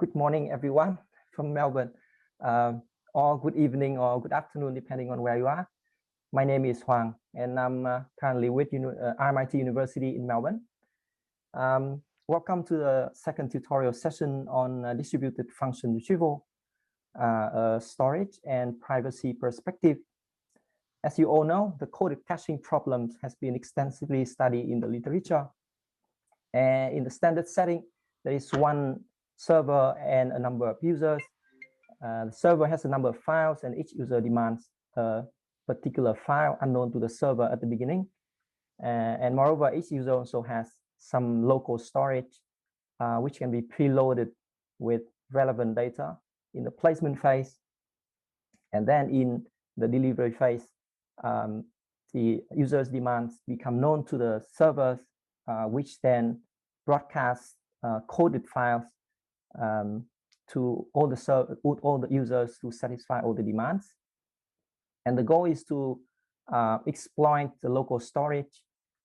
Good morning, everyone from Melbourne, or good evening or good afternoon, depending on where you are. My name is Huang, and I'm currently with RMIT University in Melbourne. Welcome to the second tutorial session on distributed function retrieval, storage and privacy perspective. As you all know, the coded caching problems has been extensively studied in the literature. And in the standard setting, there is one server and a number of users. The server has a number of files, and each user demands a particular file unknown to the server at the beginning. And moreover, each user also has some local storage, which can be preloaded with relevant data in the placement phase. And then in the delivery phase, the user's demands become known to the servers, which then broadcast coded files to all the users to satisfy all the demands. And the goal is to exploit the local storage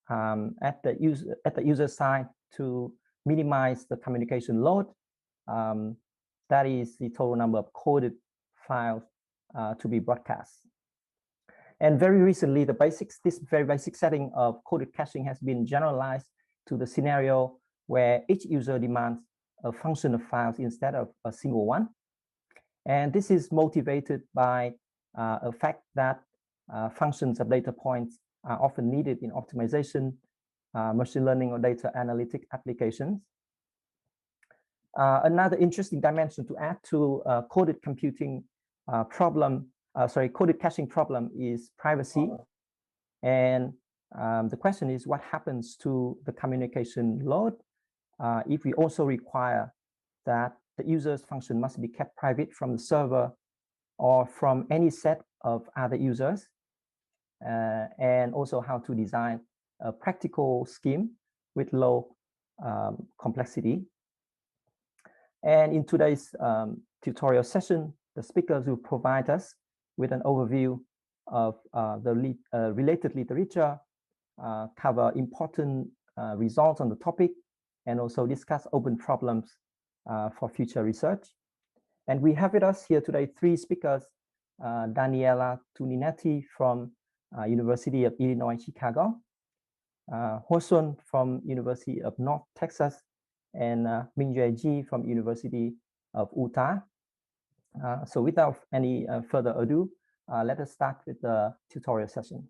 at the user side to minimize the communication load. That is the total number of coded files to be broadcast. And very recently, this very basic setting of coded caching has been generalized to the scenario where each user demands a function of files instead of a single one. And this is motivated by a fact that functions of data points are often needed in optimization, machine learning or data analytic applications. Another interesting dimension to add to coded computing coded caching problem is privacy. And the question is, what happens to the communication load if we also require that the user's function must be kept private from the server or from any set of other users, and also how to design a practical scheme with low complexity. And in today's tutorial session, the speakers will provide us with an overview of the related literature, cover important results on the topic, and also discuss open problems for future research. And we have with us here today three speakers: Daniela Tuninetti from University of Illinois, Chicago, Hosun from University of North Texas, and Mingyue Ji from University of Utah. So without any further ado, let us start with the tutorial session.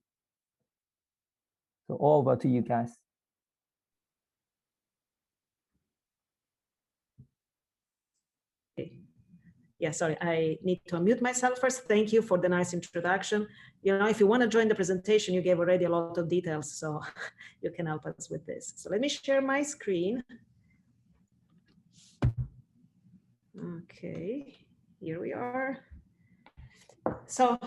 So over to you guys. Yeah, sorry, I need to unmute myself first. Thank you for the nice introduction. You know, if you want to join the presentation, you gave already a lot of details, so you can help us with this. So let me share my screen. Okay, here we are. So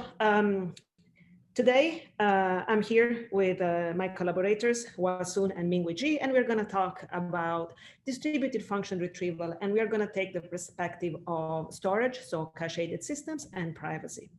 today, I'm here with my collaborators, Wasun and Mingyue Ji, and we're going to talk about distributed function retrieval, and we're going to take the perspective of storage, so cache-aided systems, and privacy.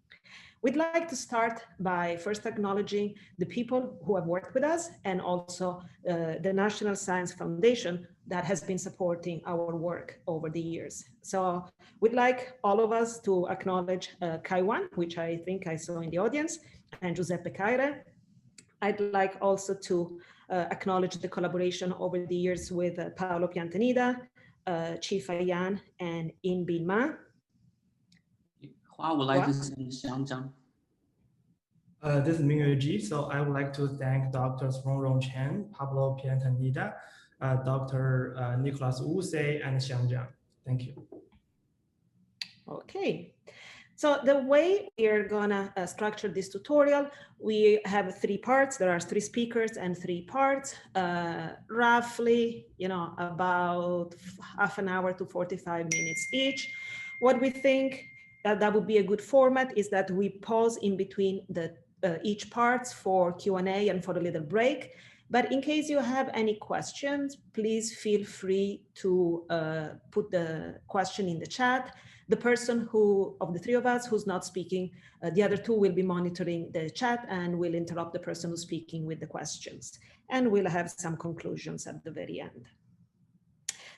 We'd like to start by first acknowledging the people who have worked with us, and also the National Science Foundation that has been supporting our work over the years. So we'd like all of us to acknowledge Kai Wan, which I think I saw in the audience, and Giuseppe Caire. I'd like also to acknowledge the collaboration over the years with Paolo Piantanida, Chi Faiyan, and In Bin Ma. I would like to thank Xiangzhang. This is Mingyue Ji, so I would like to thank Drs. Rongrong Chen, Pablo Piantanida, Dr. Nicholas Use, and Xiangzhang. Thank you. Okay. So the way we are gonna structure this tutorial, we have three parts. There are three speakers and three parts, roughly, about half an hour to 45 minutes each. What we think that would be a good format is that we pause in between the each parts for Q&A and for a little break. But in case you have any questions, please feel free to put the question in the chat. The person of the three of us who's not speaking, the other two will be monitoring the chat and will interrupt the person who's speaking with the questions. And we'll have some conclusions at the very end.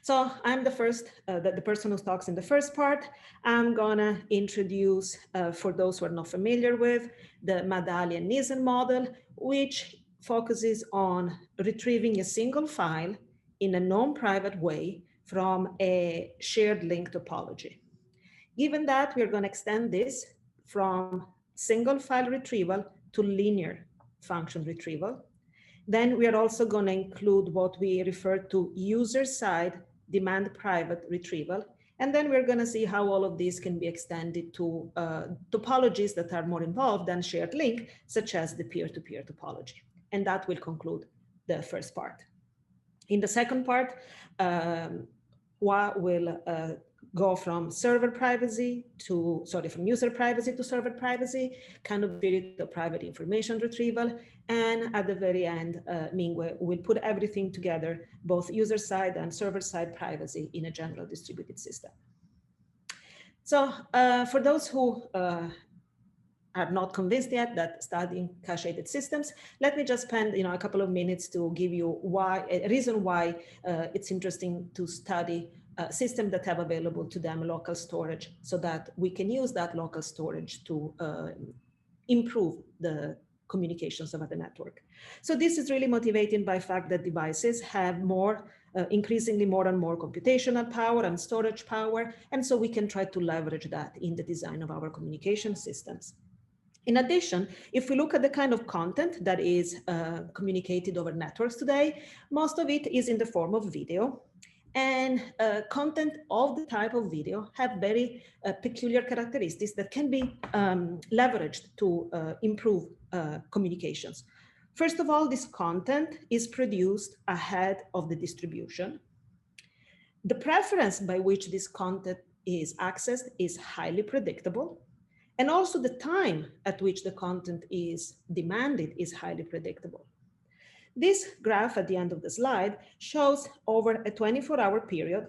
So I'm the person who talks in the first part. I'm gonna introduce, for those who are not familiar with, the Madalian-Nissen model, which focuses on retrieving a single file in a non-private way from a shared link topology. Given that, we're gonna extend this from single file retrieval to linear function retrieval. Then we are also going to include what we refer to user-side demand private retrieval. And then we're going to see how all of these can be extended to topologies that are more involved than shared link, such as the peer-to-peer topology. And that will conclude the first part. In the second part, Hua will go from server privacy to, from user privacy to server privacy, kind of spirit of private information retrieval. And at the very end, Mingwei will put everything together, both user side and server side privacy in a general distributed system. So for those who are not convinced yet that studying cache-aided systems, let me just spend a couple of minutes to give you a reason why it's interesting to study systems that have available to them local storage, so that we can use that local storage to improve the communications over the network. So this is really motivated by the fact that devices have increasingly more and more computational power and storage power. And so we can try to leverage that in the design of our communication systems. In addition, if we look at the kind of content that is communicated over networks today, most of it is in the form of video. And content of the type of video have very peculiar characteristics that can be leveraged to improve communications. First of all, this content is produced ahead of the distribution. The preference by which this content is accessed is highly predictable. And also the time at which the content is demanded is highly predictable. This graph at the end of the slide shows over a 24-hour period,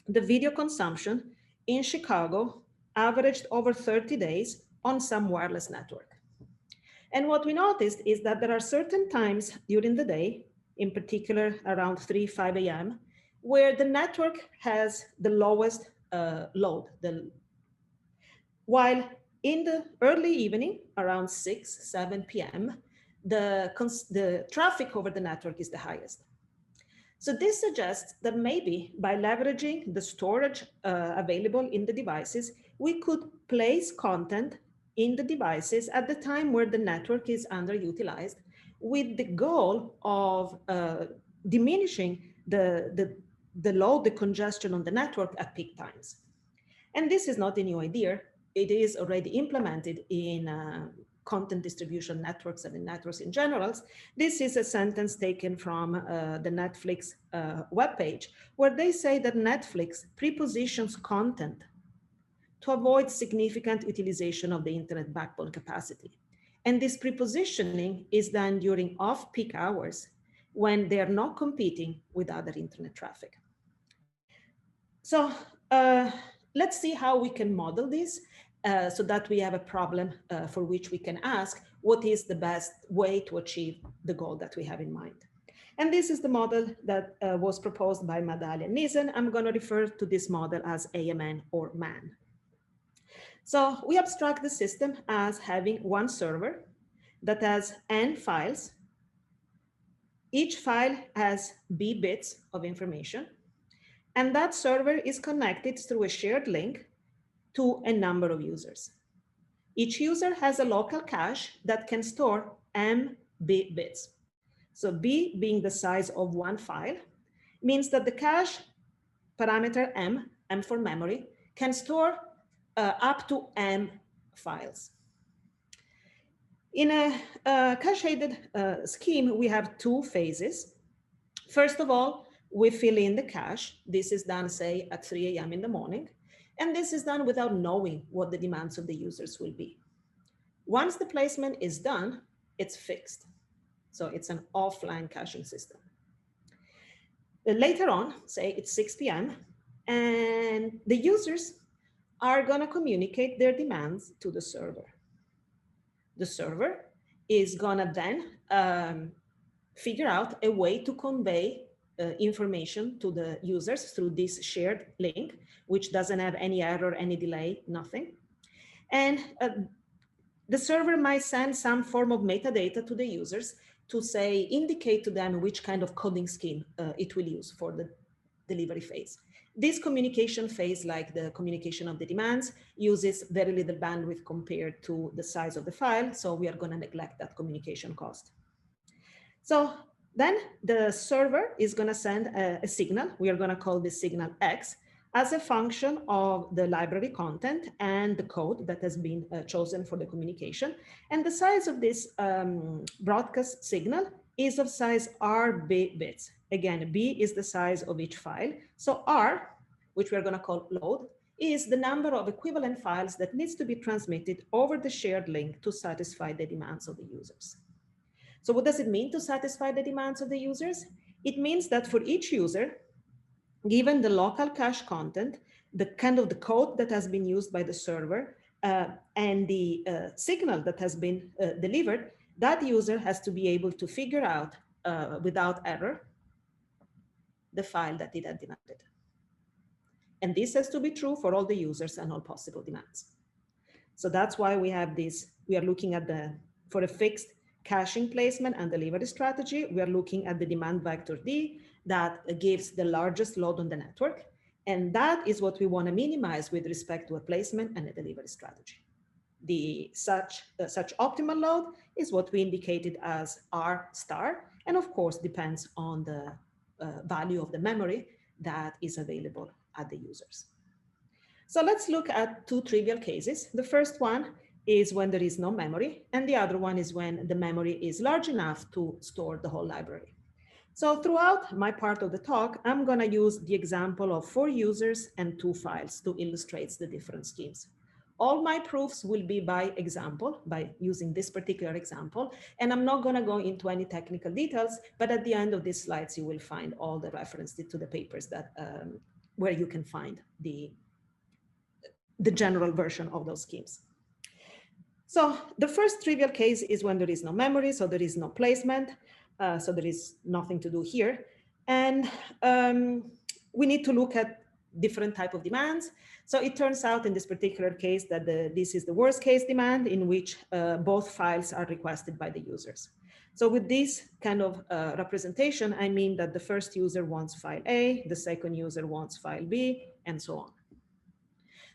the video consumption in Chicago averaged over 30 days on some wireless network. And what we noticed is that there are certain times during the day, in particular around 3, 5 a.m., where the network has the lowest load. While in the early evening, around 6, 7 p.m., the traffic over the network is the highest. So this suggests that maybe by leveraging the storage available in the devices, we could place content in the devices at the time where the network is underutilized, with the goal of diminishing the load, the congestion on the network at peak times. And this is not a new idea. It is already implemented in content distribution networks and in networks in general. This is a sentence taken from the Netflix webpage, where they say that Netflix prepositions content to avoid significant utilization of the internet backbone capacity. And this prepositioning is done during off-peak hours when they are not competing with other internet traffic. So let's see how we can model this so that we have a problem for which we can ask what is the best way to achieve the goal that we have in mind. And this is the model that was proposed by Madalian-Nissen. I'm going to refer to this model as AMN or MAN. So we abstract the system as having one server that has n files. Each file has b bits of information. And that server is connected through a shared link to a number of users. Each user has a local cache that can store m b bits. So b being the size of one file means that the cache parameter m for memory, can store up to m files. In a cache-aided scheme, we have two phases. First of all, we fill in the cache. This is done, say, at 3 a.m. in the morning. And this is done without knowing what the demands of the users will be. Once the placement is done, it's fixed. So it's an offline caching system. Later on, say it's 6 p.m., and the users are going to communicate their demands to the server. The server is going to then figure out a way to convey information to the users through this shared link, which doesn't have any error, any delay, nothing. And the server might send some form of metadata to the users to say, indicate to them which kind of coding scheme it will use for the delivery phase. This communication phase, like the communication of the demands, uses very little bandwidth compared to the size of the file. So we are going to neglect that communication cost. So then the server is going to send a signal. We are going to call this signal X as a function of the library content and the code that has been chosen for the communication. And the size of this broadcast signal is of size RB bits. Again, B is the size of each file. So R, which we're going to call load, is the number of equivalent files that needs to be transmitted over the shared link to satisfy the demands of the users. So what does it mean to satisfy the demands of the users? It means that for each user, given the local cache content, the kind of the code that has been used by the server, and the signal that has been delivered, that user has to be able to figure out without error the file that it had demanded. And this has to be true for all the users and all possible demands. So that's why we have this, we are looking at for a fixed caching placement and delivery strategy, we are looking at the demand vector D that gives the largest load on the network. And that is what we want to minimize with respect to a placement and a delivery strategy. Such optimal load is what we indicated as R star, and of course depends on the value of the memory that is available at the users. So let's look at two trivial cases. The first one is when there is no memory, and the other one is when the memory is large enough to store the whole library. So throughout my part of the talk, I'm going to use the example of 4 users and 2 files to illustrate the different schemes. All my proofs will be by example, by using this particular example, and I'm not going to go into any technical details, but at the end of these slides, you will find all the references to the papers that where you can find the general version of those schemes. So the first trivial case is when there is no memory, so there is no placement, so there is nothing to do here. And we need to look at different type of demands. So it turns out in this particular case that this is the worst case demand in which both files are requested by the users. So with this kind of representation, I mean that the first user wants file A, the second user wants file B, and so on.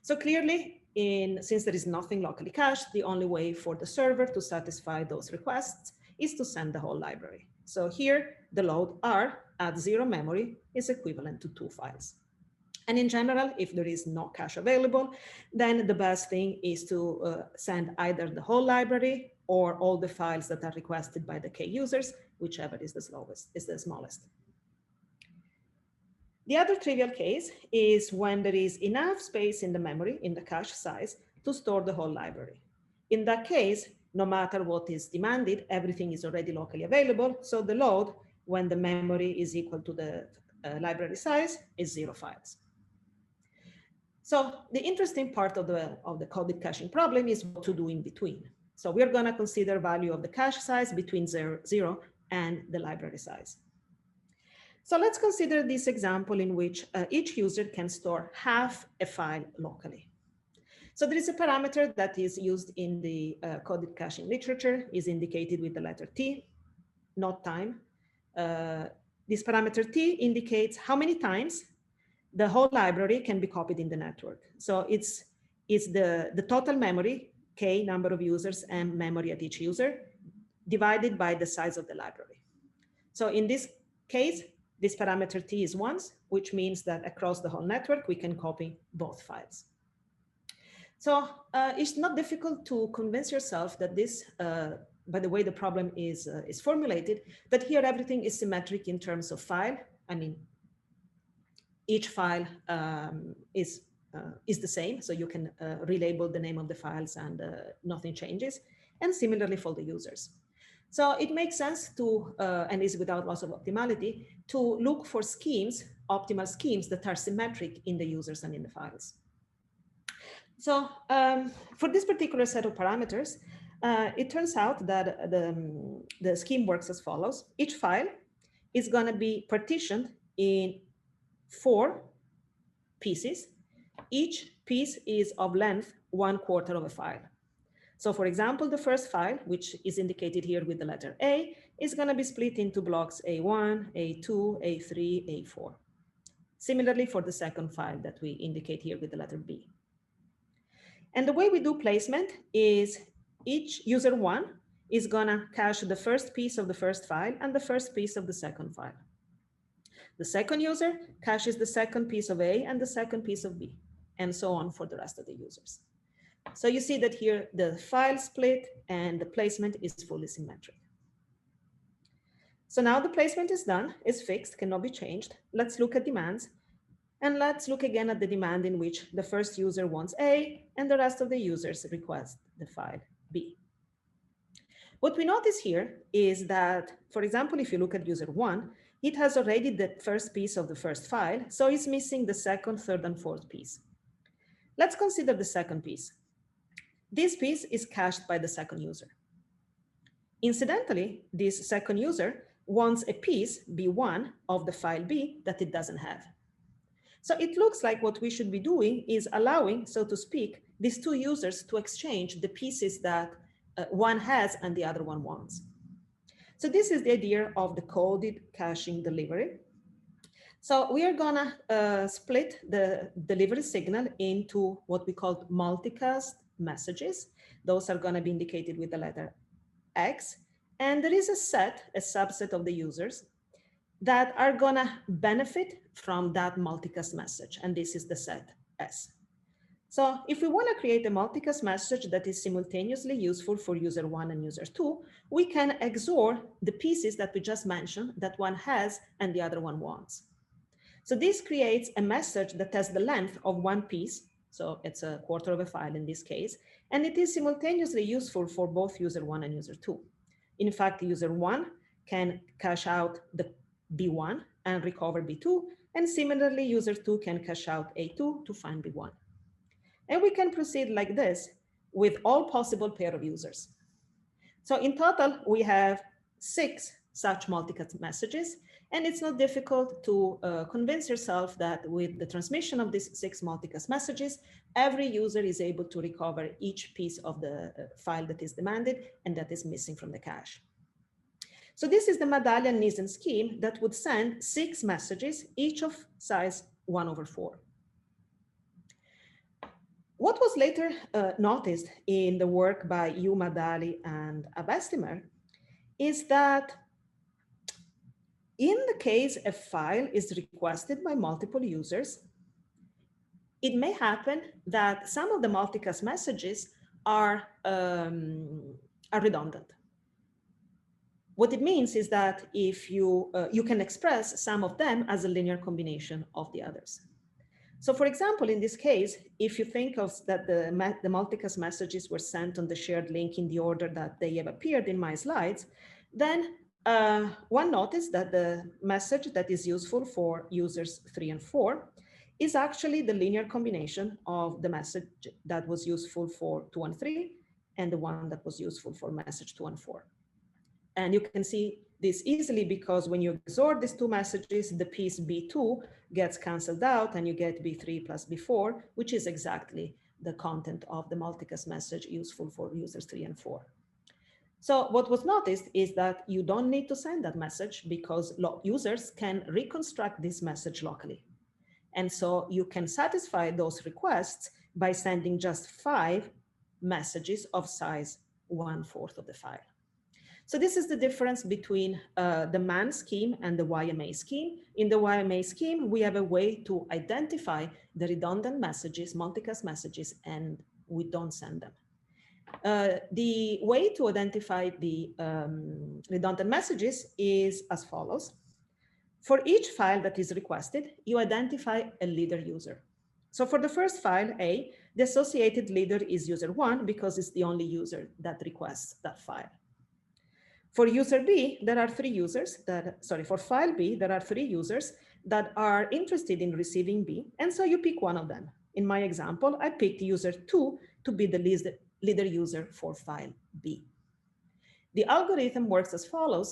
So clearly, since there is nothing locally cached, the only way for the server to satisfy those requests is to send the whole library. So here, the load R at 0 memory is equivalent to 2 files. And in general, if there is no cache available, then the best thing is to send either the whole library or all the files that are requested by the K users, whichever is the smallest. The other trivial case is when there is enough space in the memory, in the cache size, to store the whole library. In that case, no matter what is demanded, everything is already locally available. So the load, when the memory is equal to the library size, is 0 files. So the interesting part of the coded caching problem is what to do in between. So we're going to consider value of the cache size between 0 and the library size. So let's consider this example in which each user can store half a file locally. So there is a parameter that is used in the coded caching literature, is indicated with the letter T, not time. This parameter T indicates how many times the whole library can be copied in the network. So it's the total memory, K, number of users, and memory at each user, divided by the size of the library. So in this case, this parameter T is once, which means that across the whole network, we can copy both files. So it's not difficult to convince yourself that this, by the way the problem is formulated, that here everything is symmetric in terms of file. I mean, each file is the same, so you can relabel the name of the files and nothing changes. And similarly for the users. So it makes sense to, and is without loss of optimality, to look for schemes, optimal schemes that are symmetric in the users and in the files. So for this particular set of parameters, it turns out that the scheme works as follows. Each file is going to be partitioned in 4 pieces. Each piece is of length 1/4 of a file. So for example, the first file, which is indicated here with the letter A, is going to be split into blocks A1, A2, A3, A4. Similarly for the second file that we indicate here with the letter B. And the way we do placement is each user 1 is going to cache the first piece of the first file and the first piece of the second file. The second user caches the second piece of A and the second piece of B, and so on for the rest of the users. So you see that here the file split and the placement is fully symmetric. So now the placement is done, is fixed, cannot be changed. Let's look at demands. And let's look again at the demand in which the first user wants A and the rest of the users request the file B. What we notice here is that, for example, if you look at user 1, it has already the first piece of the first file, so it's missing the second, third, and fourth piece. Let's consider the second piece. This piece is cached by the second user. Incidentally, this second user wants a piece, B1, of the file B that it doesn't have. So it looks like what we should be doing is allowing, so to speak, these two users to exchange the pieces that one has and the other one wants. So this is the idea of the coded caching delivery. So we are gonna split the delivery signal into what we call multicast messages. Those are gonna be indicated with the letter X. And there is a subset of the users that are gonna benefit from that multicast message. And this is the set S. So if we wanna create a multicast message that is simultaneously useful for user 1 and user 2, we can XOR the pieces that we just mentioned that one has and the other one wants. So this creates a message that has the length of one piece. So it's 1/4 of a file in this case, and it is simultaneously useful for both user 1 and user 2. In fact, user 1 can cache out the B1 and recover B2, and similarly, user 2 can cache out A2 to find B1. And we can proceed like this with all possible pair of users. So in total, we have 6 such multicast messages, and it's not difficult to convince yourself that with the transmission of these 6 multicast messages, every user is able to recover each piece of the file that is demanded and that is missing from the cache. So this is the Medallion-Nissen scheme that would send 6 messages, each of size 1/4. What was later noticed in the work by Yu Madali and Abestimer is that in the case a file is requested by multiple users, it may happen that some of the multicast messages are redundant. What it means is that if you can express some of them as a linear combination of the others. So for example, in this case, if you think of that the multicast messages were sent on the shared link in the order that they have appeared in my slides, then one noticed that the message that is useful for users 3 and 4 is actually the linear combination of the message that was useful for 2 and 3 and the one that was useful for message 2 and 4. And you can see this easily because when you XOR these 2 messages, the piece B2 gets canceled out and you get B3 plus B4, which is exactly the content of the multicast message useful for users 3 and 4. So what was noticed is that you don't need to send that message because users can reconstruct this message locally. And so you can satisfy those requests by sending just 5 messages of size 1/4 of the file. So this is the difference between the MAN scheme and the YMA scheme. In the YMA scheme, we have a way to identify the redundant messages, multicast messages, and we don't send them. The way to identify the redundant messages is as follows. For each file that is requested, you identify a leader user. So for the first file, A, the associated leader is user 1 because it's the only user that requests that file. For user B, there are 3 users for file B, there are 3 users that are interested in receiving B. And so you pick one of them. In my example, I picked user 2 to be the leader user for file B. The algorithm works as follows.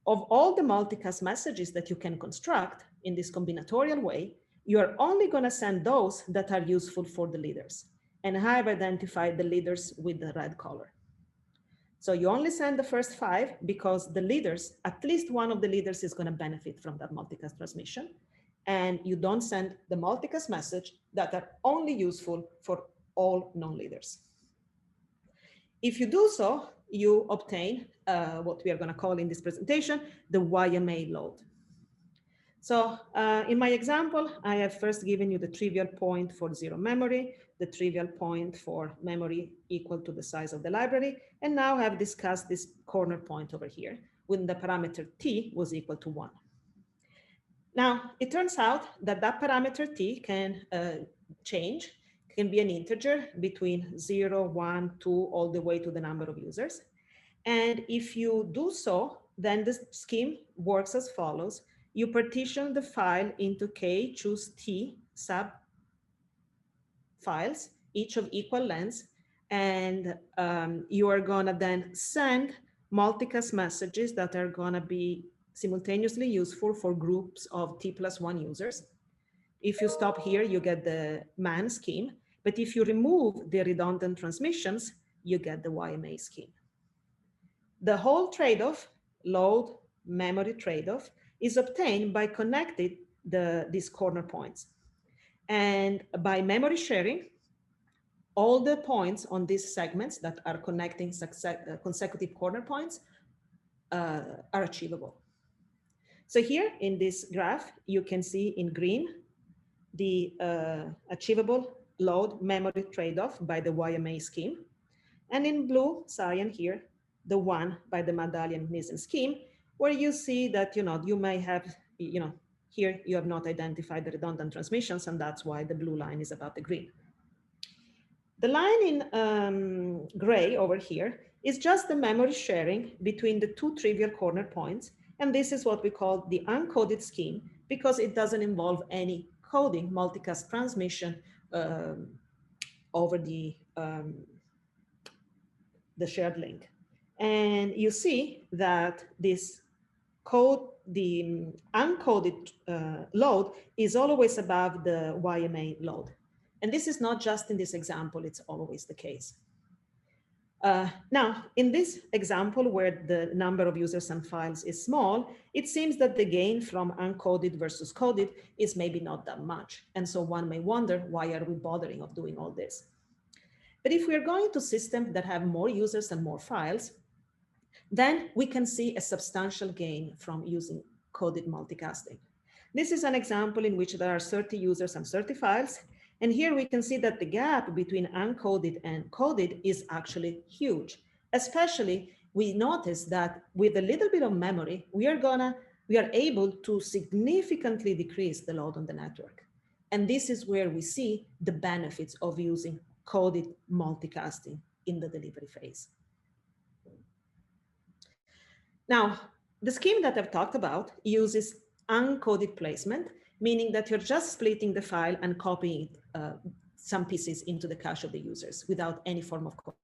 of all the multicast messages that you can construct in this combinatorial way, you are only going to send those that are useful for the leaders. And I have identified the leaders with the red color. So you only send the first 5 because the leaders, at least one of the leaders is going to benefit from that multicast transmission. And you don't send the multicast message that are only useful for all non-leaders. If you do so, you obtain what we are going to call in this presentation, the YMA load. So in my example, I have first given you the trivial point for 0 memory, the trivial point for memory equal to the size of the library, and now I have discussed this corner point over here when the parameter t was equal to 1. Now, it turns out that that parameter t can change, can be an integer between 0, 1, 2, all the way to the number of users. And if you do so, then the scheme works as follows. You partition the file into k, choose t sub files, each of equal length, and you are gonna then send multicast messages that are gonna be simultaneously useful for groups of t+1 users. If you stop here, you get the man scheme, but if you remove the redundant transmissions, you get the YMA scheme. The whole trade-off, load memory trade-off, is obtained by connecting these corner points. And by memory sharing, all the points on these segments that are connecting consecutive corner points are achievable. So here in this graph, you can see in green the achievable load memory trade-off by the YMA scheme. And in blue, cyan here, the one by the Medallion-Nissen scheme, where you see that, you may have, here you have not identified the redundant transmissions, and that's why the blue line is above the green. The line in gray over here is just the memory sharing between the 2 trivial corner points. And this is what we call the uncoded scheme, because it doesn't involve any coding, multicast transmission over the shared link. And you see that this code, the uncoded load is always above the YMA load. And this is not just in this example, it's always the case. Now, in this example where the number of users and files is small, it seems that the gain from uncoded versus coded is maybe not that much. And so one may wonder, why are we bothering of doing all this? But if we're going to systems that have more users and more files, then we can see a substantial gain from using coded multicasting. This is an example in which there are 30 users and 30 files. And here we can see that the gap between uncoded and coded is actually huge. Especially, we notice that with a little bit of memory, we are able to significantly decrease the load on the network. And this is where we see the benefits of using coded multicasting in the delivery phase. Now, the scheme that I've talked about uses uncoded placement, meaning that you're just splitting the file and copying some pieces into the cache of the users without any form of code.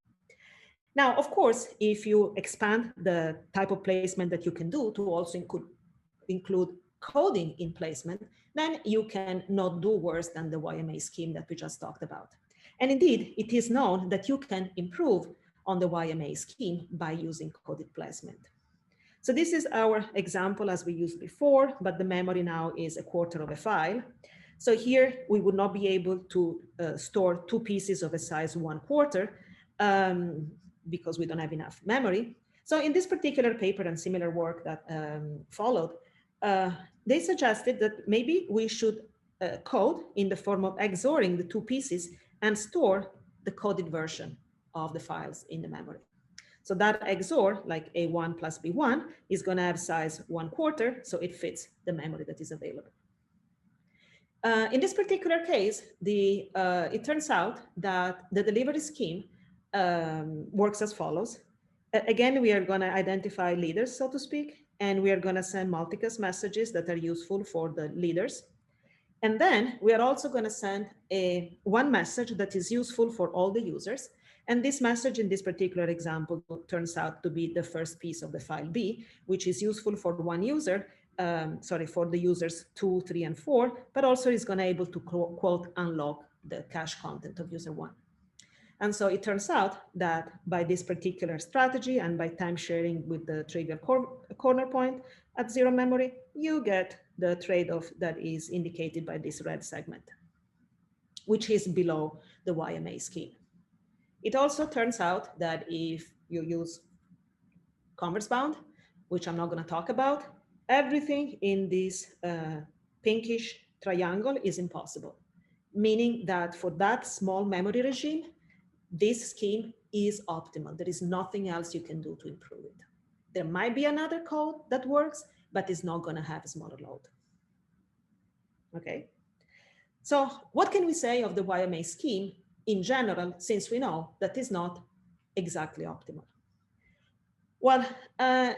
Now, of course, if you expand the type of placement that you can do to also include coding in placement, then you can not do worse than the YMA scheme that we just talked about. And indeed, it is known that you can improve on the YMA scheme by using coded placement. So this is our example as we used before, but the memory now is 1/4 of a file. So here we would not be able to store 2 pieces of a size 1/4 because we don't have enough memory. So in this particular paper and similar work that followed, they suggested that maybe we should code in the form of XORing the 2 pieces and store the coded version of the files in the memory. So that XOR, like A1 plus B1, is going to have size 1/4, so it fits the memory that is available. In this particular case, it turns out that the delivery scheme works as follows. Again, we are going to identify leaders, so to speak, and we are going to send multicast messages that are useful for the leaders. And then we are also going to send one message that is useful for all the users. And this message in this particular example turns out to be the first piece of the file B, which is useful for one user, for the users 2, 3, and 4, but also is going to able to quote unlock the cache content of user 1. And so it turns out that by this particular strategy and by time sharing with the trivial corner point at zero memory, you get the trade-off that is indicated by this red segment, which is below the YMA scheme. It also turns out that if you use converse bound, which I'm not going to talk about, everything in this pinkish triangle is impossible, meaning that for that small memory regime, this scheme is optimal. There is nothing else you can do to improve it. There might be another code that works, but it's not going to have a smaller load. Okay. So what can we say of the YMA scheme in general, since we know that is not exactly optimal? Well,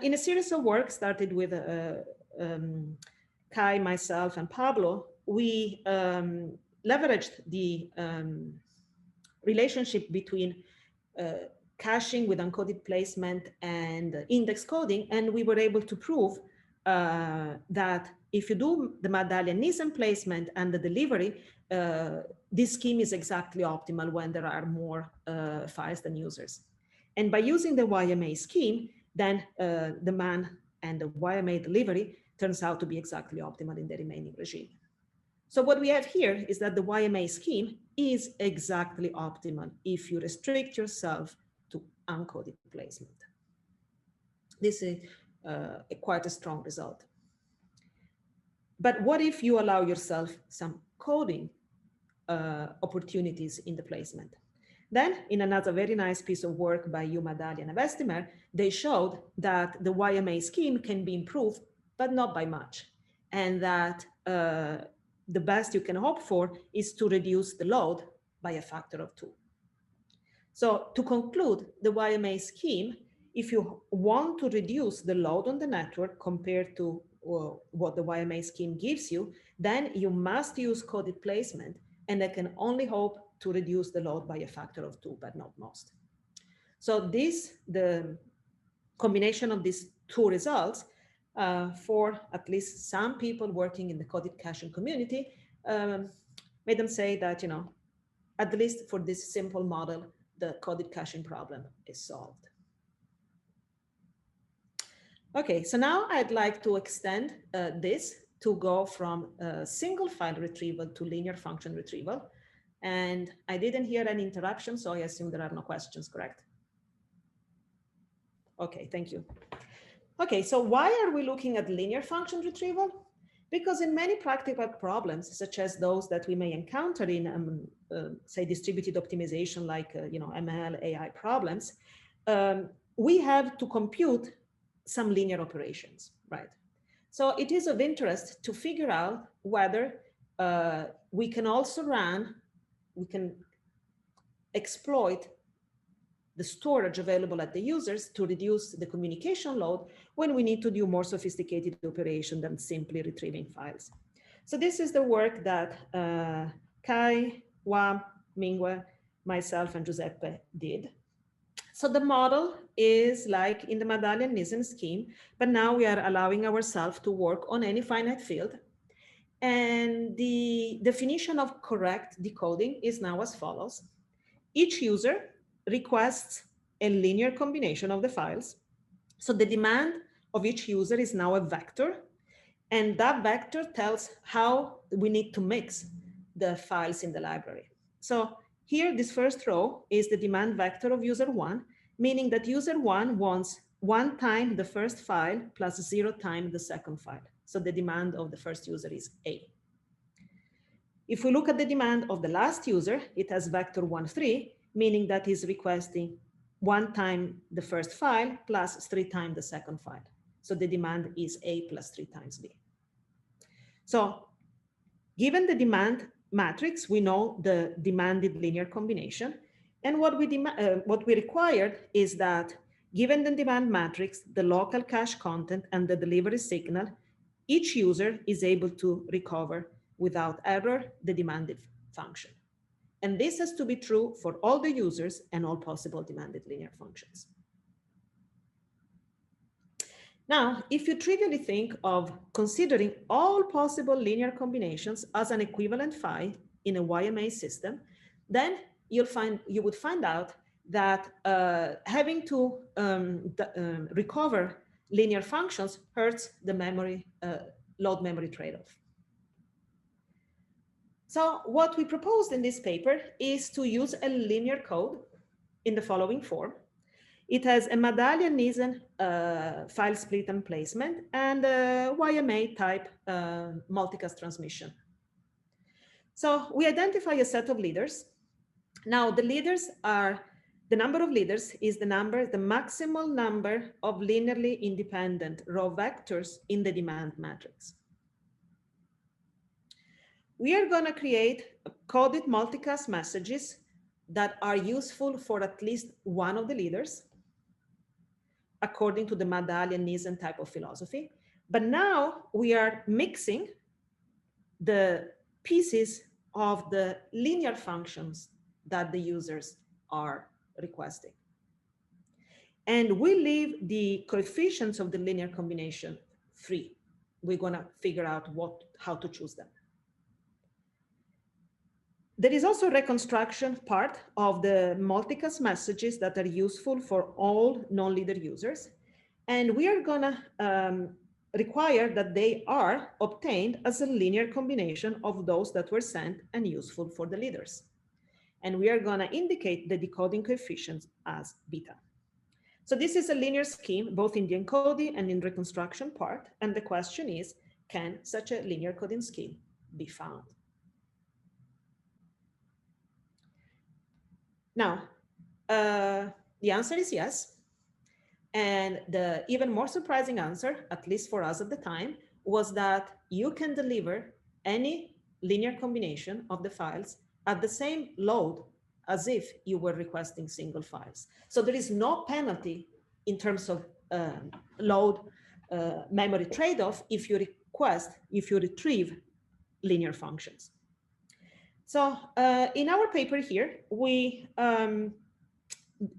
in a series of work started with Kai, myself, and Pablo, we leveraged the relationship between caching with uncoded placement and index coding, and we were able to prove that if you do the Mendelian placement and the delivery, this scheme is exactly optimal when there are more files than users. And by using the YMA scheme, then the man and the YMA delivery turns out to be exactly optimal in the remaining regime. So what we have here is that the YMA scheme is exactly optimal if you restrict yourself to uncoded placement. This is quite a strong result. But what if you allow yourself some coding opportunities in the placement? Then, in another very nice piece of work by Yu Madali and Vestimer, they showed that the YMA scheme can be improved, but not by much. And that the best you can hope for is to reduce the load by a factor of 2. So to conclude, the YMA scheme, if you want to reduce the load on the network compared to what the YMA scheme gives you, then you must use coded placement, and I can only hope to reduce the load by a factor of 2, but not most. So the combination of these two results for at least some people working in the coded caching community made them say that, you know, at least for this simple model, the coded caching problem is solved. Okay, so now I'd like to extend this to go from single file retrieval to linear function retrieval. And I didn't hear any interruption, so I assume there are no questions, correct? Okay, thank you. Okay, so why are we looking at linear function retrieval? Because in many practical problems, such as those that we may encounter in, say, distributed optimization, like you know, ML, AI problems, we have to compute some linear operations, right? So it is of interest to figure out whether we can also we can exploit the storage available at the users to reduce the communication load when we need to do more sophisticated operation than simply retrieving files. So this is the work that Kai, Hua, Mingwe, myself, and Giuseppe did. So the model is like in the Mendelian scheme, but now we are allowing ourselves to work on any finite field. And the definition of correct decoding is now as follows. Each user requests a linear combination of the files. So the demand of each user is now a vector, and that vector tells how we need to mix the files in the library. So here, this first row is the demand vector of user 1, meaning that user 1 wants 1 time the first file plus 0 times the second file. So the demand of the first user is A. If we look at the demand of the last user, it has vector 1, 3, meaning that he's requesting 1 time the first file plus 3 times the second file. So the demand is A plus 3 times B. So given the demand matrix, we know the demanded linear combination. And what we required is that given the demand matrix, the local cache content, and the delivery signal, each user is able to recover without error the demanded function. And this has to be true for all the users and all possible demanded linear functions. Now, if you trivially think of considering all possible linear combinations as an equivalent phi in a YMA system, then you would find out that having to recover linear functions hurts the memory load memory trade-off. So what we proposed in this paper is to use a linear code in the following form. It has a Madalian-Nielsen file split and placement and a YMA type multicast transmission. So we identify a set of leaders. Now the leaders are, the number of leaders is the maximal number of linearly independent row vectors in the demand matrix. We are going to create coded multicast messages that are useful for at least one of the leaders, according to the Madalian-Nielsen type of philosophy. But now we are mixing the pieces of the linear functions that the users are requesting. And we leave the coefficients of the linear combination free. We're going to figure out how to choose them. There is also a reconstruction part of the multicast messages that are useful for all non-leader users. And we are going to require that they are obtained as a linear combination of those that were sent and useful for the leaders. And we are going to indicate the decoding coefficients as beta. So this is a linear scheme, both in the encoding and in reconstruction part. And the question is, can such a linear coding scheme be found? Now, the answer is yes. And the even more surprising answer, at least for us at the time, was that you can deliver any linear combination of the files at the same load as if you were requesting single files. So there is no penalty in terms of load memory trade-off if you retrieve linear functions. So in our paper here, we,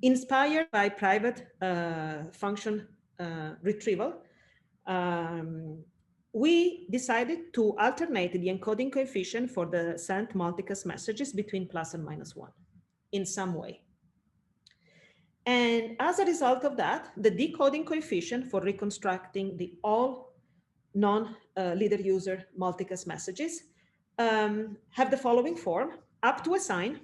inspired by private function retrieval, we decided to alternate the encoding coefficient for the sent multicast messages between plus and minus 1 in some way. And as a result of that, the decoding coefficient for reconstructing the all non-leader user multicast messages have the following form: up to a sign,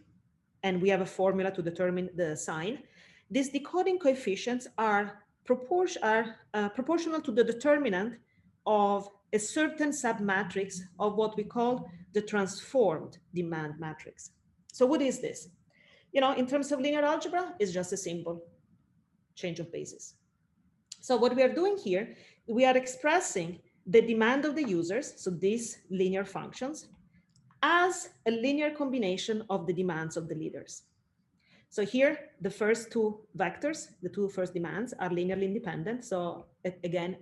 and we have a formula to determine the sign. These decoding coefficients are proportional to the determinant of a certain submatrix of what we call the transformed demand matrix. So what is this? You know, in terms of linear algebra, it's just a simple change of basis. So what we are doing here, we are expressing the demand of the users, so these linear functions, as a linear combination of the demands of the leaders. So here, the first two vectors, the two first demands, are linearly independent. So again,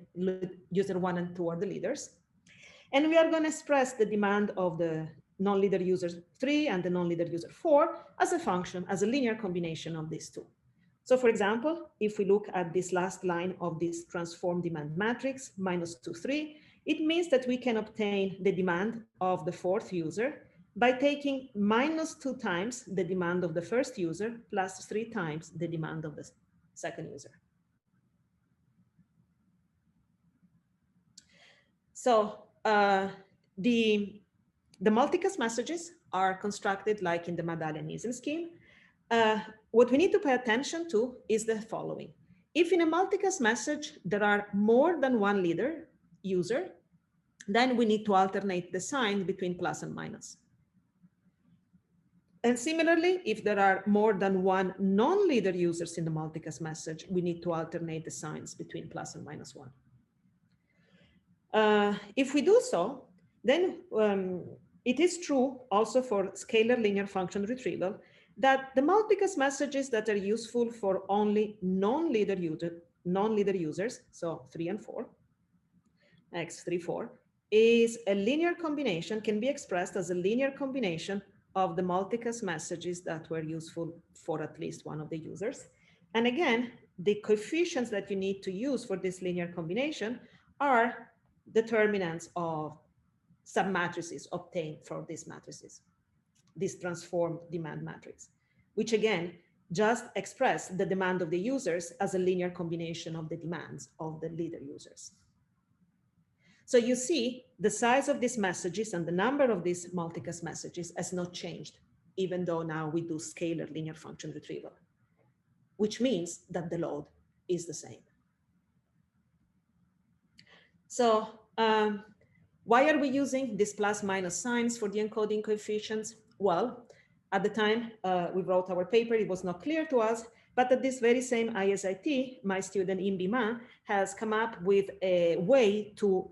user 1 and 2 are the leaders. And we are going to express the demand of the non-leader user 3 and the non-leader user 4 as a function, as a linear combination of these two. So for example, if we look at this last line of this transformed demand matrix, minus 2, 3, it means that we can obtain the demand of the fourth user by taking minus 2 times the demand of the first user plus 3 times the demand of the second user. So the multicast messages are constructed like in the Madalian-Nielsen scheme. What we need to pay attention to is the following. If in a multicast message there are more than one leader user, then we need to alternate the sign between plus and minus. And similarly, if there are more than one non-leader users in the multicast message, we need to alternate the signs between plus and minus 1. If we do so, then it is true also for scalar linear function retrieval that the multicast messages that are useful for only non-leader users, so 3 and 4, x, 3, 4, is a linear combination, can be expressed as a linear combination of the multicast messages that were useful for at least one of the users. And again, the coefficients that you need to use for this linear combination are determinants of submatrices obtained from these matrices, this transformed demand matrix, which again, just express the demand of the users as a linear combination of the demands of the leader users. So you see the size of these messages and the number of these multicast messages has not changed, even though now we do scalar linear function retrieval, which means that the load is the same. So why are we using these plus minus signs for the encoding coefficients? Well, at the time we wrote our paper, it was not clear to us, but at this very same ISIT, my student Imbi Ma has come up with a way to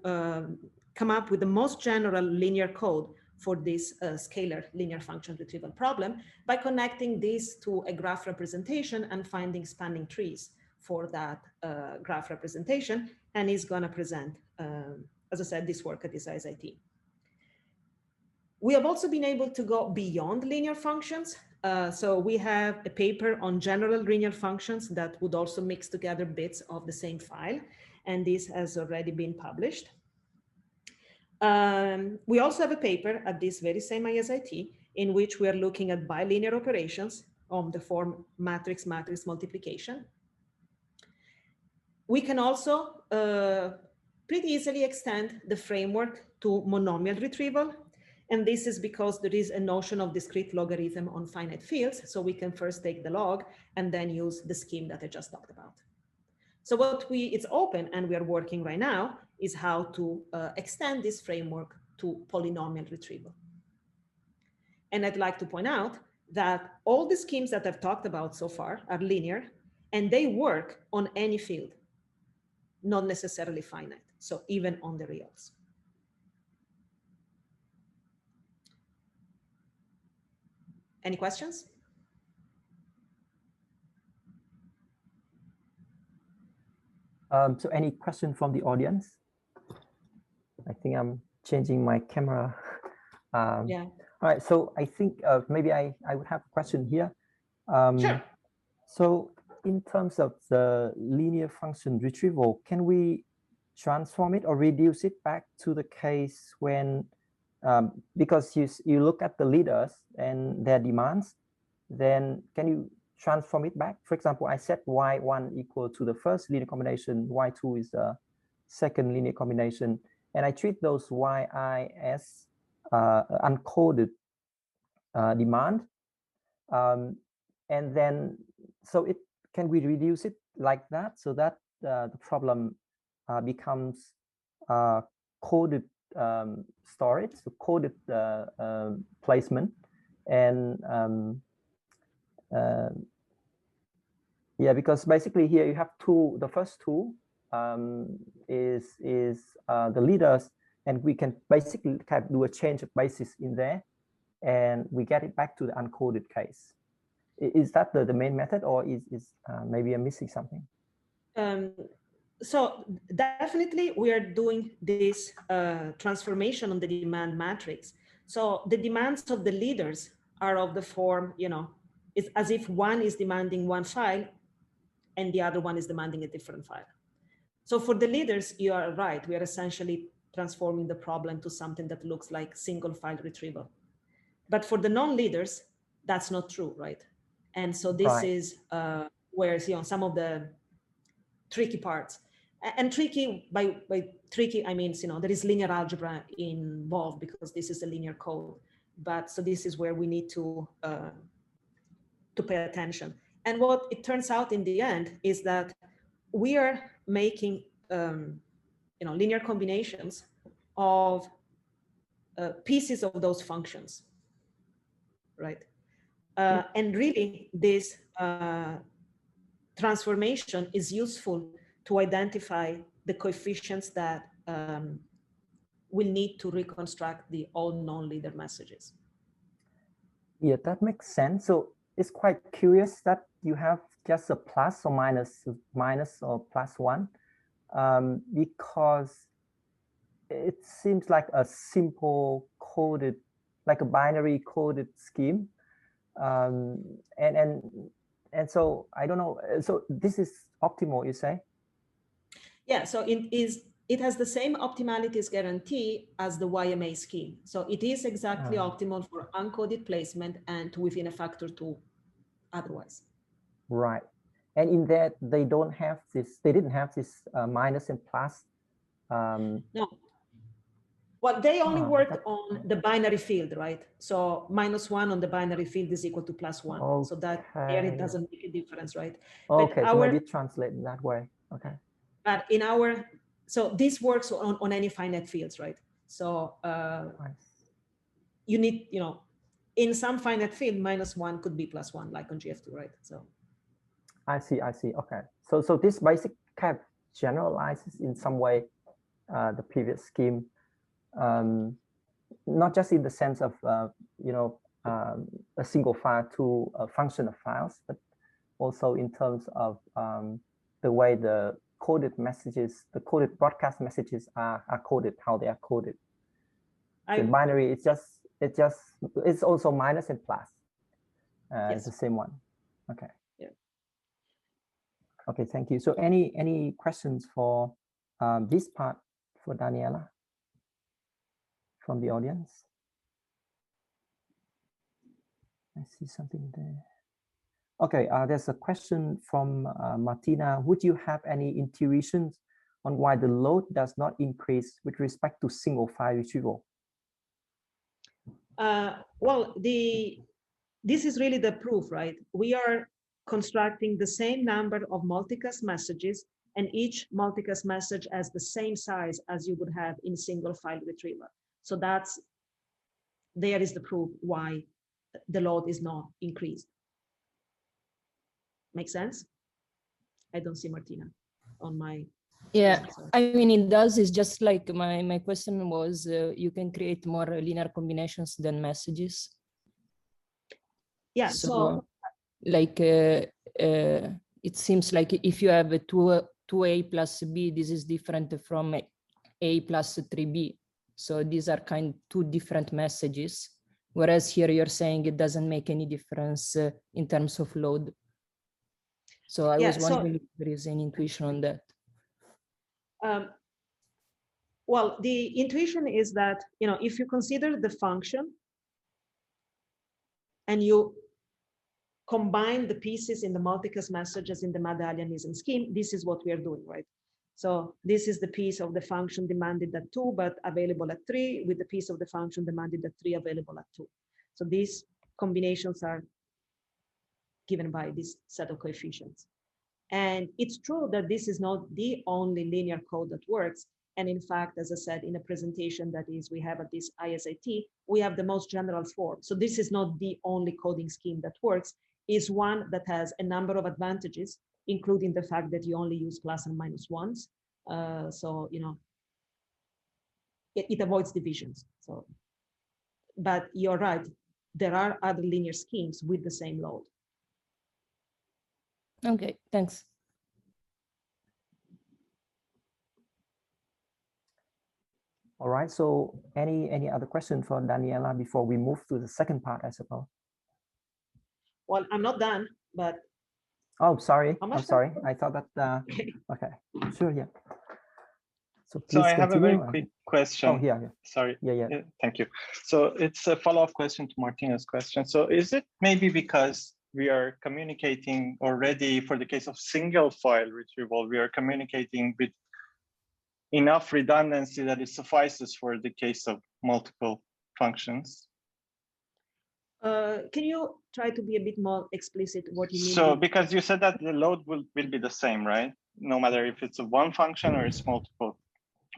come up with the most general linear code for this scalar linear function retrieval problem by connecting this to a graph representation and finding spanning trees for that graph representation. And he's gonna present, as I said, this work at this ISIT. We have also been able to go beyond linear functions. So we have a paper on general linear functions that would also mix together bits of the same file. And this has already been published. We also have a paper at this very same ISIT in which we are looking at bilinear operations on the form matrix-matrix multiplication. We can also pretty easily extend the framework to monomial retrieval. And this is because there is a notion of discrete logarithm on finite fields. So we can first take the log and then use the scheme that I just talked about. So it's open and we are working right now is how to extend this framework to polynomial retrieval. And I'd like to point out that all the schemes that I've talked about so far are linear and they work on any field, not necessarily finite. So even on the reals. Any questions? So any question from the audience? I think I'm changing my camera. Yeah. All right, so I think maybe I would have a question here. Sure. So in terms of the linear function retrieval, can we transform it or reduce it back to the case when, because you look at the leaders and their demands, then can you transform it back? For example, I set y1 equal to the first linear combination, y2 is the second linear combination, and I treat those yi as uncoded demand. And then, so can we reduce it like that so that the problem becomes coded storage, so coded placement, and yeah, because basically here you have two. The first two is the leaders, and we can basically kind of do a change of basis in there, and we get it back to the uncoded case. Is that the main method, or is maybe I'm missing something? So definitely we are doing this transformation on the demand matrix. So the demands of the leaders are of the form, it's as if one is demanding one file and the other one is demanding a different file. So for the leaders, you are right. We are essentially transforming the problem to something that looks like single file retrieval. But for the non-leaders, that's not true, right? And so this is where some of the tricky parts. And tricky, by tricky, I mean, there is linear algebra involved because this is a linear code. But so this is where we need to pay attention. And what it turns out in the end is that we are making linear combinations of pieces of those functions, right? And really, this transformation is useful to identify the coefficients that will need to reconstruct the all non-leader messages. Yeah, that makes sense. So it's quite curious that you have just a plus or minus or plus one, because it seems like a simple coded like a binary coded scheme. And so I don't know. So this is optimal, you say? Yeah. So it has the same optimalities guarantee as the YMA scheme. So it is exactly optimal for uncoded placement and within a factor 2 otherwise. Right. And in that they don't have this, they didn't have this minus and plus. No. Well, they only worked on the binary field, right? So -1 on the binary field is equal to +1. Okay. So that there it doesn't make a difference, right? Okay, but so maybe translate in that way. Okay. But in our, so this works on any finite fields, right? So you need, you know, in some finite field, -1 could be +1, like on GF2, right? So I see. Okay. So this basic kind of generalizes in some way the previous scheme, not just in the sense of you know, a single file to a function of files, but also in terms of the way the coded messages, the coded broadcast messages are coded, how they are coded. So binary, it's also minus and plus. Yes. It's the same one. Okay. Yeah. Okay, thank you. So any questions for this part for Daniela from the audience? I see something there. Okay, there's a question from Martina. Would you have any intuitions on why the load does not increase with respect to single file retrieval? Well, this is really the proof, right? We are constructing the same number of multicast messages, and each multicast message has the same size as you would have in single file retrieval. So there is the proof why the load is not increased. Make sense? I don't see Martina on my. Yeah, I mean, it does. It's just like my question was, you can create more linear combinations than messages. Yeah, so like it seems like if you have a 2A plus B, this is different from A plus 3B. So these are two different messages. Whereas here you're saying it doesn't make any difference in terms of load. So I was wondering if there is any intuition on that. Well, the intuition is that, you know, if you consider the function and you combine the pieces in the multicast messages in the Mendelianism scheme, this is what we are doing, right? So this is the piece of the function demanded at 2, but available at 3, with the piece of the function demanded at 3, available at 2. So these combinations are given by this set of coefficients. And it's true that this is not the only linear code that works. And in fact, as I said in a presentation that we have at this ISIT, we have the most general form. So this is not the only coding scheme that works. It's one that has a number of advantages, including the fact that you only use plus and minus ones. So, you know, it avoids divisions. So, but you're right, there are other linear schemes with the same load. Okay, thanks. All right, so any other question for Daniela before we move to the second part, I suppose? Well, I'm not done, but. Oh, sorry, I'm sorry. I thought that, okay, sure, yeah. So please I have a very continue. quick question. Oh, yeah. Sorry. Yeah. Thank you. So it's a follow-up question to Martina's question. So is it maybe because we are communicating already for the case of single file retrieval, we are communicating with enough redundancy that it suffices for the case of multiple functions? Can you try to be a bit more explicit what you mean? So because you said that the load will be the same, right? No matter if it's a one function or it's multiple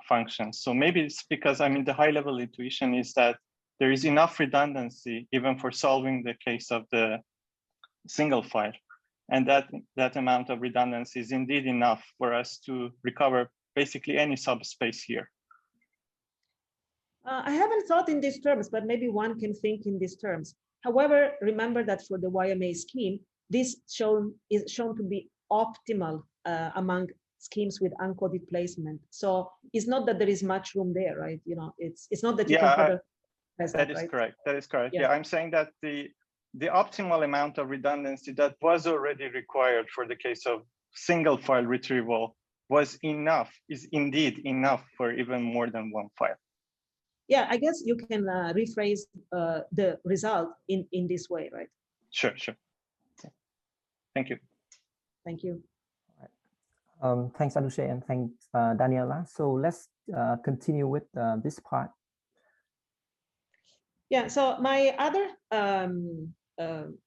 functions. So maybe it's because, I mean, the high level intuition is that there is enough redundancy even for solving the case of the single file. And that amount of redundancy is indeed enough for us to recover basically any subspace here. I haven't thought in these terms, but maybe one can think in these terms. However, remember that for the YMA scheme, this is shown to be optimal among schemes with uncoded placement. So it's not that there is much room there, right? You know, it's not that you can cover. That is right? correct. That is correct. Yeah. Yeah, I'm saying that the optimal amount of redundancy that was already required for the case of single file retrieval was enough, is indeed enough for even more than one file. Yeah, I guess you can rephrase the result in this way, right? Sure, sure. Thank you. Thank you. Thanks, Anushay, and thanks, Daniela. So let's continue with this part. Yeah, so my other,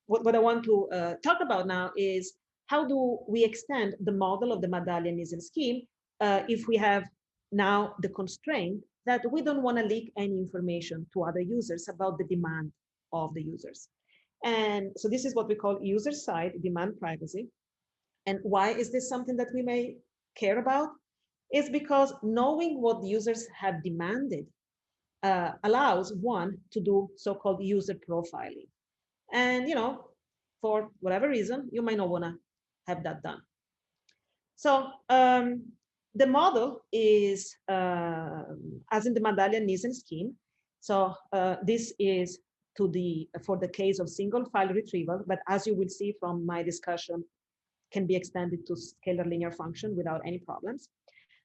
what I want to talk about now is how do we extend the model of the Mendelian scheme if we have now the constraint that we don't want to leak any information to other users about the demand of the users. And so this is what we call user-side demand privacy. And why is this something that we may care about? It's because knowing what users have demanded allows one to do so-called user profiling. And, for whatever reason, you might not want to have that done. So the model is, as in the Mendelian scheme. So this is for the case of single file retrieval, but as you will see from my discussion, can be extended to scalar linear function without any problems.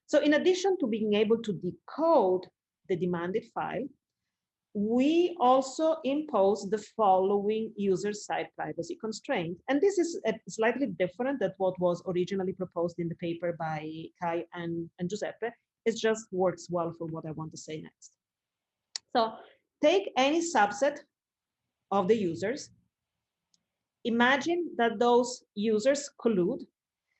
So in addition to being able to decode the demanded file, we also impose the following user-side privacy constraint. And this is slightly different than what was originally proposed in the paper by Kai and Giuseppe. It just works well for what I want to say next. So take any subset of the users. Imagine that those users collude.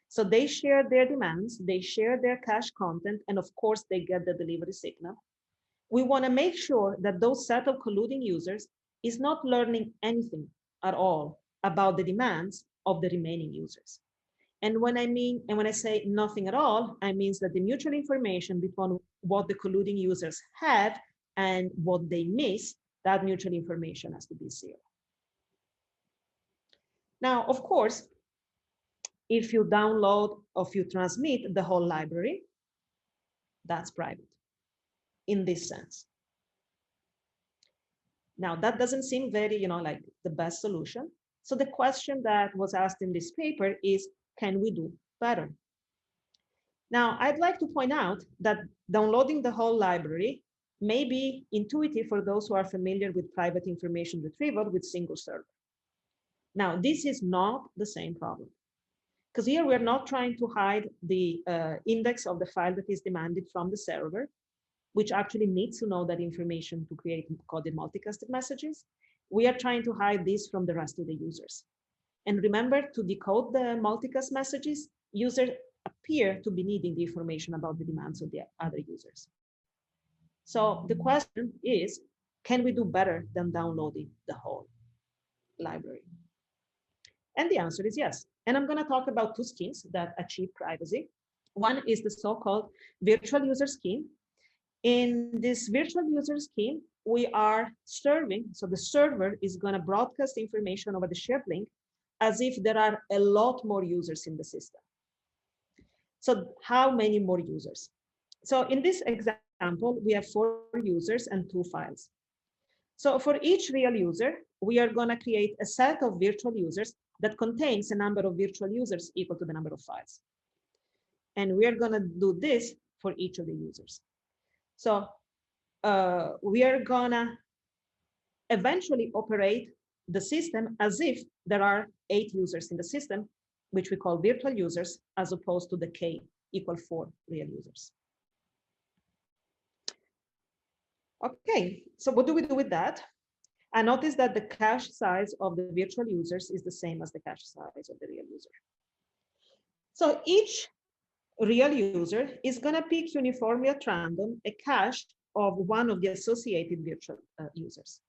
So they share their demands, they share their cache content, and of course they get the delivery signal. We want to make sure that those set of colluding users is not learning anything at all about the demands of the remaining users. And when I say nothing at all, I mean that the mutual information between what the colluding users have and what they miss, that mutual information has to be zero. Now, of course, if you download or if you transmit the whole library, that's private in this sense. Now, that doesn't seem very, like the best solution. So the question that was asked in this paper is, can we do better? Now, I'd like to point out that downloading the whole library may be intuitive for those who are familiar with private information retrieval with single server. Now, this is not the same problem, because here we're not trying to hide the index of the file that is demanded from the server, which actually needs to know that information to create coded multicasted messages. We are trying to hide this from the rest of the users. And remember, to decode the multicast messages, users appear to be needing the information about the demands of the other users. So the question is, can we do better than downloading the whole library? And the answer is yes. And I'm going to talk about two schemes that achieve privacy. One is the so-called virtual user scheme. In this virtual user scheme, we are serving, so the server is going to broadcast information over the shared link as if there are a lot more users in the system. So how many more users? So in this example, we have 4 users and 2 files. So for each real user, we are going to create a set of virtual users that contains a number of virtual users equal to the number of files. And we are going to do this for each of the users. So we are going to eventually operate the system as if there are 8 users in the system, which we call virtual users, as opposed to the K equal 4 real users. Okay, so what do we do with that? I noticed that the cache size of the virtual users is the same as the cache size of the real user. So each real user is going to pick uniformly at random a cache of one of the associated virtual users.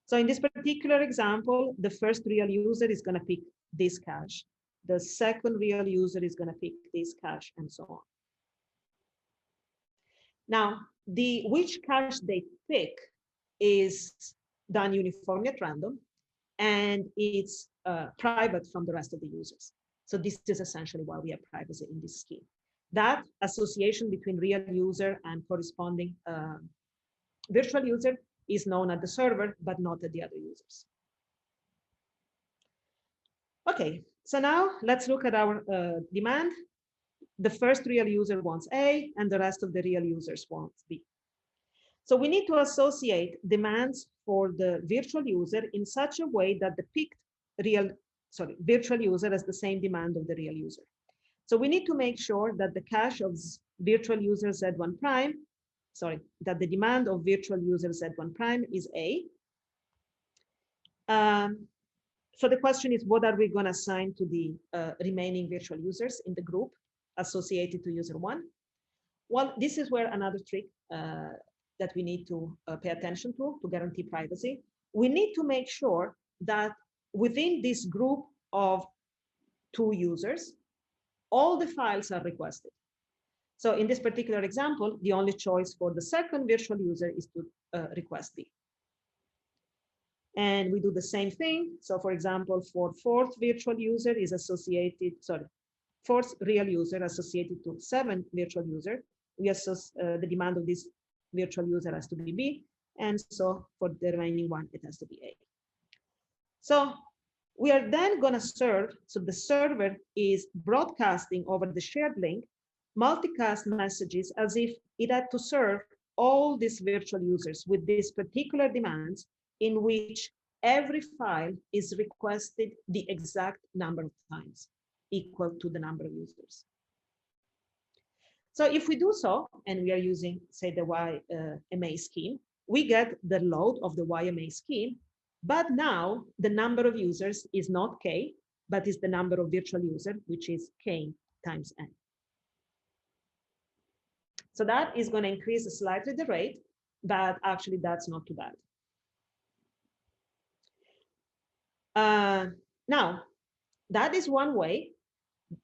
So in this particular example, the first real user is going to pick this cache. The second real user is going to pick this cache, and so on. Now, which cache they pick is done uniformly at random, and it's private from the rest of the users. So this is essentially why we have privacy in this scheme. That association between real user and corresponding virtual user is known at the server, but not at the other users. Okay, so now let's look at our demand. The first real user wants A, and the rest of the real users want B. So we need to associate demands for the virtual user in such a way that the picked virtual user has the same demand of the real user. So we need to make sure that the cache of virtual user Z1 prime, that the demand of virtual user Z1 prime is A. So the question is, what are we going to assign to the remaining virtual users in the group associated to user one? Well, this is where another trick that we need to pay attention to guarantee privacy. We need to make sure that within this group of 2 users, all the files are requested. So in this particular example, the only choice for the second virtual user is to request B. And we do the same thing. So for example, for fourth virtual user is associated, fourth real user associated to 7 virtual user, we associate the demand of this virtual user has to be B. And so for the remaining one, it has to be A. So we are then going to serve, so the server is broadcasting over the shared link multicast messages as if it had to serve all these virtual users with these particular demands in which every file is requested the exact number of times equal to the number of users. So if we do so, and we are using, say, the YMA scheme, we get the load of the YMA scheme, but now the number of users is not K, but is the number of virtual users, which is K times N. So that is going to increase slightly the rate, but actually that's not too bad. Now, that is one way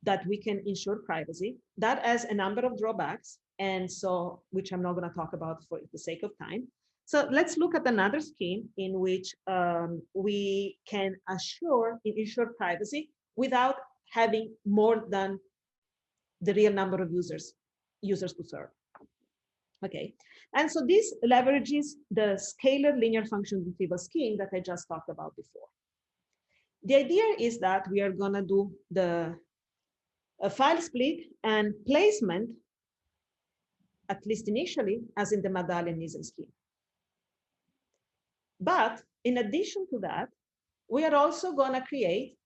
that we can ensure privacy. That has a number of drawbacks, and so which I'm not going to talk about for the sake of time. So let's look at another scheme in which we can ensure privacy without having more than the real number of users to serve. Okay, and so this leverages the scalar linear function retrieval scheme that I just talked about before. The idea is that we are going to do the file split and placement, at least initially, as in the medallion-Nielsen scheme. But in addition to that, we are also going to create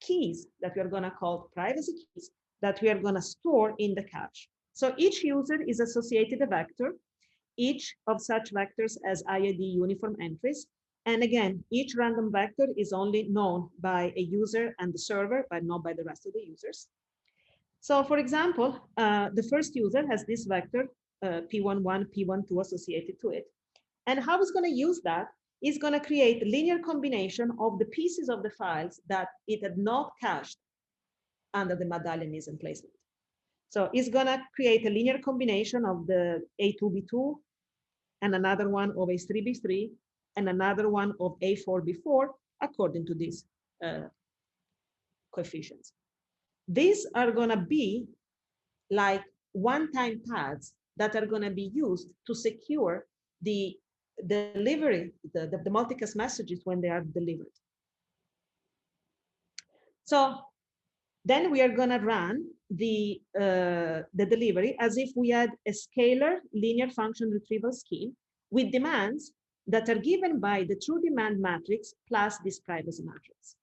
keys that we are going to call privacy keys that we are going to store in the cache. So each user is associated a vector. Each of such vectors has IID uniform entries. And again, each random vector is only known by a user and the server, but not by the rest of the users. So for example, the first user has this vector P11, P12 associated to it. And how it's going to use that is going to create a linear combination of the pieces of the files that it had not cached under the medallion-Nielsen placement. So it's going to create a linear combination of the A2B2 and another one of A3B3 and another one of A4B4 according to these coefficients. These are going to be like one-time paths that are going to be used to secure the delivery, the multicast messages when they are delivered. So then we are going to run the delivery as if we had a scalar linear function retrieval scheme with demands that are given by the true demand matrix plus this privacy matrix.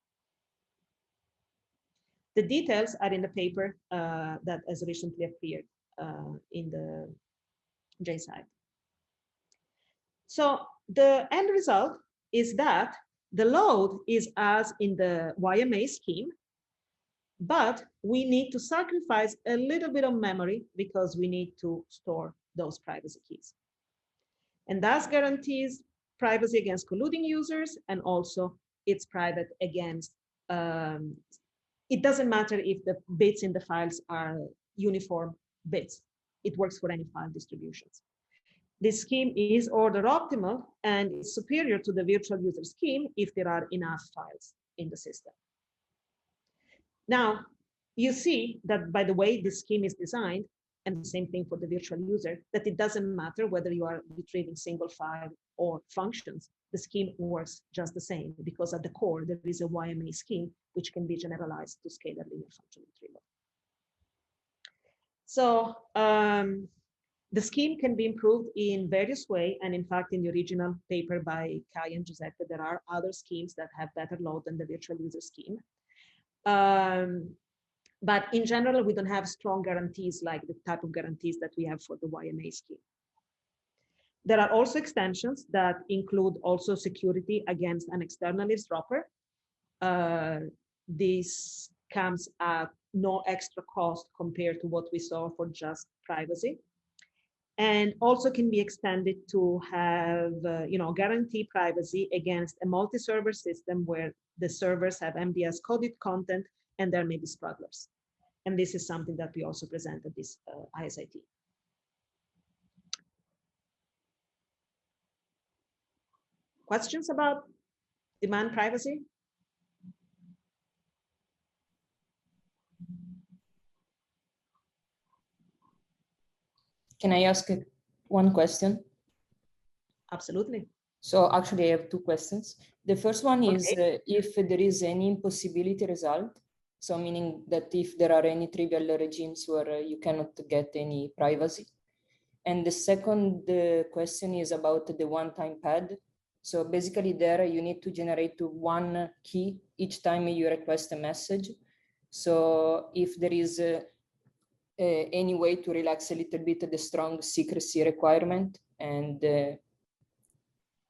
The details are in the paper that has recently appeared in the JSide. So the end result is that the load is as in the YMA scheme, but we need to sacrifice a little bit of memory because we need to store those privacy keys. And that guarantees privacy against colluding users, and also it's private against, it doesn't matter if the bits in the files are uniform bits. It works for any file distributions. This scheme is order optimal and is superior to the virtual user scheme if there are enough files in the system. Now, you see that by the way this scheme is designed, and the same thing for the virtual user, that it doesn't matter whether you are retrieving single file or functions, the scheme works just the same, because at the core, there is a YMA scheme, which can be generalized to scalar linear function retrieval. So the scheme can be improved in various ways. And in fact, in the original paper by Kai and Giuseppe, there are other schemes that have better load than the virtual user scheme. But in general, we don't have strong guarantees like the type of guarantees that we have for the YMA scheme. There are also extensions that include also security against an external eavesdropper. This comes at no extra cost compared to what we saw for just privacy, and also can be extended to have guarantee privacy against a multi-server system where the servers have MDS coded content and there may be stragglers. And this is something that we also present at this ISIT. Questions about demand privacy? Can I ask one question? Absolutely. So actually I have two questions. The first one is if there is any impossibility result, so meaning that if there are any trivial regimes where you cannot get any privacy. And the second question is about the one-time pad. So basically there you need to generate one key each time you request a message. So if there is any way to relax a little bit the strong secrecy requirement and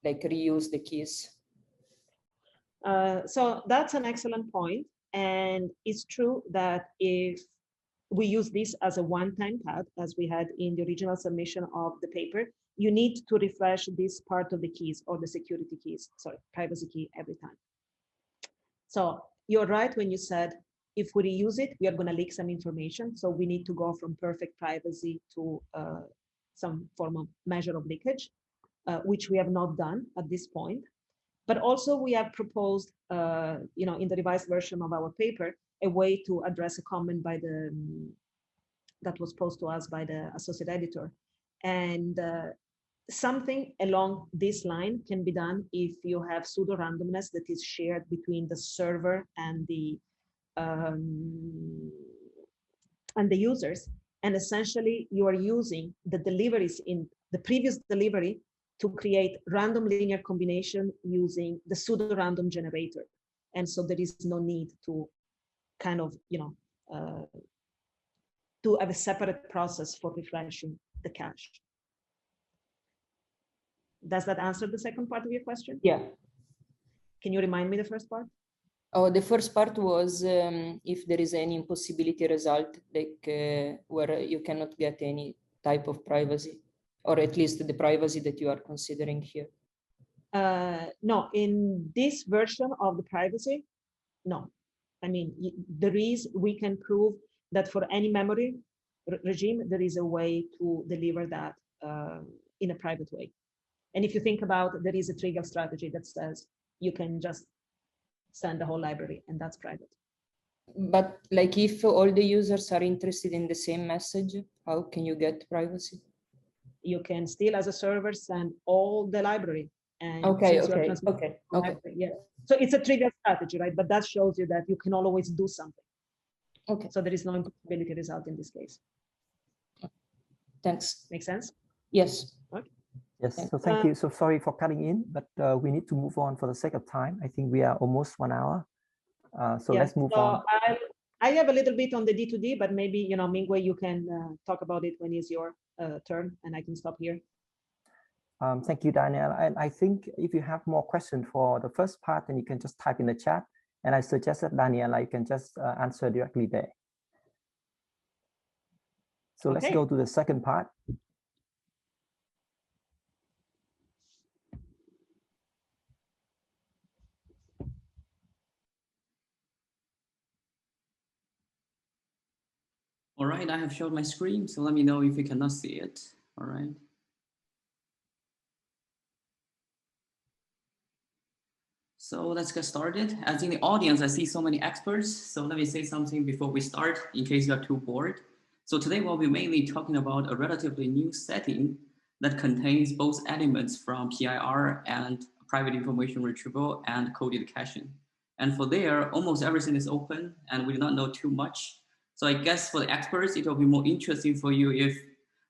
like reuse the keys. So that's an excellent point. And it's true that if we use this as a one-time pad, as we had in the original submission of the paper, you need to refresh this part of the keys or the security keys, sorry, privacy key every time. So you're right when you said, if we reuse it, we are going to leak some information. So we need to go from perfect privacy to some form of measure of leakage, which we have not done at this point. But also we have proposed, in the revised version of our paper, a way to address a comment by that was posed to us by the associate editor. And something along this line can be done if you have pseudo randomness that is shared between the server and the users. And essentially you are using the deliveries in the previous delivery to create random linear combination using the pseudo random generator. And so there is no need to kind of, to have a separate process for refreshing the cache. Does that answer the second part of your question? Yeah. Can you remind me the first part? Oh, the first part was if there is any impossibility result, like where you cannot get any type of privacy, or at least the privacy that you are considering here. No, in this version of the privacy, no. I mean, we can prove that for any memory regime, there is a way to deliver that in a private way. And if you think about, there is a trivial strategy that says you can just send the whole library, and that's private. But like if all the users are interested in the same message, how can you get privacy? You can still, as a server, send all the library. And okay. Yeah. So it's a trivial strategy, right? But that shows you that you can always do something. Okay. So there is no impossibility result in this case. Thanks. Make sense? Yes. Okay. Yes, so thank you. So sorry for cutting in, but we need to move on for the sake of time. I think we are almost 1 hour. So let's move on. I have a little bit on the D2D, but maybe, Mingwei, you can talk about it when it's your turn, and I can stop here. Thank you, Daniel. And I think if you have more questions for the first part, then you can just type in the chat. And I suggest that, Daniel, you can just answer directly there. So let's go to the second part. All right, I have showed my screen, so let me know if you cannot see it. All right. So let's get started. As in the audience, I see so many experts. So let me say something before we start, in case you are too bored. So today we'll be mainly talking about a relatively new setting that contains both elements from PIR and private information retrieval and coded caching. And for there, almost everything is open and we do not know too much. So I guess for the experts, it will be more interesting for you if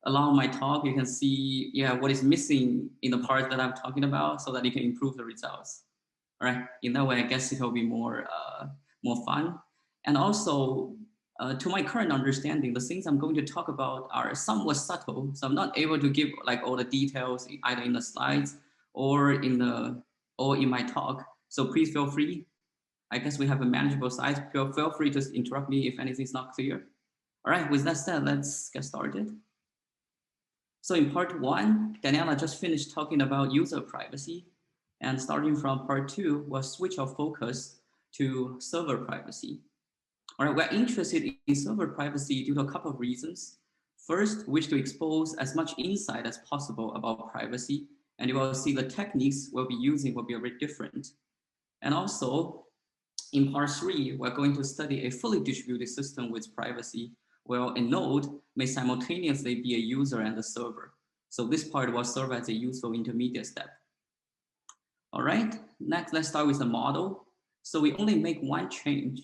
along my talk, you can see what is missing in the part that I'm talking about so that you can improve the results. All right, in that way, I guess it will be more fun. And also, to my current understanding, the things I'm going to talk about are somewhat subtle. So I'm not able to give like all the details either in the slides or in my talk. So please feel free. I guess we have a manageable size. Feel free to interrupt me if anything is not clear. All right, with that said, let's get started. So in part 1, Daniela just finished talking about user privacy. And starting from part 2, we'll switch our focus to server privacy. All right, we're interested in server privacy due to a couple of reasons. First, we wish to expose as much insight as possible about privacy, and you will see the techniques we'll be using will be a bit different. And also, in part 3, we're going to study a fully distributed system with privacy, where a node may simultaneously be a user and a server. So this part will serve as a useful intermediate step. All right, next, let's start with the model. So we only make one change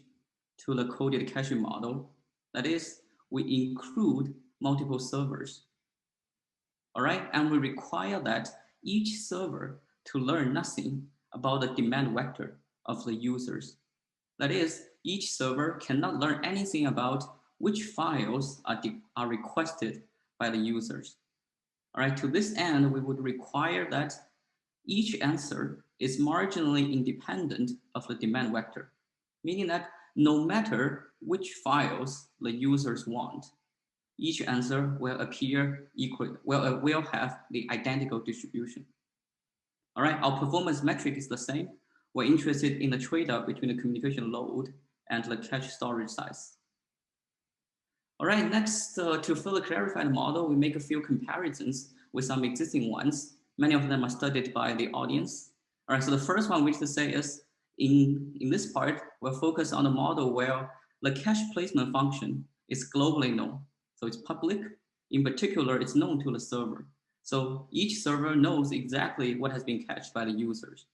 to the coded caching model. That is, we include multiple servers. All right, and we require that each server to learn nothing about the demand vector of the users. That is, each server cannot learn anything about which files are requested by the users. All right, to this end, we would require that each answer is marginally independent of the demand vector, meaning that no matter which files the users want, each answer will appear equal, will have the identical distribution. All right, our performance metric is the same. We're interested in the trade-off between the communication load and the cache storage size. All right, next, to further clarify the model, we make a few comparisons with some existing ones. Many of them are studied by the audience. All right, so the first one, which to say is, in this part, we'll focus on the model where the cache placement function is globally known. So it's public. In particular, it's known to the server. So each server knows exactly what has been cached by the users.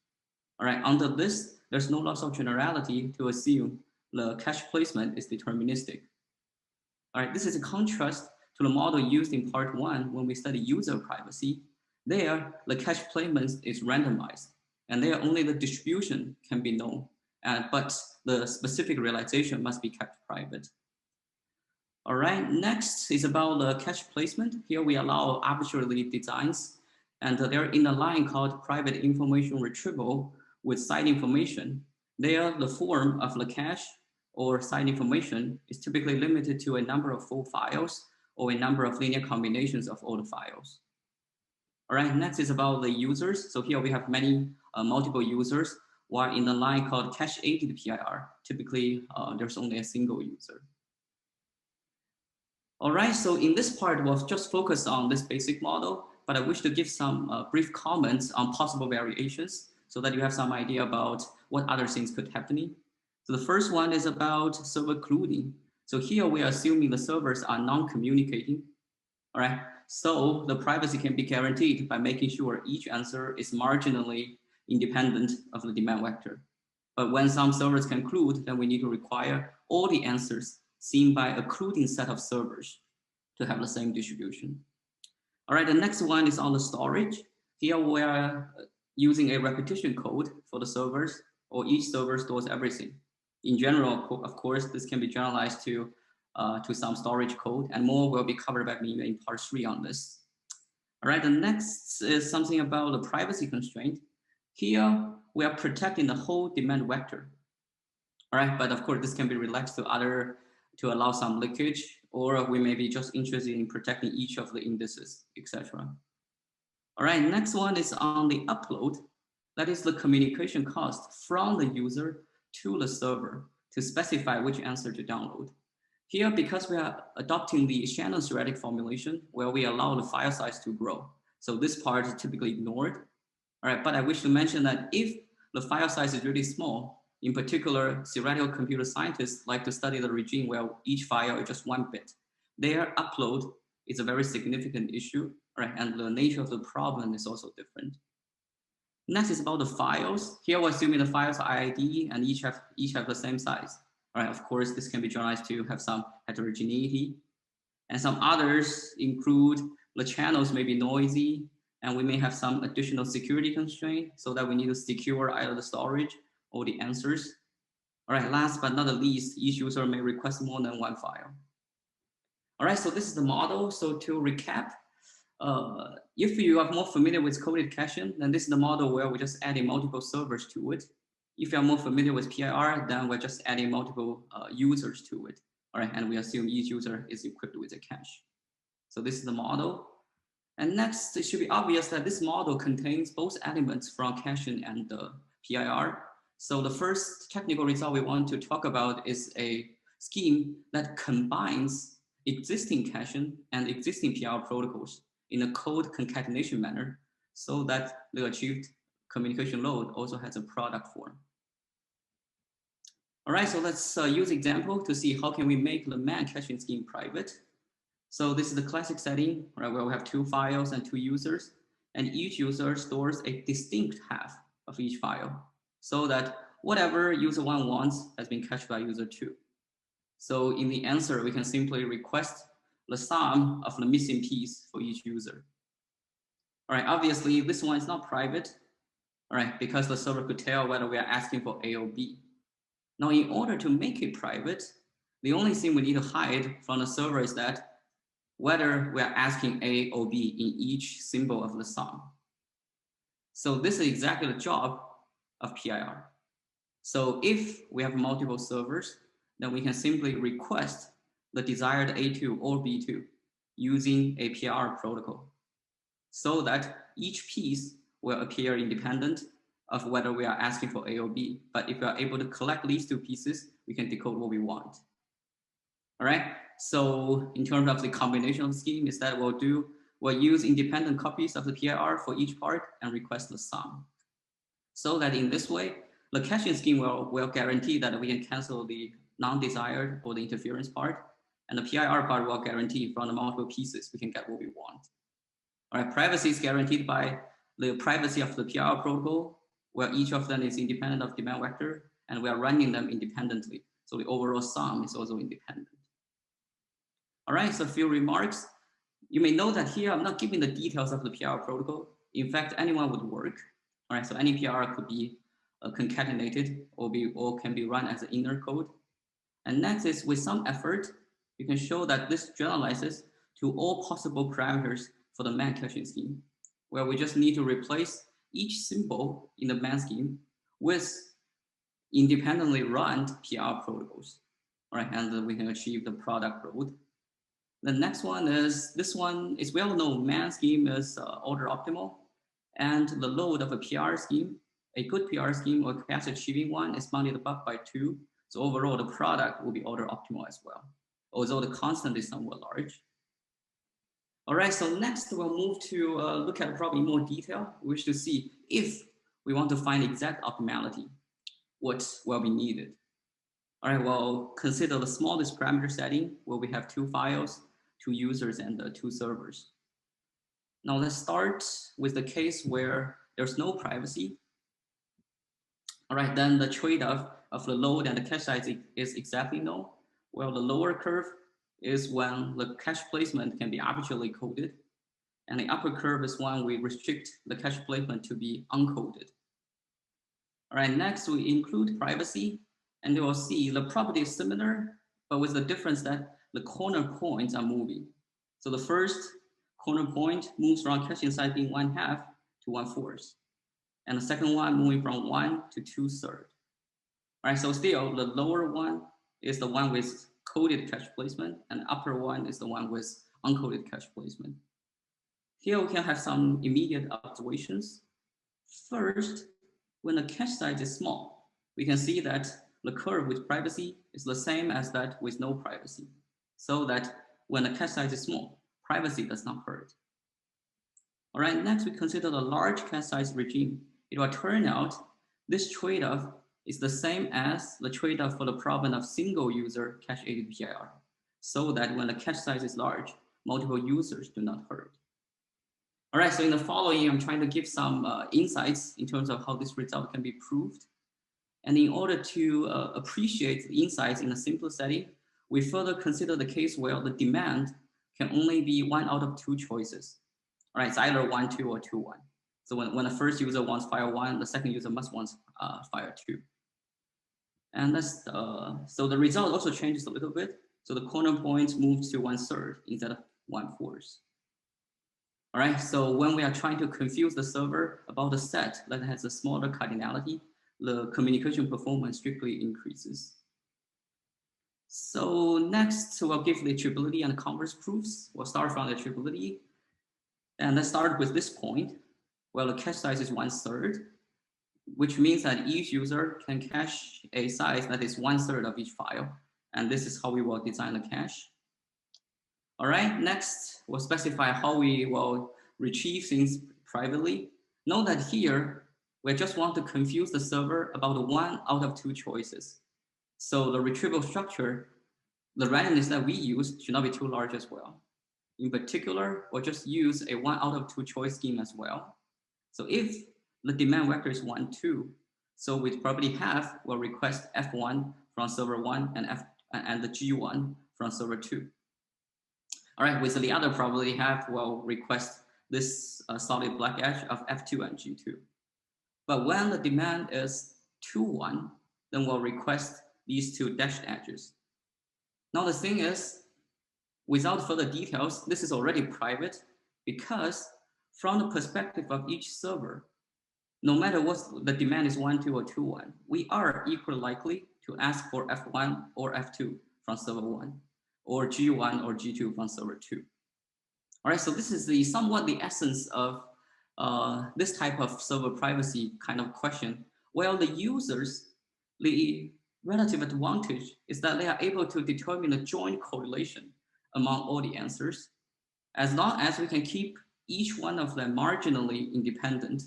All right, under this, there's no loss of generality to assume the cache placement is deterministic. All right, this is a contrast to the model used in part 1 when we study user privacy. There, the cache placement is randomized, and there only the distribution can be known, but the specific realization must be kept private. All right, next is about the cache placement. Here we allow arbitrary designs, and they're in a line called private information retrieval with site information. There, the form of the cache or site information is typically limited to a number of full files or a number of linear combinations of all the files. All right, next is about the users. So here we have many multiple users, while in the line called cache-aided PIR, typically there's only a single user. All right, so in this part, we'll just focus on this basic model, but I wish to give some brief comments on possible variations so that you have some idea about what other things could happen. So the first one is about server occluding. So here we are assuming the servers are non-communicating. All right, so the privacy can be guaranteed by making sure each answer is marginally independent of the demand vector. But when some servers can occlude, then we need to require all the answers seen by a occluding set of servers to have the same distribution. All right, the next one is on the storage. Here we are using a repetition code for the servers, or each server stores everything. In general, of course, this can be generalized to some storage code, and more will be covered by me in part 3 on this. All right, the next is something about the privacy constraint. Here, we are protecting the whole demand vector. All right, but of course, this can be relaxed to allow some leakage, or we may be just interested in protecting each of the indices, etc. All right, next one is on the upload. That is the communication cost from the user to the server to specify which answer to download. Here, because we are adopting the Shannon theoretic formulation where we allow the file size to grow. So this part is typically ignored. All right, but I wish to mention that if the file size is really small, in particular, theoretical computer scientists like to study the regime where each file is just 1 bit. Their upload is a very significant issue. right? And the nature of the problem is also different. Next is about the files. Here we're assuming the files are IID and each have the same size. All right, of course, this can be generalized to have some heterogeneity. And some others include the channels may be noisy, and we may have some additional security constraint so that we need to secure either the storage or the answers. All right, last but not the least, each user may request more than one file. All right, so this is the model. So to recap, if you are more familiar with coded caching, then this is the model where we're just adding multiple servers to it. If you are more familiar with PIR, then we're just adding multiple users to it. All right, and we assume each user is equipped with a cache. So this is the model. And next, it should be obvious that this model contains both elements from caching and the PIR. So the first technical result we want to talk about is a scheme that combines existing caching and existing PIR protocols in a code concatenation manner so that the achieved communication load also has a product form. All right, so let's use example to see how can we make the man caching scheme private. So this is the classic setting, right, where we have two files and two users, and each user stores a distinct half of each file so that whatever user one wants has been cached by user two. So in the answer, we can simply request the sum of the missing piece for each user. All right, obviously this one is not private, all right, because the server could tell whether we are asking for A or B. Now, in order to make it private, the only thing we need to hide from the server is that whether we are asking A or B in each symbol of the sum. So this is exactly the job of PIR. So if we have multiple servers, then we can simply request the desired A2 or B2 using a PIR protocol so that each piece will appear independent of whether we are asking for A or B. But if we are able to collect these two pieces, we can decode what we want. All right, so in terms of the combination of the scheme is that we'll use independent copies of the PIR for each part and request the sum. So that in this way, the caching scheme will guarantee that we can cancel the non-desired or the interference part, and the PIR part will guarantee from the multiple pieces we can get what we want. All right, privacy is guaranteed by the privacy of the PIR protocol, where each of them is independent of demand vector, and we are running them independently. So the overall sum is also independent. All right, so a few remarks. You may know that here I'm not giving the details of the PIR protocol. In fact, anyone would work. All right, so any PIR could be concatenated or can be run as an inner code. And next is with some effort, you can show that this generalizes to all possible parameters for the man caching scheme, where we just need to replace each symbol in the man scheme with independently run PIR protocols. All right, and we can achieve the product load. The next one is, this one is well known, man scheme is order optimal, and the load of a PR scheme, a good PR scheme or capacity achieving one is bounded above by 2. So overall, the product will be order optimal as well, although the constant is somewhat large. All right, so next we'll move to look at the problem in more detail. We wish to see if we want to find exact optimality, what will be needed. All right, well, consider the smallest parameter setting where we have 2 files, 2 users, and 2 servers. Now let's start with the case where there's no privacy. All right, then the trade-off of the load and the cache size is exactly known. Well, the lower curve is when the cache placement can be arbitrarily coded, and the upper curve is when we restrict the cache placement to be uncoded. All right, next we include privacy, and you will see the property is similar, but with the difference that the corner points are moving. So the first corner point moves from caching size being 1/2 to 1/4, and the second one moving from 1 to 2/3. All right, so still the lower one is the one with coded cache placement, and the upper one is the one with uncoded cache placement. Here we can have some immediate observations. First, when the cache size is small, we can see that the curve with privacy is the same as that with no privacy. So that when the cache size is small, privacy does not hurt. All right, next we consider the large cache size regime. It will turn out this trade-off is the same as the trade-off for the problem of single user cache-aided PIR, so that when the cache size is large, multiple users do not hurt. All right, so in the following, I'm trying to give some insights in terms of how this result can be proved. And in order to appreciate the insights in a simple setting, we further consider the case where the demand can only be one out of two choices. All right, it's either 1, 2, or 2, 1. So when the first user wants fire 1, the second user must want fire 2. And that's so the result also changes a little bit. So the corner points move to 1/3 instead of 1/4. All right, so when we are trying to confuse the server about a set that has a smaller cardinality, the communication performance strictly increases. So next, we'll give the attributability and converse proofs. We'll start from the attributability. And let's start with this point. Well, the cache size is 1/3, which means that each user can cache a size that is 1/3 of each file. And this is how we will design the cache. All right, next, we'll specify how we will retrieve things privately. Note that here, we just want to confuse the server about 1 out of 2 choices. So the retrieval structure, the randomness that we use should not be too large as well. In particular, we'll just use a 1 out of 2 choice scheme as well. So if the demand vector is 1, 2, so with probability half, we'll request F1 from server 1 and the G1 from server 2. All right, with the other probability half, we'll request this solid black edge of F2 and G2. But when the demand is 2, 1, then we'll request these 2 dashed edges. Now the thing is, without further details, this is already private because from the perspective of each server, no matter what the demand is 1, 2, or 2, 1, we are equally likely to ask for F1 or F2 from server 1, or G1 or G2 from server 2. All right, so this is somewhat the essence of this type of server privacy kind of question. Well, the users, the relative advantage is that they are able to determine a joint correlation among all the answers. As long as we can keep each one of them marginally independent,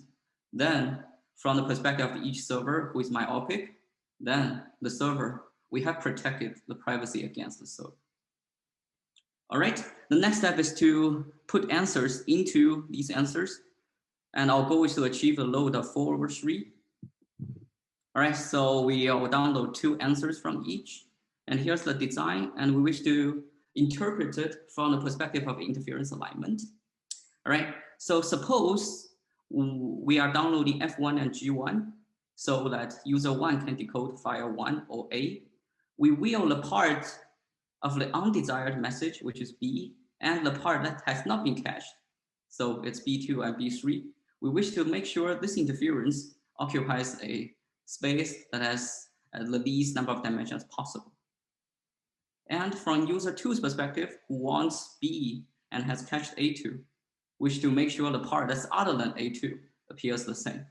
then from the perspective of each server who is myopic, then the server, we have protected the privacy against the server. All right, the next step is to put answers into these answers. And our goal is to achieve a load of 4/3. All right, so we will download 2 answers from each. And here's the design. And we wish to interpret it from the perspective of interference alignment. All right, so suppose we are downloading F1 and G1 so that user 1 can decode file 1 or A. We will the part of the undesired message, which is B, and the part that has not been cached. So it's B2 and B3. We wish to make sure this interference occupies a space that has the least number of dimensions possible. And from user 2's perspective, who wants B and has cached A2, wish to make sure the part that's other than A2 appears the same.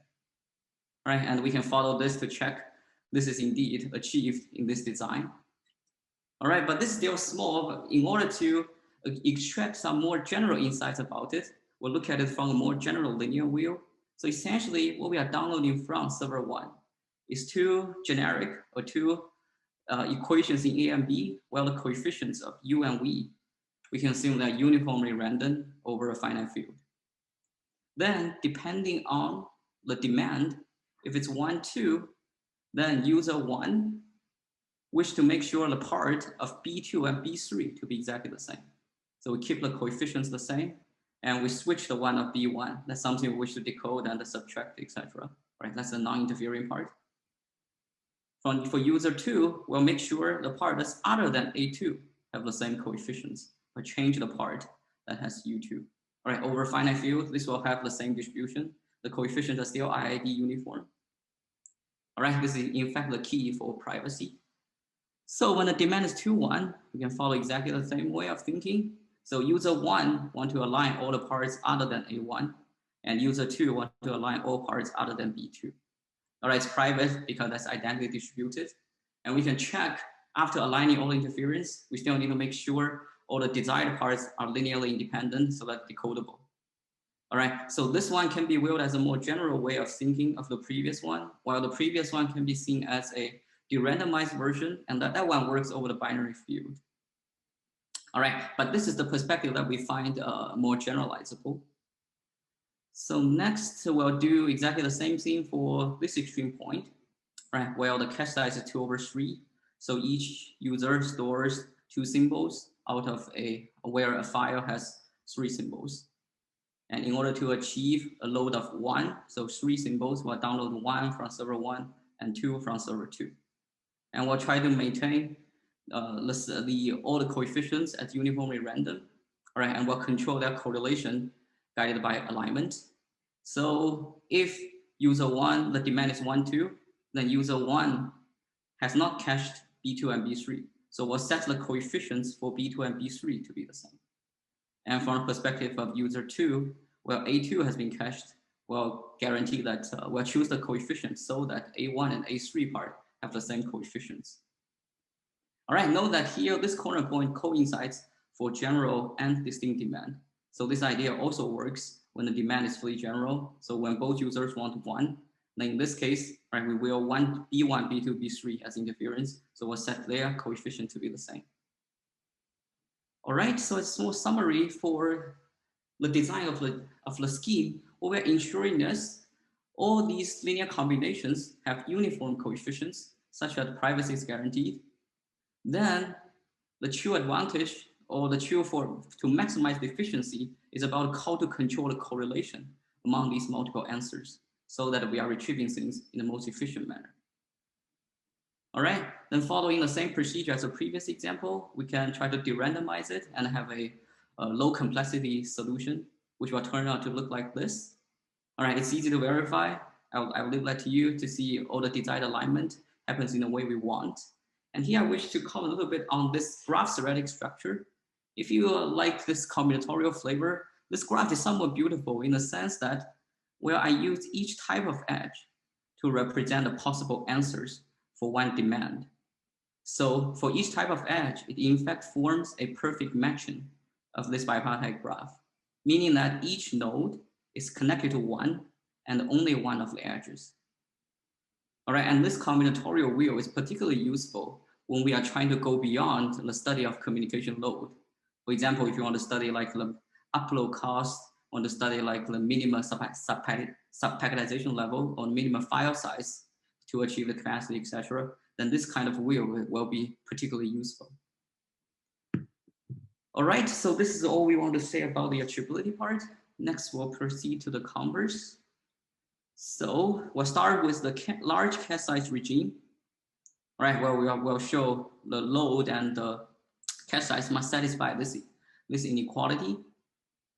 All right, and we can follow this to check this is indeed achieved in this design. All right, but this is still small. But in order to extract some more general insights about it, we'll look at it from a more general linear view. So essentially, what we are downloading from server 1 is 2 generic or 2 equations in A and B, while the coefficients of U and V, we can assume they're uniformly random over a finite field. Then, depending on the demand, if it's 1, 2, then user 1 wish to make sure the part of B2 and B3 to be exactly the same. So we keep the coefficients the same, and we switch the one of B1. That's something we wish to decode and subtract, etc. Right? That's the non-interfering part. For user 2, we'll make sure the part that's other than A2 have the same coefficients, but change the part that has U2. All right, over finite field, this will have the same distribution. The coefficients are still IID uniform. All right, this is in fact the key for privacy. So when the demand is 2, 1, we can follow exactly the same way of thinking. So user 1 want to align all the parts other than A1, and user 2 want to align all parts other than B2. All right, it's private because that's identically distributed. And we can check after aligning all the interference, we still need to make sure all the desired parts are linearly independent so that's decodable. All right, so this one can be viewed as a more general way of thinking of the previous one, while the previous one can be seen as a de-randomized version, and that one works over the binary field. All right, but this is the perspective that we find more generalizable. So next, we'll do exactly the same thing for this extreme point, right? Where the cache size is 2/3. So each user stores 2 symbols out of where a file has 3 symbols. And in order to achieve a load of 1, so 3 symbols, we'll download 1 from server 1 and 2 from server 2. And we'll try to maintain all the coefficients at uniformly random, right? And we'll control their correlation guided by alignment. So if user 1, the demand is 1, 2, then user 1 has not cached B2 and B3. So we'll set the coefficients for B2 and B3 to be the same. And from the perspective of user 2, well, A2 has been cached, we'll guarantee that we'll choose the coefficients so that A1 and A3 part have the same coefficients. All right, note that here, this corner point coincides for general and distinct demand. So this idea also works when the demand is fully general. So when both users want 1, then in this case, right, we will want B1, B2, B3 as interference. So we'll set their coefficient to be the same. All right, so it's a small summary for the design of the scheme. What we're ensuring is all these linear combinations have uniform coefficients such that privacy is guaranteed. Then the true advantage or the true to maximize the efficiency is about how to control the correlation among these multiple answers so that we are retrieving things in the most efficient manner. All right, then following the same procedure as the previous example, we can try to de-randomize it and have a low complexity solution, which will turn out to look like this. All right, it's easy to verify. I'll leave that to you to see all the desired alignment happens in the way we want. And here I wish to comment a little bit on this graph theoretic structure. If you like this combinatorial flavor, this graph is somewhat beautiful in the sense that where I use each type of edge to represent the possible answers for one demand. So for each type of edge, it in fact forms a perfect matching of this bipartite graph, meaning that each node is connected to one and only one of the edges. All right, and this combinatorial wheel is particularly useful when we are trying to go beyond the study of communication load. For example, if you want to study like the upload cost, want to study like the minimum subpacketization level or minimum file size to achieve the capacity, etc., then this kind of wheel will be particularly useful. All right, so this is all we want to say about the attributability part. Next, we'll proceed to the converse. So we'll start with the large cache size regime, right? Where we'll show the load and the cache size must satisfy this inequality.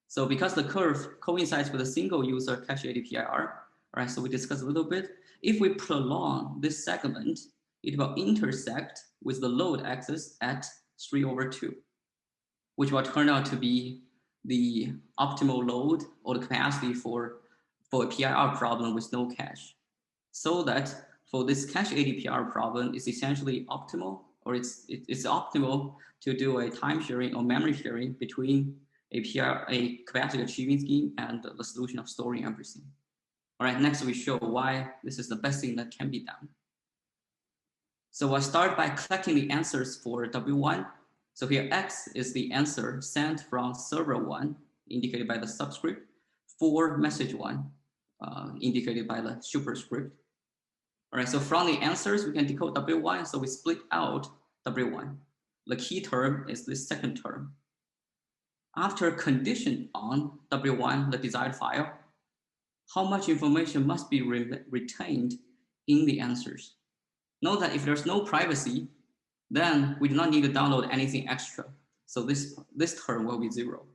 So because the curve coincides with a single user cache ADPIR, right? So we discussed a little bit. If we prolong this segment, it will intersect with the load axis at 3/2, which will turn out to be the optimal load or the capacity for a PIR problem with no cache. So that for this cache ADPR problem, it's essentially optimal, or it's optimal to do a time sharing or memory sharing between a capacity achieving scheme and the solution of storing everything. All right, next we show why this is the best thing that can be done. So we'll start by collecting the answers for W1. So here X is the answer sent from server 1, indicated by the subscript, for message 1, indicated by the superscript. All right, so from the answers, we can decode W1, so we split out W1. The key term is this second term. After condition on W1, the desired file, how much information must be retained in the answers? Note that if there's no privacy, then we do not need to download anything extra. So this term will be 0.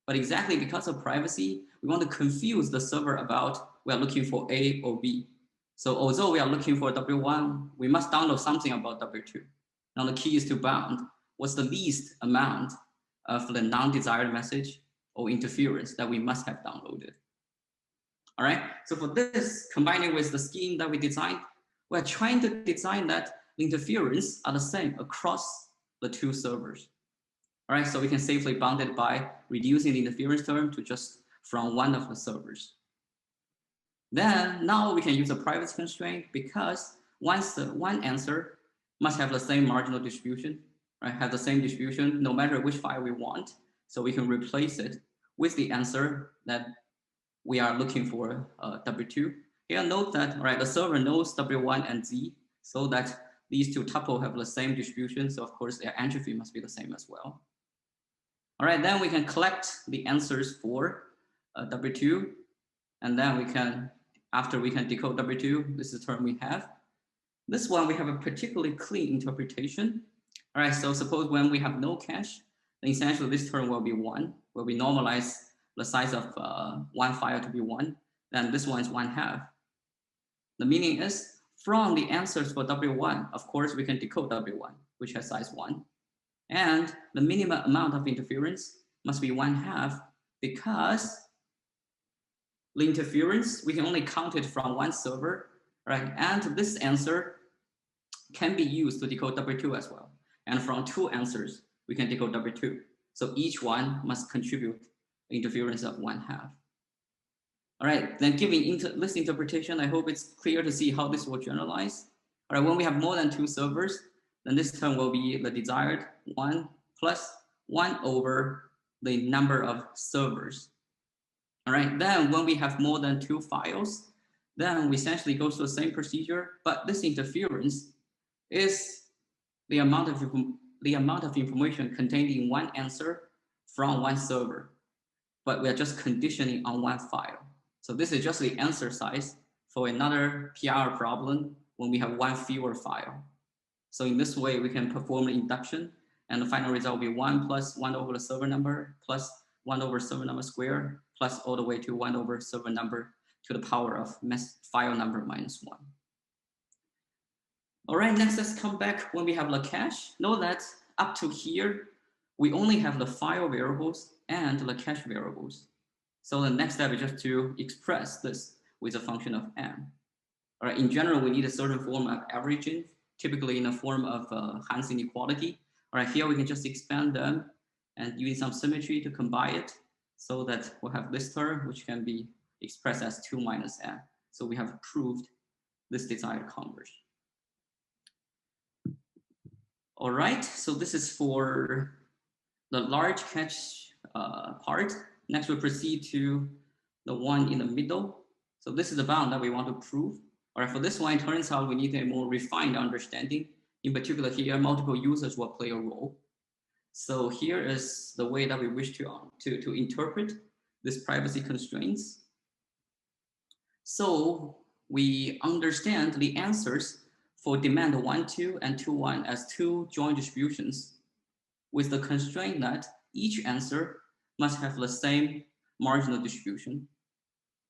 But exactly because of privacy, we want to confuse the server about we are looking for A or B. So although we are looking for W1, we must download something about W2. Now the key is to bound what's the least amount of the non-desired message or interference that we must have downloaded. All right, so for this, combining with the scheme that we designed, we're trying to design that the interference are the same across the 2 servers. All right, so we can safely bound it by reducing the interference term to just from one of the servers. Then now we can use a privacy constraint because one answer must have the same marginal distribution, right? Have the same distribution no matter which file we want. So we can replace it with the answer that we are looking for W2. Here, note that, right, the server knows W1 and Z, so that these two tuples have the same distribution. So of course, their entropy must be the same as well. All right, then we can collect the answers for W2. And then we can, after we can decode W2, this is the term we have. This one, we have a particularly clean interpretation. All right, so suppose when we have no cache, then essentially this term will be 1, where we normalize the size of one file to be 1, then this one is 1/2. The meaning is, from the answers for W1, of course, we can decode W1, which has size 1. And the minimum amount of interference must be 1/2, because the interference, we can only count it from one server, right? And this answer can be used to decode W2 as well. And from 2 answers, we can decode W2. So each one must contribute interference of 1/2. All right, then giving this interpretation, I hope it's clear to see how this will generalize. All right, when we have more than 2 servers, then this term will be the desired 1 plus 1 over the number of servers. All right, then when we have more than 2 files, then we essentially go through the same procedure, but this interference is the amount of information contained in one answer from one server, but we are just conditioning on one file. So this is just the answer size for another PR problem when we have one fewer file. So in this way, we can perform the induction, and the final result will be 1 plus 1 over the server number plus 1 over server number squared plus all the way to 1 over server number to the power of file number minus 1. All right, next let's come back when we have the cache. Know that up to here, we only have the file variables and the cache variables. So the next step is just to express this with a function of m. All right, in general, we need a certain form of averaging, typically in the form of Hans inequality. All right, here we can just expand them and using some symmetry to combine it so that we'll have this term, which can be expressed as 2 minus m. So we have proved this desired conversion. All right, so this is for the large cache part. Next, we'll proceed to the one in the middle. So this is the bound that we want to prove. All right, for this one, it turns out we need a more refined understanding. In particular here, multiple users will play a role. So here is the way that we wish to interpret this privacy constraints. So we understand the answers for demand 1-2 and 2-1 as 2 joint distributions with the constraint that each answer must have the same marginal distribution,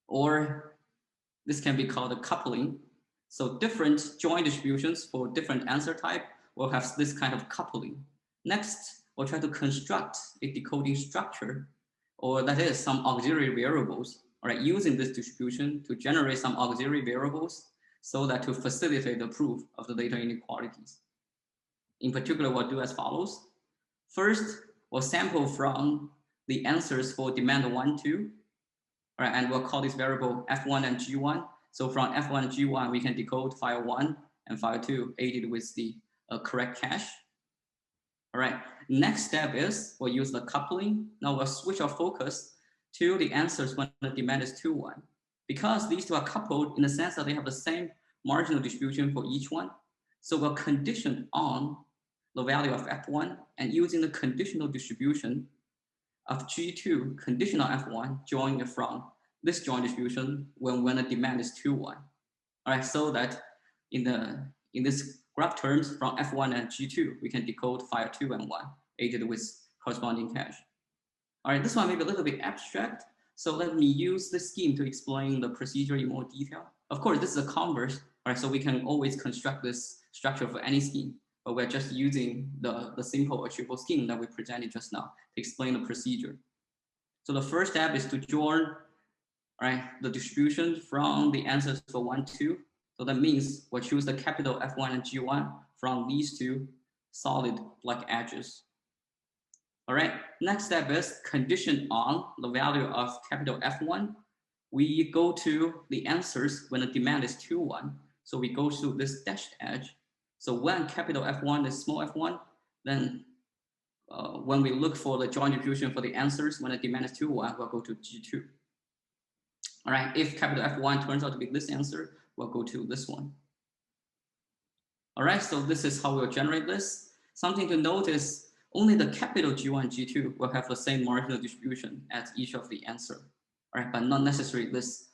or this can be called a coupling. So different joint distributions for different answer type will have this kind of coupling. Next, we'll try to construct a decoding structure, or that is some auxiliary variables, all right, using this distribution to generate some auxiliary variables so that to facilitate the proof of the data inequalities. In particular, we'll do as follows. First, we'll sample from the answers for demand 1-2, all right, and we'll call this variable F1 and G1. So from F1 and G1, we can decode file 1 and file 2 aided with the correct cache. All right, next step is we'll use the coupling. Now we'll switch our focus to the answers when the demand is 2-1. Because these two are coupled in the sense that they have the same marginal distribution for each one. So we'll condition on the value of F1 and using the conditional distribution of G2 conditional F1 joined from this joint distribution when the demand is 2-1. All right, so that in this graph terms from F1 and G2, we can decode file 2 and 1 aided with corresponding cache. All right, this one may be a little bit abstract. So let me use this scheme to explain the procedure in more detail. Of course, this is a converse, all right, so we can always construct this structure for any scheme, but we're just using the simple achievable scheme that we presented just now to explain the procedure. So the first step is to join, right, the distribution from the answers for 1-2. So that means we'll choose the capital F1 and G1 from these two solid black edges. All right, next step is condition on the value of capital F1. We go to the answers when the demand is 2-1. So we go through this dashed edge. So when capital F1 is small f1, then when we look for the joint distribution for the answers when the demand is 2-1, we'll go to G2. All right, if capital F1 turns out to be this answer, we'll go to this one. All right, so this is how we'll generate this. Something to notice, only the capital G1, G2 will have the same marginal distribution as each of the answer. All right, but not necessarily this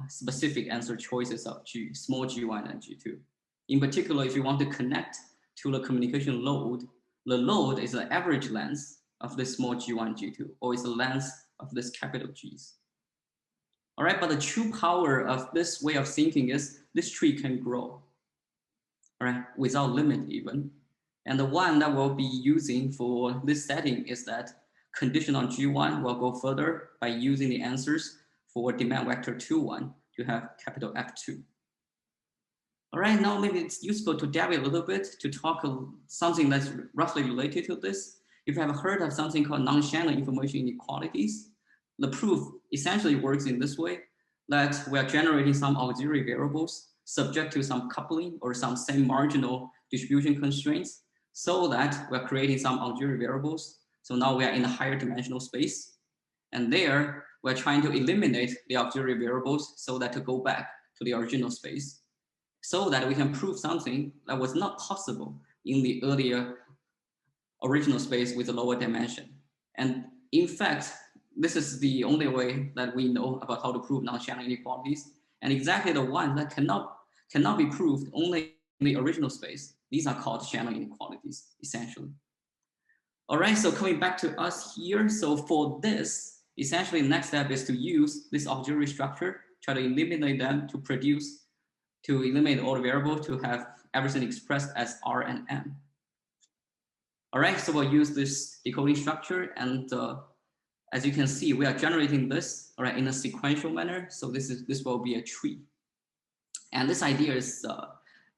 specific answer choices of small g1 and g2. In particular, if you want to connect to the communication load, the load is the average length of this small g1, g2, or is the length of this capital G's. All right, but the true power of this way of thinking is this tree can grow, all right, without limit even. And the one that we'll be using for this setting is that condition on G1 will go further by using the answers for demand vector 2, 1 to have capital F2. All right, now maybe it's useful to deviate a little bit to talk something that's roughly related to this. If you have heard of something called non-Shannon information inequalities, the proof essentially works in this way, that we are generating some auxiliary variables subject to some coupling or some same marginal distribution constraints, so that we're creating some auxiliary variables. So now we are in a higher dimensional space. And there, we're trying to eliminate the auxiliary variables so that to go back to the original space, so that we can prove something that was not possible in the earlier original space with a lower dimension. And in fact, this is the only way that we know about how to prove non-Shannon inequalities. And exactly the ones that cannot be proved only in the original space. These are called Shannon inequalities, essentially. All right, so coming back to us here. So for this, essentially the next step is to use this auxiliary structure, try to eliminate them to eliminate all the variables to have everything expressed as R and M. All right, so we'll use this decoding structure, and as you can see, we are generating this, all right, in a sequential manner. So this will be a tree. And this idea is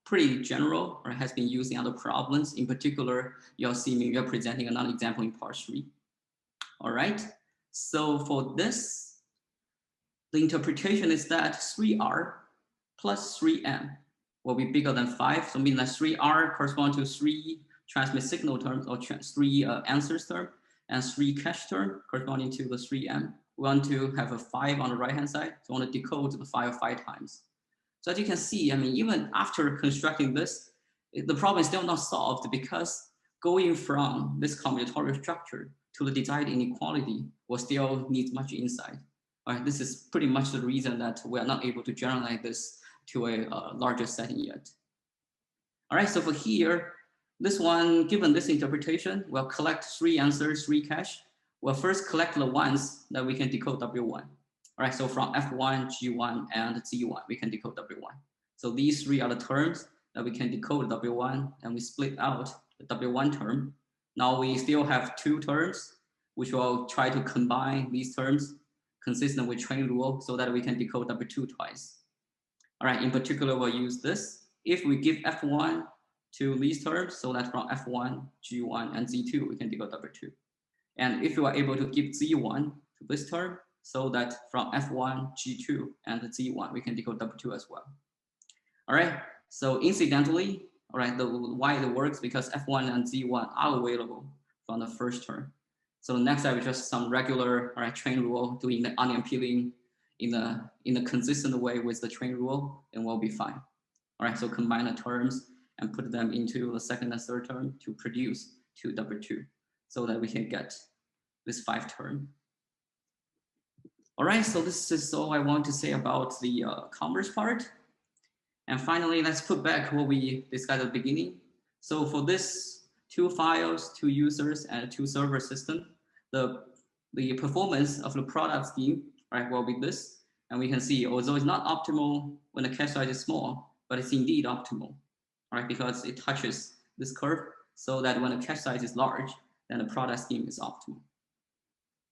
pretty general, or has been used in other problems. In particular, you'll see me, we are presenting another example in part 3. All right, so for this, the interpretation is that 3R plus 3M will be bigger than 5. So meaning that 3R corresponds to 3 transmit signal terms, or 3 answers term, and 3 cache term corresponding to the 3M. We want to have a 5 on the right-hand side. So we want to decode the 5 times. So as you can see, I mean, even after constructing this, the problem is still not solved, because going from this combinatorial structure to the desired inequality will still need much insight. All right, this is pretty much the reason that we are not able to generalize this to a larger setting yet. All right, so for here, this one, given this interpretation, we'll collect 3 answers, 3 cache. We'll first collect the ones that we can decode W1. All right, so from F1, G1, and Z1, we can decode W1. So these 3 are the terms that we can decode W1, and we split out the W1 term. Now we still have 2 terms, which will try to combine these terms consistent with train rule so that we can decode W2 twice. All right, in particular, we'll use this. If we give F1 to these terms, so that from F1, G1, and Z2, we can decode W2. And if you are able to give Z1 to this term, so that from F1, G2, and Z1, we can decode W2 as well. All right, so incidentally, all right, why it works, because F1 and Z1 are available from the first term. So next step is just some regular, all right, train rule, doing the onion peeling in a consistent way with the train rule, and we'll be fine. All right, so combine the terms and put them into the second and third term to produce 2 W2, so that we can get this 5 term. All right, so this is all I want to say about the commerce part. And finally, let's put back what we discussed at the beginning. So for this 2 files, 2 users, and 2 server system, the performance of the product scheme, right, will be this. And we can see, although it's not optimal when the cache size is small, but it's indeed optimal, right, because it touches this curve, so that when the cache size is large, then the product scheme is optimal.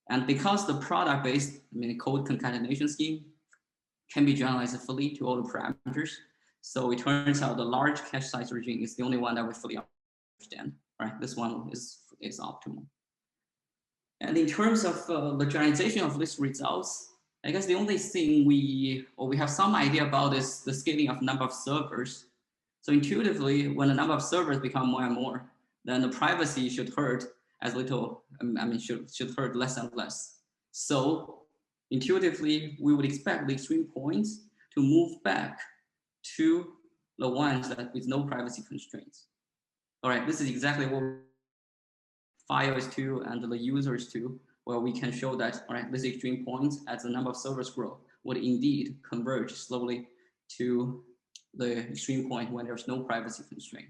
And because the product-based, code concatenation scheme can be generalized fully to all the parameters, so it turns out the large cache size regime is the only one that we fully understand. Right, this one is optimal. And in terms of the generalization of these results, I guess the only thing we have some idea about is the scaling of number of servers. So intuitively, when the number of servers become more and more, then the privacy should hurt as little, should hurt less and less. So intuitively, we would expect the extreme points to move back to the ones that with no privacy constraints. All right, this is exactly what files to and the users to, where we can show that, all right, this extreme points as the number of servers grow would indeed converge slowly to the extreme point when there's no privacy constraint.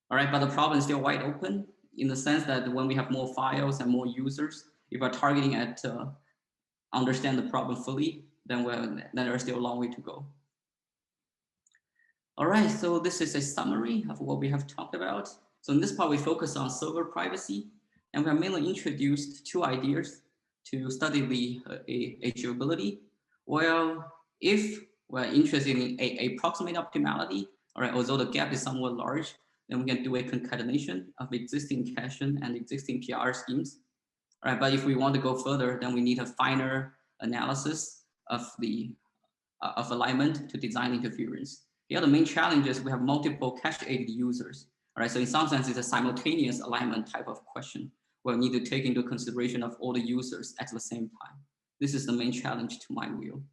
All right, but the problem is still wide open in the sense that when we have more files and more users, if we're targeting at understand the problem fully, then there's still a long way to go. All right, so this is a summary of what we have talked about. So in this part, we focus on server privacy, and we have mainly introduced two ideas to study the achievability. Well, if we're interested in a approximate optimality, all right, although the gap is somewhat large, then we can do a concatenation of existing caching and existing PR schemes. All right, but if we want to go further, then we need a finer analysis of the of alignment to design interference. The other main challenge is we have multiple cache-aided users. All right, so in some sense, it's a simultaneous alignment type of question where we need to take into consideration of all the users at the same time. This is the main challenge to my view.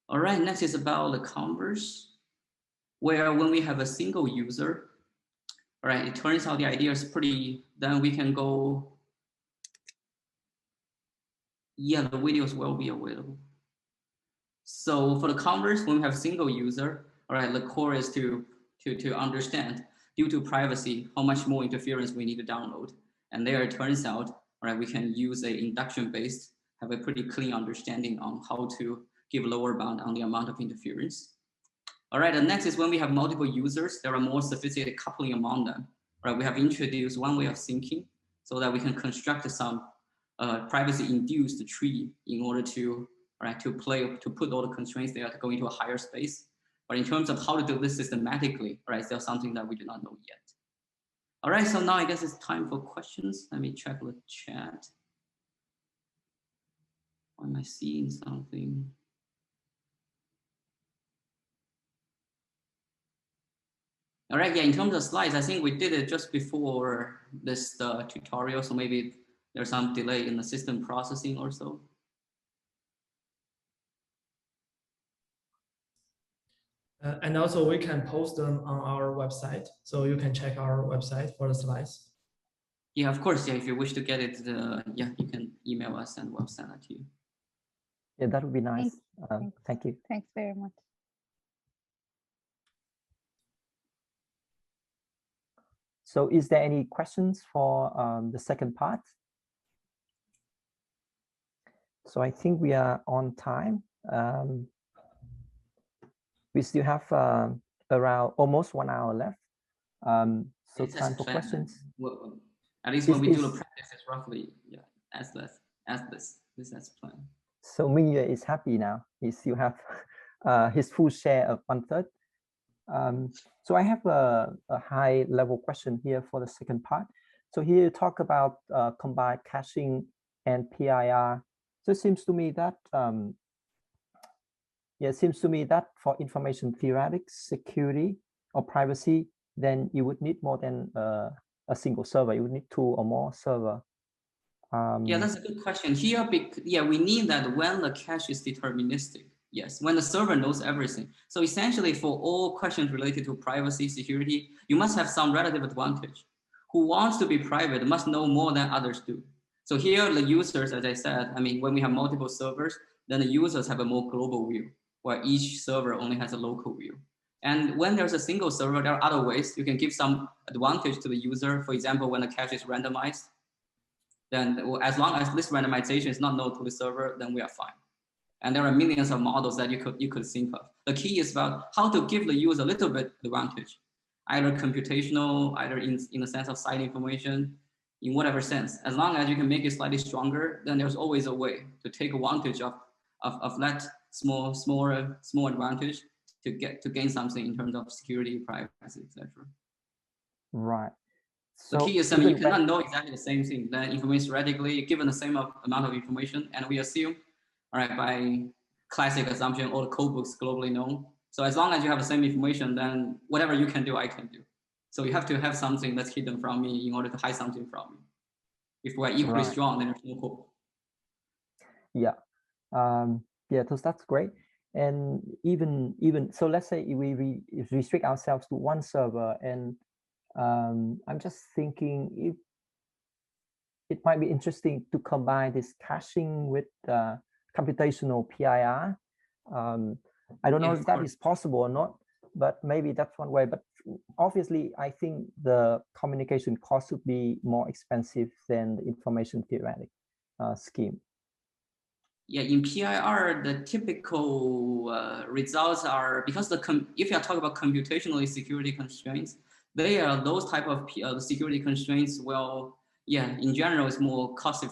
All right, next is about the converse, where when we have a single user, all right, it turns out the idea is pretty, then we can go, yeah, the videos will be available. So for the converse, when we have single user, all right, the core is to understand, due to privacy, how much more interference we need to download. And there it turns out, all right, we can use a induction-based, have a pretty clean understanding on how to give lower bound on the amount of interference. All right, and next is when we have multiple users, there are more sophisticated coupling among them. All right, we have introduced one way of thinking so that we can construct some privacy-induced tree in order to, right, to put all the constraints there to go into a higher space. But in terms of how to do this systematically, right, there's something that we do not know yet. All right, so now I guess it's time for questions. Let me check the chat. Am I seeing something? All right, yeah, in terms of slides, I think we did it just before this tutorial, so maybe there's some delay in the system processing or so. And also we can post them on our website. So you can check our website for the slides. Yeah, of course. Yeah, if you wish to get it, yeah, you can email us and we'll send it to you. Yeah, that would be nice. Thank you. Thanks very much. So is there any questions for the second part? So I think we are on time. We still have around almost 1 hour left. So time for questions. Well, at least when we do the practice, it's roughly, yeah, as this as planned. So Mingyue is happy now. He still have his full share of 1/3. So I have a high level question here for the second part. So here you talk about combined caching and PIR. So it seems to me that it seems to me that for information theoretics, security, or privacy, then you would need more than a single server. You would need 2 or more server. Yeah, that's a good question. Here, yeah, we need that when the cache is deterministic. Yes, when the server knows everything. So essentially, for all questions related to privacy, security, you must have some relative advantage. Who wants to be private must know more than others do. So here, the users, as I said, I mean, when we have multiple servers, then the users have a more global view, where each server only has a local view. And when there's a single server, there are other ways you can give some advantage to the user. For example, when the cache is randomized, then as long as this randomization is not known to the server, then we are fine. And there are millions of models that you could think of. The key is about how to give the user a little bit advantage, either computational, either in the sense of site information, in whatever sense. As long as you can make it slightly stronger, then there's always a way to take advantage of that small advantage to gain something in terms of security, privacy, etc. Right. So the key is, I mean, you cannot know exactly the same thing. The information radically given the same amount of information, and we assume, all right, by classic assumption, all the code books globally known. So as long as you have the same information, then whatever you can do, I can do. So you have to have something that's hidden from me in order to hide something from me. If we're equally strong, then there's no hope. Yeah. Yeah, so that's great. And even so, let's say we restrict ourselves to one server, and I'm just thinking if it might be interesting to combine this caching with computational PIR. I don't know if that is possible or not, but maybe that's one way. But obviously, I think the communication cost would be more expensive than the information theoretic scheme. Yeah, in PIR, the typical results are, because if you are talking about computationally security constraints, they are those type of security constraints. Well, yeah, in general, it's more costly,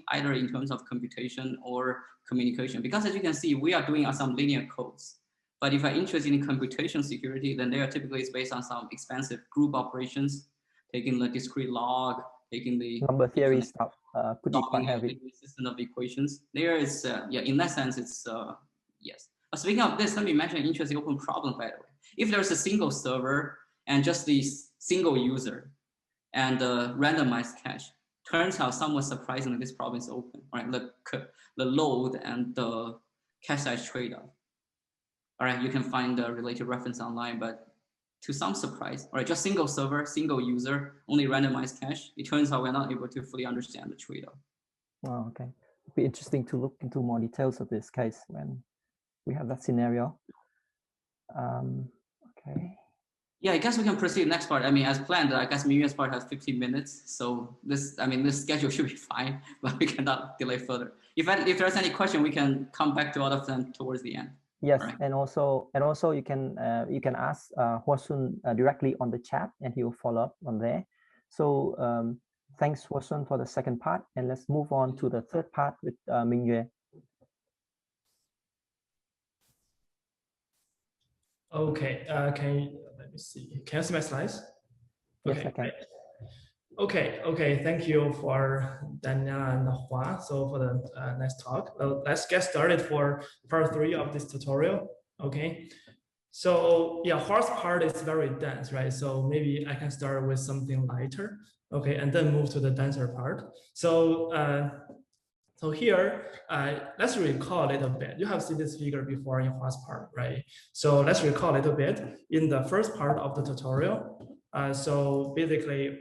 either in terms of computation or communication. Because as you can see, we are doing some linear codes. But if you're interested in computation security, then they are typically based on some expensive group operations, taking the discrete log, taking the number theory stuff. Could be quite heavy. System of equations. There is, yeah, in that sense, it's yes. But speaking of this, let me mention an interesting open problem, by the way. If there's a single server and just the single user and randomized cache, turns out somewhat surprisingly this problem is open. All right, the load and the cache size trade-off. All right, you can find the related reference online, but to some surprise, all right, just single server, single user, only randomized cache, it turns out we're not able to fully understand the trade-off. Oh, okay. It'd be interesting to look into more details of this case when we have that scenario. Okay. Yeah, I guess we can proceed next part. I mean, as planned, I guess Mimia's part has 15 minutes. So this schedule should be fine, but we cannot delay further. If there's any question, we can come back to all of them towards the end. Yes, right. and also you can ask Hwasun directly on the chat, and he will follow up on there. So thanks, Hwasun, for the second part, and let's move on to the third part with Mingyue. Okay, let me see. Can you see my slides? Yes, okay. I can. Okay. Thank you for Daniela and Hua. So for the next talk, let's get started for part 3 of this tutorial. Okay. So yeah, Hua's part is very dense, right? So maybe I can start with something lighter, okay, and then move to the denser part. So here, let's recall a little bit. You have seen this figure before in Hua's part, right? So let's recall a little bit in the first part of the tutorial. So basically,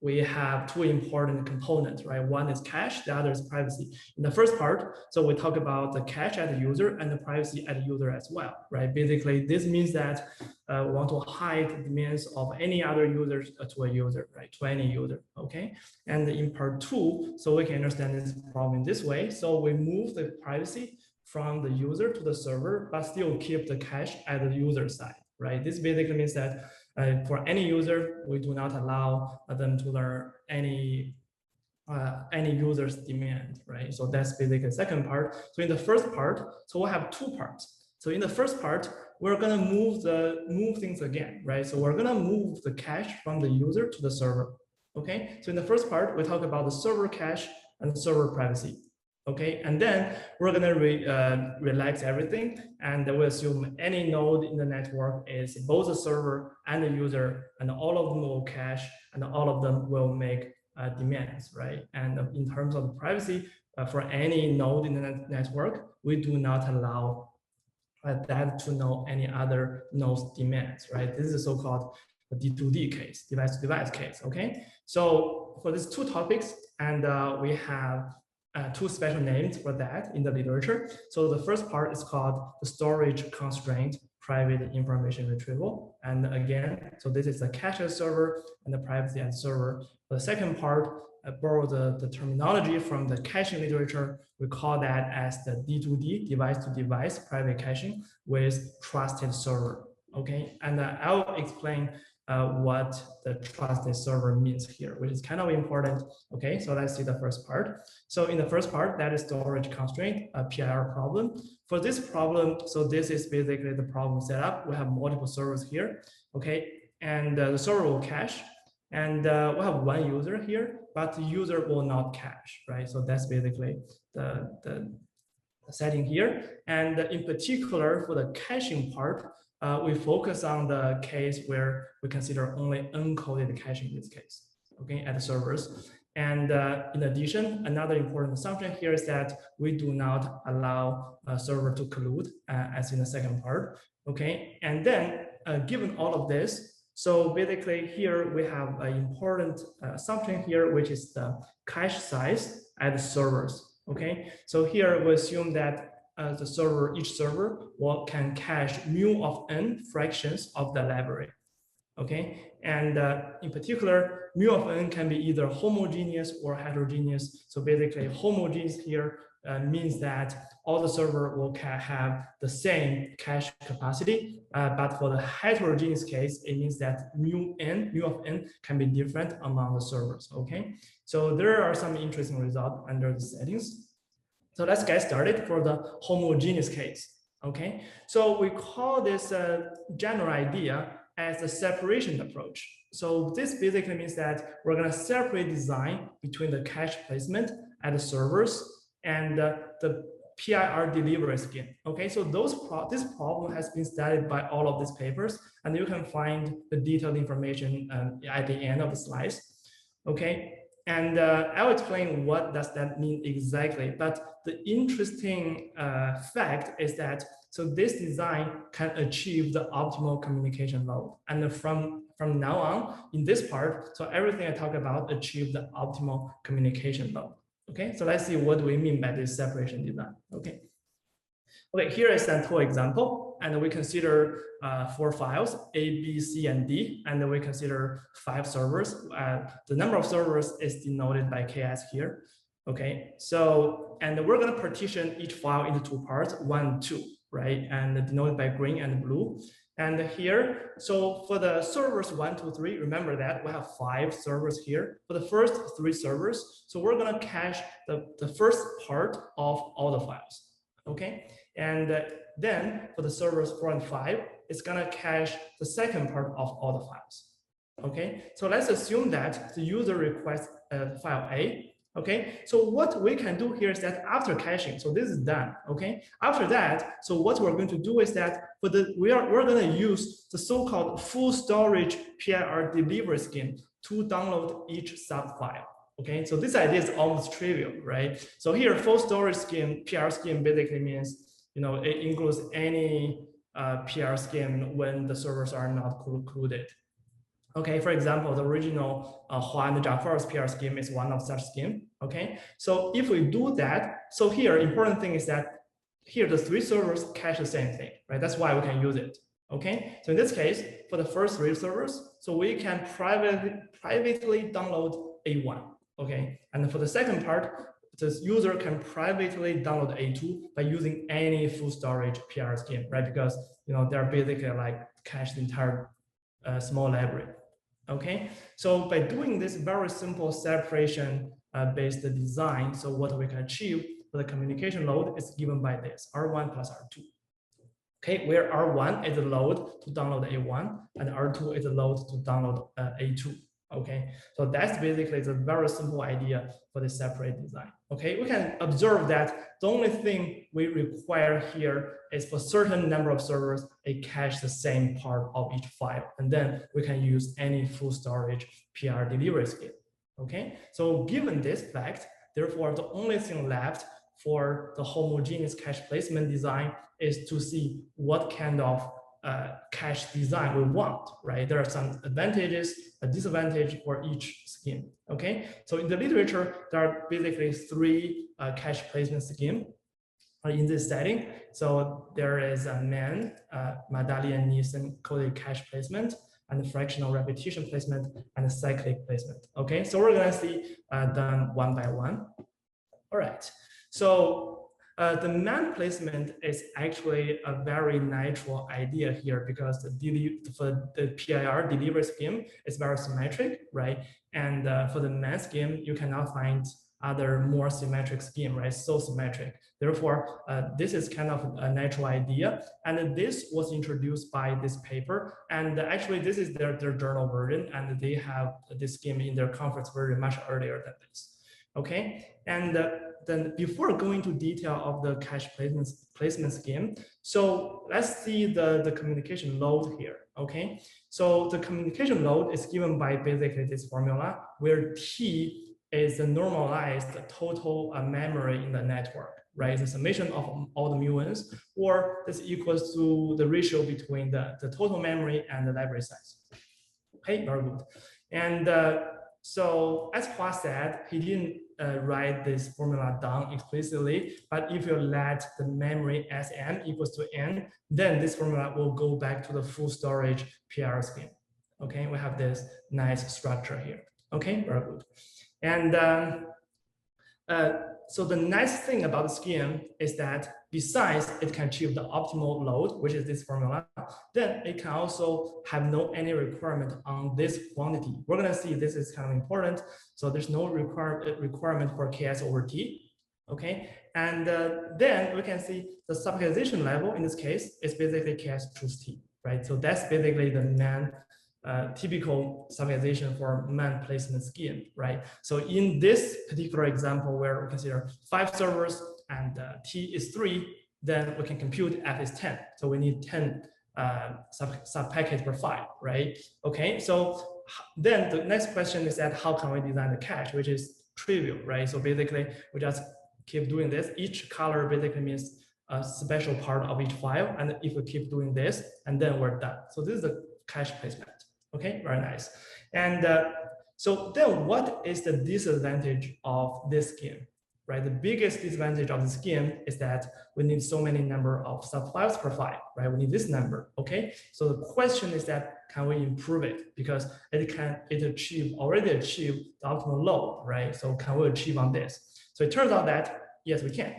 we have 2 important components, right? One is cache, the other is privacy. In the first part, so we talk about the cache at the user and the privacy at the user as well, right? Basically, this means that we want to hide the demands of any other users to a user, right? To any user, okay? And in part 2, so we can understand this problem in this way. So we move the privacy from the user to the server, but still keep the cache at the user side, right? This basically means that for any user, we do not allow them to learn any user's demand, right? So that's basically the second part. So in the first part, so we have 2 parts. So in the first part, we're gonna move things again, right? So we're gonna move the cache from the user to the server. Okay. So in the first part, we talk about the server cache and server privacy. Okay, and then we're gonna relax everything, and we assume any node in the network is both the server and the user, and all of them will cache, and all of them will make demands, right? And in terms of privacy, for any node in the network, we do not allow that to know any other node's demands, right? This is a so-called D2D case, device-to-device case. Okay, so for these 2 topics, and we have 2 special names for that in the literature. So the first part is called the storage constraint private information retrieval. And again, so this is the cache server and the privacy at server. The second part, borrow the terminology from the caching literature. We call that as the D2D, device-to-device private caching with trusted server. Okay, and I'll explain what the trusted server means here, which is kind of important. Okay, so let's see the first part. So in the first part, that is storage constraint, a PIR problem. For this problem, so this is basically the problem setup. We have multiple servers here, okay, and the server will cache, and we have 1 user here, but the user will not cache, right? So that's basically the setting here. And in particular, for the caching part, we focus on the case where we consider only uncoded caching in this case, okay, at the servers. And in addition, another important assumption here is that we do not allow a server to collude, as in the second part. Okay, and then given all of this, so basically here we have an important assumption here, which is the cache size at the servers. Okay, so here we assume that each server can cache mu of n fractions of the library. Okay, and in particular, mu of n can be either homogeneous or heterogeneous. So basically, homogeneous here means that all the server will have the same cache capacity, but for the heterogeneous case, it means that mu of n can be different among the servers. Okay, so there are some interesting results under the settings. So let's get started for the homogeneous case. Okay, so we call this general idea as a separation approach. So this basically means that we're going to separate design between the cache placement at the servers and the PIR delivery scheme. Okay, so this problem has been studied by all of these papers, and you can find the detailed information at the end of the slides. Okay, and I'll explain what does that mean exactly. But the interesting fact is that so this design can achieve the optimal communication load. And from now on, in this part, so everything I talk about achieve the optimal communication load. Okay, so let's see what do we mean by this separation design. Okay, here is a tool example, and we consider 4 files, A, B, C, and D, and we consider 5 servers. The number of servers is denoted by KS here. Okay, so, and we're going to partition each file into 2 parts, 1, 2, right? And denoted by green and blue. And here, so for the servers 1, 2, 3, remember that we have 5 servers here. For the first 3 servers, so we're going to cache the first part of all the files. Okay, and then for the servers 4 and 5, it's going to cache the second part of all the files. Okay, so let's assume that the user requests file A. Okay, so what we can do here is that after caching, so this is done. Okay, after that, so what we're going to do is that for we're going to use the so-called full storage PIR delivery scheme to download each sub file. Okay, so this idea is almost trivial, right? So here, full storage scheme, PR scheme basically means, you know, it includes any PR scheme when the servers are not included. Okay, for example, the original Hua and Jafar's PR scheme is one of such scheme. Okay, so if we do that, so here, important thing is that here the 3 servers cache the same thing, right? That's why we can use it. Okay, so in this case, for the first 3 servers, so we can privately download A1. Okay, and for the second part, the user can privately download A2 by using any full storage PR scheme, right? Because, you know, they're basically like cache the entire small library. Okay, so by doing this very simple separation based design, so what we can achieve for the communication load is given by this R1 plus R2. Okay, where R1 is the load to download A1 and R2 is the load to download A2. Okay, so that's basically the very simple idea for the separate design. Okay, we can observe that the only thing we require here is for certain number of servers, it cache the same part of each file, and then we can use any full storage PR delivery scheme. Okay, so given this fact, therefore the only thing left for the homogeneous cache placement design is to see what kind of cache design we want, right? There are some advantages, a disadvantage for each scheme. Okay, so in the literature, there are basically 3 cache placement schemes in this setting. So there is a MAN, Madalian Nielsen coded cache placement, and fractional repetition placement, and cyclic placement. Okay, so we're gonna see them one by one. All right, so the MAN placement is actually a very natural idea here because for the PIR delivery scheme is very symmetric, right? And for the MAN scheme, you cannot find other more symmetric scheme, right? So symmetric. Therefore, this is kind of a natural idea. And this was introduced by this paper. And actually, this is their journal version. And they have this scheme in their conference very much earlier than this. Okay, and then before going to detail of the cache placement scheme, so let's see the communication load here. Okay, so the communication load is given by basically this formula where T is the normalized total memory in the network, right? The summation of all the mu-ins, or this equals to the ratio between the total memory and the library size. Okay, very good. And so as Hua said, he didn't write this formula down explicitly, but if you let the memory as m equals to n, then this formula will go back to the full storage PIR scheme. Okay, we have this nice structure here. Okay, very good. And so the nice thing about the scheme is that besides it can achieve the optimal load, which is this formula, then it can also have no any requirement on this quantity. We're gonna see this is kind of important. So there's no requirement for Ks over T, okay? And then we can see the subcapitalization level in this case is basically Ks choose T, right? So that's basically the main typical subcapitalization for man placement scheme, right? So in this particular example where we consider 5 servers and T is 3, then we can compute F is 10. So we need 10 sub packets per 5, right? Okay, so then the next question is that how can we design the cache, which is trivial, right? So basically we just keep doing this. Each color basically means a special part of each file. And if we keep doing this, and then we're done. So this is the cache placement. Okay, very nice. And so then what is the disadvantage of this scheme, right? The biggest disadvantage of the scheme is that we need so many number of subfiles per file, right? We need this number, okay? So the question is that, can we improve it? Because it already achieve the optimal load, right? So can we achieve on this? So it turns out that, yes, we can.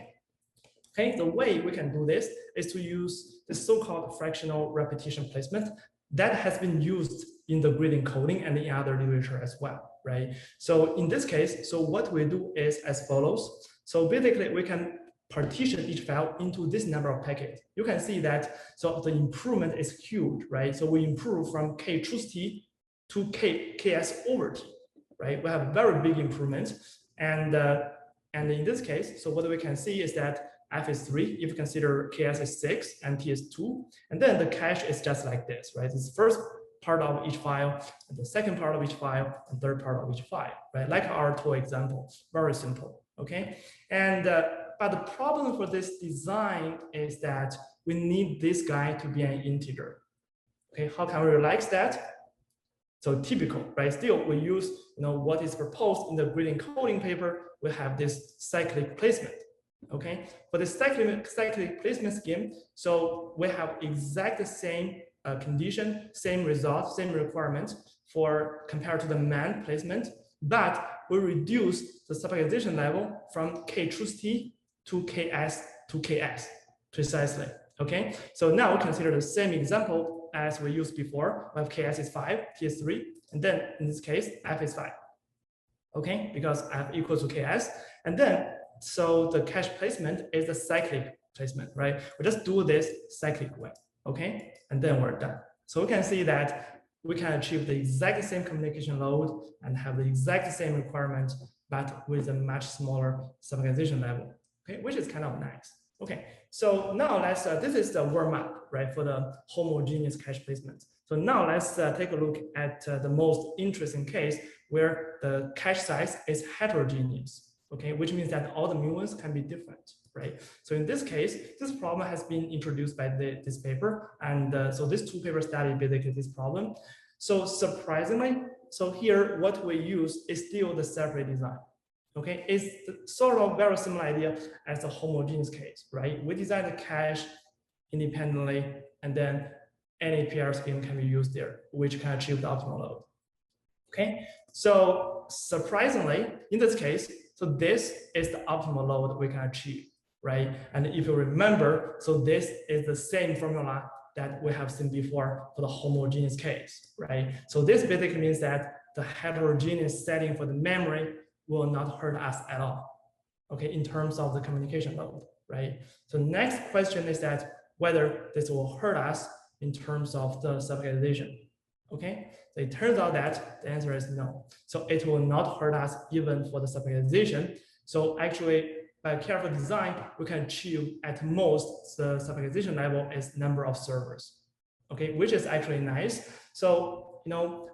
Okay, the way we can do this is to use the so-called fractional repetition placement that has been used in the grid encoding and in other literature as well, right? So in this case, so what we do is as follows. So basically we can partition each file into this number of packets. You can see that, so the improvement is huge, right? So we improve from K choose T to Ks over T, right? We have very big improvements. And in this case, so what we can see is that F is 3, if you consider Ks is 6 and T is 2, and then the cache is just like this, right? It's the first part of each file, and the second part of each file, and third part of each file, right? Like our toy example, very simple, okay? And but the problem for this design is that we need this guy to be an integer. Okay, how can we relax that? So typical, right? Still, we use what is proposed in the grid encoding paper. We have this cyclic placement. Okay, for the cyclic placement scheme, so we have exact same condition, same result, same requirement for compared to the man placement, but we reduce the subcapitalization level from K choose T to Ks to Ks precisely. Okay, so now we consider the same example as we used before. We have Ks is 5, T is 3, and then in this case, F is 5. Okay, because F equals to Ks, and then so the cache placement is the cyclic placement, right? We just do this cyclic way, okay? And then we're done. So we can see that we can achieve the exact same communication load and have the exact same requirement, but with a much smaller subcapitalization level, okay? Which is kind of nice. Okay, so now let's, this is the warm-up, right, for the homogeneous cache placement. So now let's take a look at the most interesting case where the cache size is heterogeneous. Okay, which means that all the mu-ins can be different, right? So in this case, this problem has been introduced by this paper, and so these two papers study basically this problem. So surprisingly, so here what we use is still the separate design. Okay, it's sort of very similar idea as the homogeneous case, right? We design the cache independently, and then any PIR scheme can be used there, which can achieve the optimal load. Okay, so surprisingly, in this case, so this is the optimal load we can achieve, right? And if you remember, so this is the same formula that we have seen before for the homogeneous case, right? So this basically means that the heterogeneous setting for the memory will not hurt us at all, okay, in terms of the communication load, right? So next question is that whether this will hurt us in terms of the subcapitalization. Okay, so it turns out that the answer is no. So it will not hurt us even for the subcapitalization. So actually, by careful design, we can achieve at most the subcapitalization level is number of servers. Okay, which is actually nice. So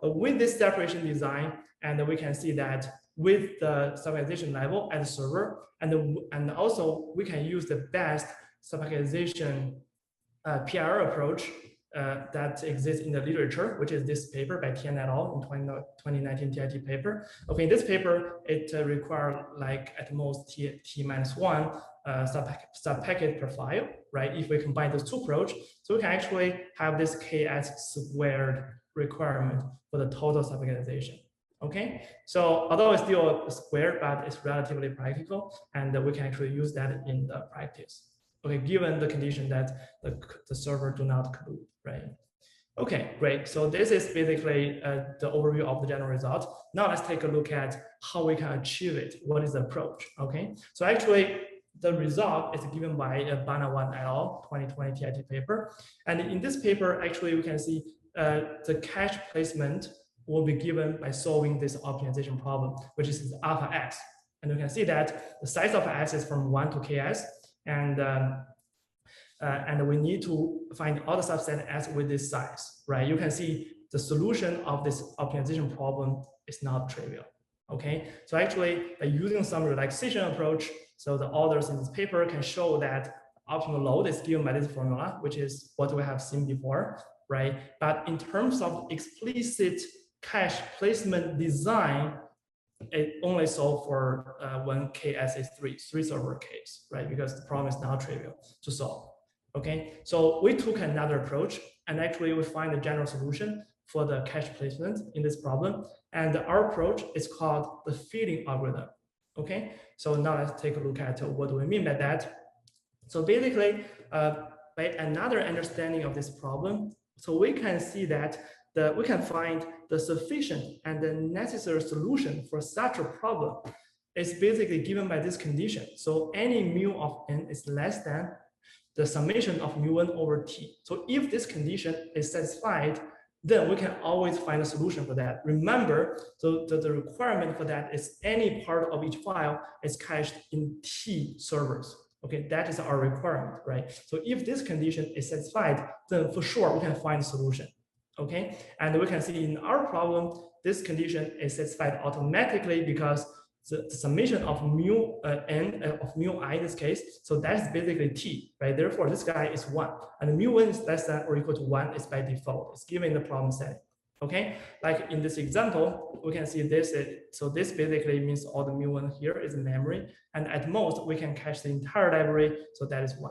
with this separation design, and we can see that with the subpacetization level at the server, and also we can use the best subpacetization PIR approach that exists in the literature, which is this paper by Tian et al. In 2019 TIT paper. Okay, in this paper, it requires like at most T-1 subpacket per file, right? If we combine those two approaches, so we can actually have this KS squared requirement for the total subpacketization. Okay, so although it's still a square, but it's relatively practical, and we can actually use that in the practice. Okay, given the condition that the server do not collude, right? Okay, great. So this is basically the overview of the general result. Now let's take a look at how we can achieve it. What is the approach? Okay, so actually the result is given by Banawan et al. 2020 TIT paper, and in this paper, actually we can see the cache placement will be given by solving this optimization problem, which is alpha x, and you can see that the size of x is from 1 to ks. And we need to find all the subset S with this size, right? You can see the solution of this optimization problem is not trivial, okay? So actually, by using some relaxation approach, so the authors in this paper can show that optimal load is given by this formula, which is what we have seen before, right? But in terms of explicit cache placement design, it only solved for when KS is three server case, right? Because the problem is not trivial to solve. Okay, so we took another approach, and actually we find a general solution for the cache placement in this problem. And our approach is called the feeding algorithm. Okay, so now let's take a look at what do we mean by that. So basically, by another understanding of this problem, so we can see that we can find the sufficient and the necessary solution for such a problem is basically given by this condition. So any mu of n is less than the summation of mu1 over t. So if this condition is satisfied, then we can always find a solution for that. Remember, so the requirement for that is any part of each file is cached in t servers. Okay, that is our requirement, right? So if this condition is satisfied, then for sure we can find a solution. Okay, and we can see in our problem, this condition is satisfied automatically because the summation of mu n of mu I in this case, so that's basically t, right? Therefore, this guy is 1, and mu1 is less than or equal to 1 is by default. It's given in the problem setting. Okay, like in this example, we can see this. So this basically means all the mu1 here is memory, and at most we can cache the entire library. So that is 1.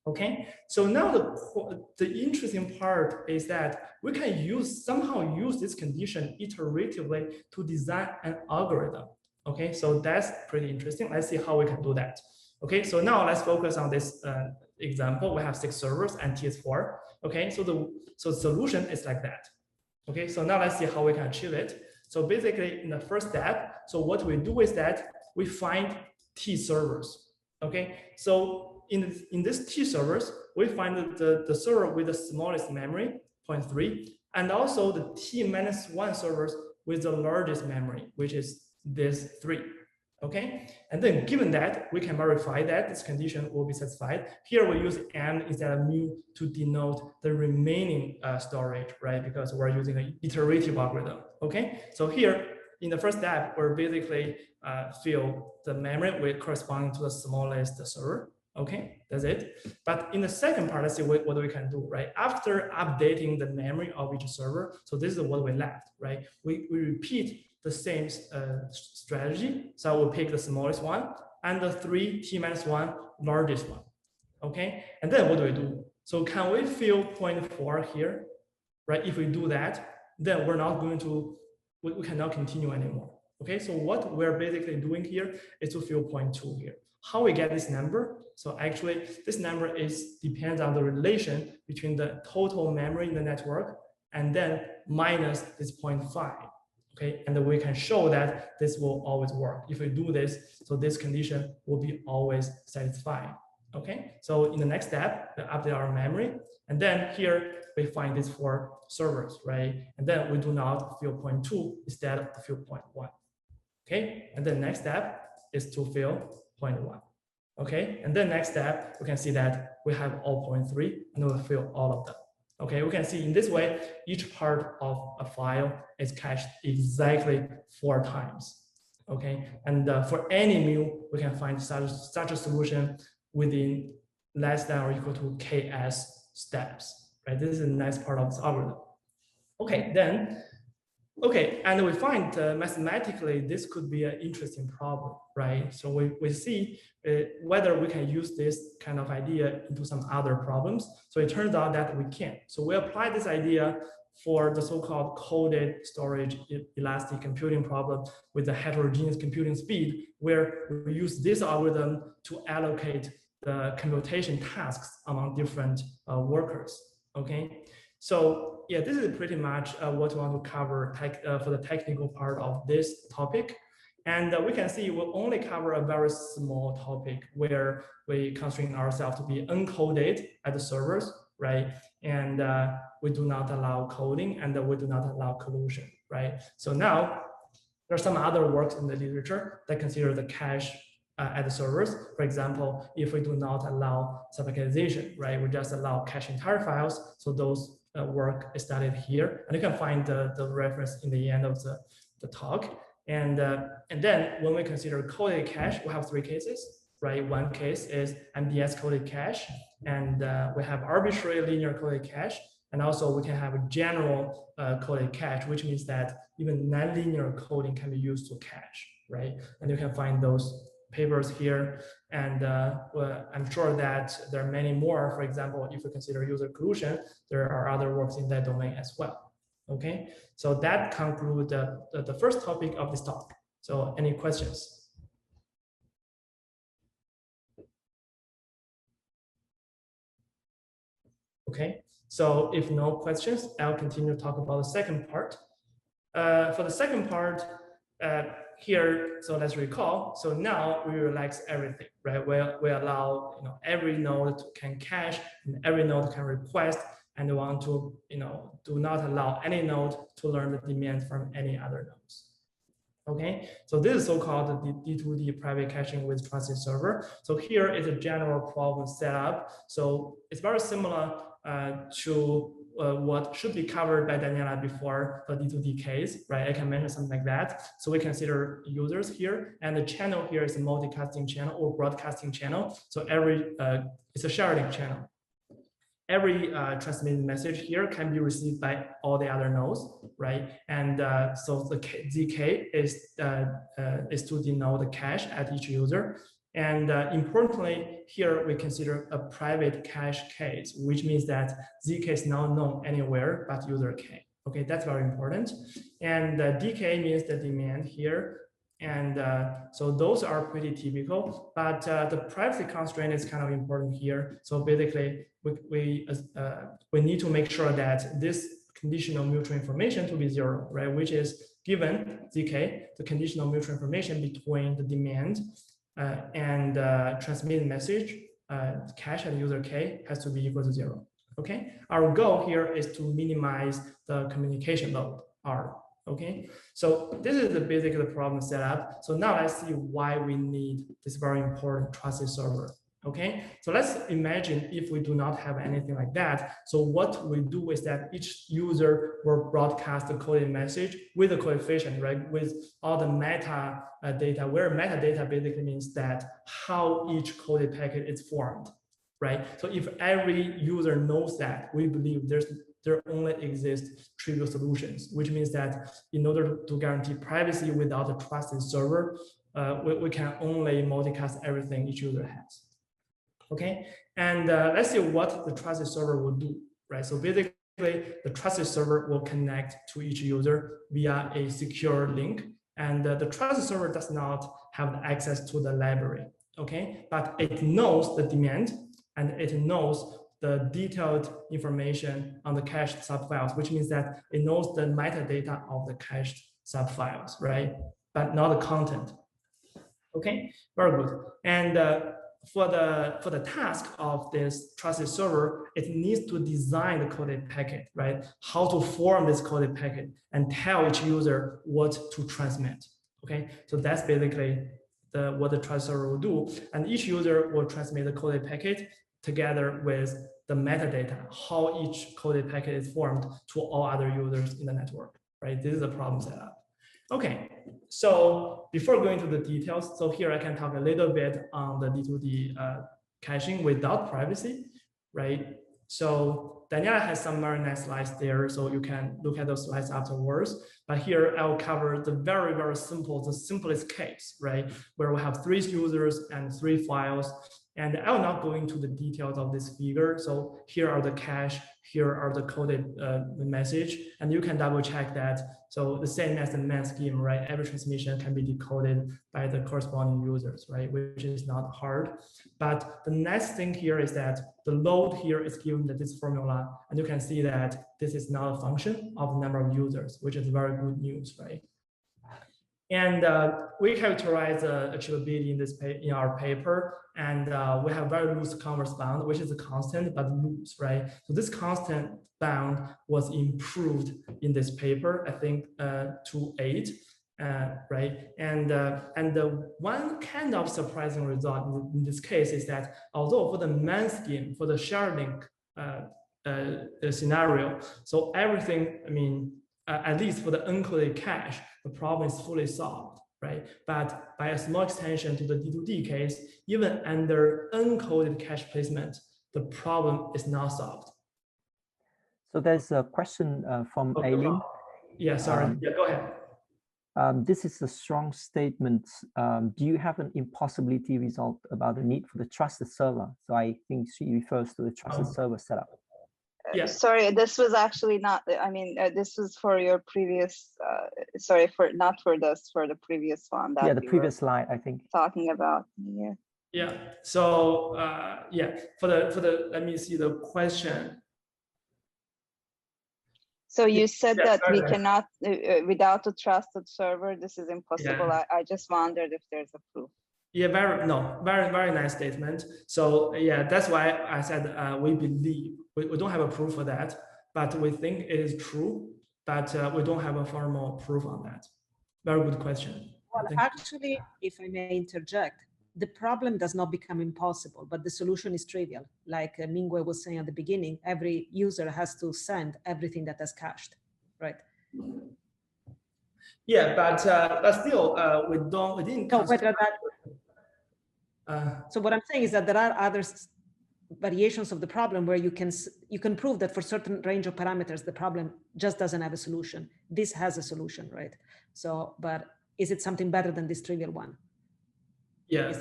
Okay, so now the interesting part is that we can somehow use this condition iteratively to design an algorithm. Okay, so that's pretty interesting. Let's see how we can do that. Okay, so now let's focus on this example. We have 6 servers and T is 4. Okay, so the solution is like that. Okay, so now let's see how we can achieve it. So basically, in the first step, so what we do is that we find T servers. Okay, so in this T servers, we find the server with the smallest memory, 0.3, and also the T-1 servers with the largest memory, which is this 3. Okay, and then given that, we can verify that this condition will be satisfied. Here we use m instead of mu to denote the remaining storage, right? Because we're using an iterative algorithm. Okay, so here in the first step, we're basically fill the memory corresponding to the smallest server. Okay, that's it. But in the second part, let's see what we can do, right? After updating the memory of each server, so this is what we left, right? We repeat the same strategy. So we'll pick the smallest one and the 3 T-1 largest one. Okay, and then what do we do? So can we fill 0.4 here, right? If we do that, then we're not going to, we cannot continue anymore. Okay, so what we're basically doing here is to fill 0.2 here. How we get this number? So actually, this number depends on the relation between the total memory in the network and then minus this 0.5. Okay, and then we can show that this will always work. If we do this, so this condition will be always satisfied. Okay, so in the next step, we update our memory, and then here we find these 4 servers, right? And then we do not fill 0.2 instead of fill 0.1. Okay, and the next step is to fill 0.1. Okay, and then next step, we can see that we have all 0.3 and we'll fill all of them. Okay, we can see in this way, each part of a file is cached exactly 4 times. Okay, and for any mu, we can find such a solution within less than or equal to ks steps. Right, this is a nice part of this algorithm. Okay, then. Okay, and we find mathematically this could be an interesting problem, right? So we see whether we can use this kind of idea into some other problems. So it turns out that we can. So we apply this idea for the so-called coded storage elastic computing problem with the heterogeneous computing speed, where we use this algorithm to allocate the computation tasks among different workers, okay? So yeah, this is pretty much what we want to cover for the technical part of this topic. And we can see we'll only cover a very small topic where we constrain ourselves to be uncoded at the servers, right? And we do not allow coding and we do not allow collusion, right? So now there are some other works in the literature that consider the cache at the servers. For example, if we do not allow subpacketization, right? We just allow cache entire files. So those work is studied here, and you can find the reference in the end of the talk. And then when we consider coded cache, we have 3 cases, right? One case is MDS coded cache, and we have arbitrary linear coded cache, and also we can have a general coded cache, which means that even nonlinear coding can be used to cache, right? And you can find those papers here, and well, I'm sure that there are many more. For example, if we consider user collusion, there are other works in that domain as well. Okay, so that concludes the first topic of this talk. So any questions? Okay, so if no questions, I'll continue to talk about the second part. For the second part, here, so let's recall. So now we relax everything, right? We allow every node can cache and every node can request, and we want to do not allow any node to learn the demand from any other nodes. Okay, so this is so-called the D2D private caching with trusted server. So here is a general problem set up. So it's very similar to what should be covered by Daniela before the D2D case, right? I can mention something like that. So we consider users here, and the channel here is a multicasting channel or broadcasting channel. So it's a sharing channel. Every transmitted message here can be received by all the other nodes, right? And so the ZK is to denote the cache at each user. And importantly, here we consider a private cache case, which means that ZK is not known anywhere but user K. Okay, that's very important. And DK means the demand here. And so those are pretty typical, but the privacy constraint is kind of important here. So basically, we need to make sure that this conditional mutual information to be 0, right? Which is given ZK, the conditional mutual information between the demand and transmitted message, cache at user K has to be equal to 0. Okay, our goal here is to minimize the communication load R. Okay, so this is the basic problem set up. So now let's see why we need this very important trusted server. Okay, so let's imagine if we do not have anything like that. So what we do is that each user will broadcast a coded message with a coefficient, right? With all the meta data, where metadata basically means that how each coded packet is formed, right? So if every user knows that, we believe there only exist trivial solutions, which means that in order to guarantee privacy without a trusted server, we can only multicast everything each user has. Okay, and let's see what the trusted server will do, right? So basically, the trusted server will connect to each user via a secure link, and the trusted server does not have access to the library, okay? But it knows the demand, and it knows the detailed information on the cached subfiles, which means that it knows the metadata of the cached subfiles, right? But not the content. Okay, very good. And for the task of this trusted server, it needs to design the coded packet, right? How to form this coded packet and tell each user what to transmit. Okay, so that's basically what the trusted server will do. And each user will transmit the coded packet together with the metadata, how each coded packet is formed to all other users in the network, right? This is the problem setup. Okay, so before going to the details, so here I can talk a little bit on the D2D caching without privacy, right? So Daniela has some very nice slides there, so you can look at those slides afterwards. But here I'll cover the very, very simple, the simplest case, right? Where we have 3 users and 3 files. And I will not go into the details of this figure. So here are the cache, here are the coded message, and you can double check that. So the same as the main scheme, right? Every transmission can be decoded by the corresponding users, right? Which is not hard. But the next thing here is that the load here is given to this formula, and you can see that this is not a function of the number of users, which is very good news, right? And we characterize achievability in our paper, and we have very loose converse bound, which is a constant but loose, right? So this constant bound was improved in this paper, I think, to 8, right? And the one kind of surprising result in this case is that although for the main scheme, for the shared link scenario, so everything, I mean, at least for the uncoded cache, the problem is fully solved, right? But by a small extension to the D2D case, even under uncoded cache placement, the problem is not solved. So there's a question from Aileen. Yeah, sorry. Yeah, go ahead. This is a strong statement. Do you have an impossibility result about the need for the trusted server? So I think she refers to the trusted server setup. Yeah. Sorry, this was actually not, I mean, this was for your previous, sorry, not for this, for the previous one. That yeah, the previous slide, I think. Talking about, yeah. Yeah, so, yeah, for the, let me see the question. So you said that we cannot, without a trusted server, this is impossible. Yeah. I just wondered if there's a proof. Yeah, very nice statement. So yeah, that's why I said we believe, we don't have a proof for that, but we think it is true, but we don't have a formal proof on that. Very good question. Well, actually, if I may interject, the problem does not become impossible, but the solution is trivial. Like Mingwei was saying at the beginning, every user has to send everything that has cached, right? Yeah, but still, we didn't. No, so what I'm saying is that there are other variations of the problem where you can prove that for certain range of parameters, the problem just doesn't have a solution. This has a solution, right? So, but is it something better than this trivial one? Yeah,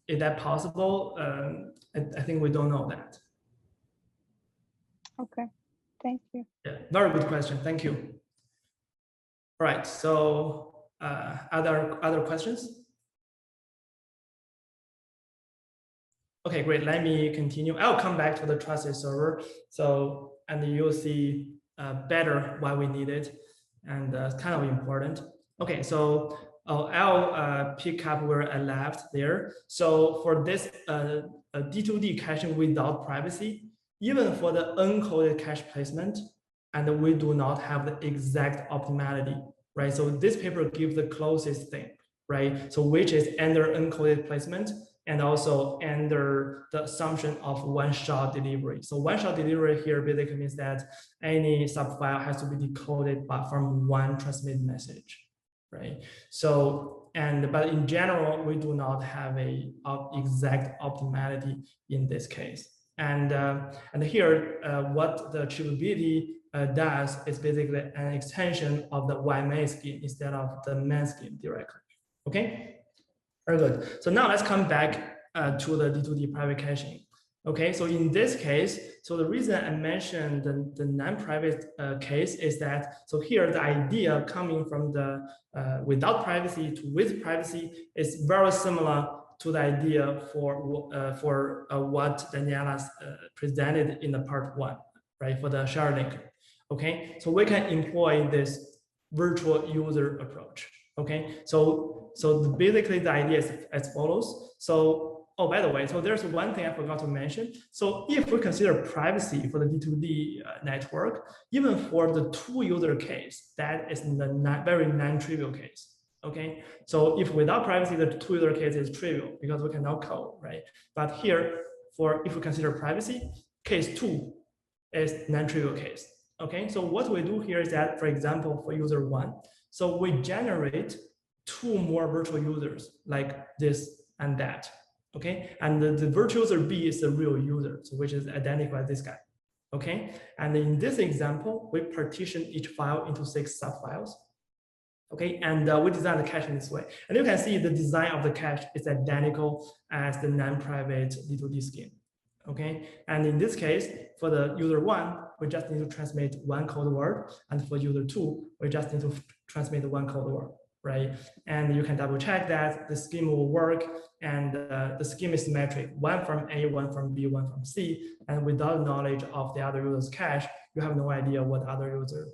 is that possible? I think we don't know that. Okay, thank you. Yeah, very good question. Thank you. All right, so other questions? Okay, great. Let me continue. I'll come back to the trusted server. So, and you'll see better why we need it, and it's kind of important. Okay, so I'll pick up where I left there. So for this D2D caching without privacy, even for the uncoded cache placement, and we do not have the exact optimality, right? So this paper gives the closest thing, right? So which is under uncoded placement, and also under the assumption of one-shot delivery. So one-shot delivery here basically means that any subfile has to be decoded from one transmitted message, right? So, but in general, we do not have a exact optimality in this case. And here, what the achievability does is basically an extension of the YMA scheme instead of the main scheme directly, okay? Very good. So now let's come back to the D2D private caching. Okay, so in this case, so the reason I mentioned the non-private case is that, so here the idea coming from the without privacy to with privacy is very similar to the idea for what Daniela presented in the part 1, right, for the shared link. Okay, so we can employ this virtual user approach. Okay, so basically the idea is as follows. So, oh, by the way, so there's one thing I forgot to mention. So if we consider privacy for the D2D network, even for the 2-user case, that is the very non-trivial case. Okay, so if without privacy, the 2-user case is trivial because we cannot code, right? But here, if we consider privacy, case 2 is non-trivial case. Okay, so what we do here is that, for example, for user 1, so we generate 2 more virtual users like this and that. Okay, and the virtual user B is the real user, so which is identical as this guy. Okay, and in this example, we partition each file into 6 subfiles. Okay, and we design the cache in this way. And you can see the design of the cache is identical as the non-private D2D scheme. Okay, and in this case, for the user 1, we just need to transmit 1 code word, and for user 2, we just need to transmit 1 code word, right? And you can double check that the scheme will work, and the scheme is symmetric, 1 from A, 1 from B, 1 from C, and without knowledge of the other user's cache, you have no idea what other user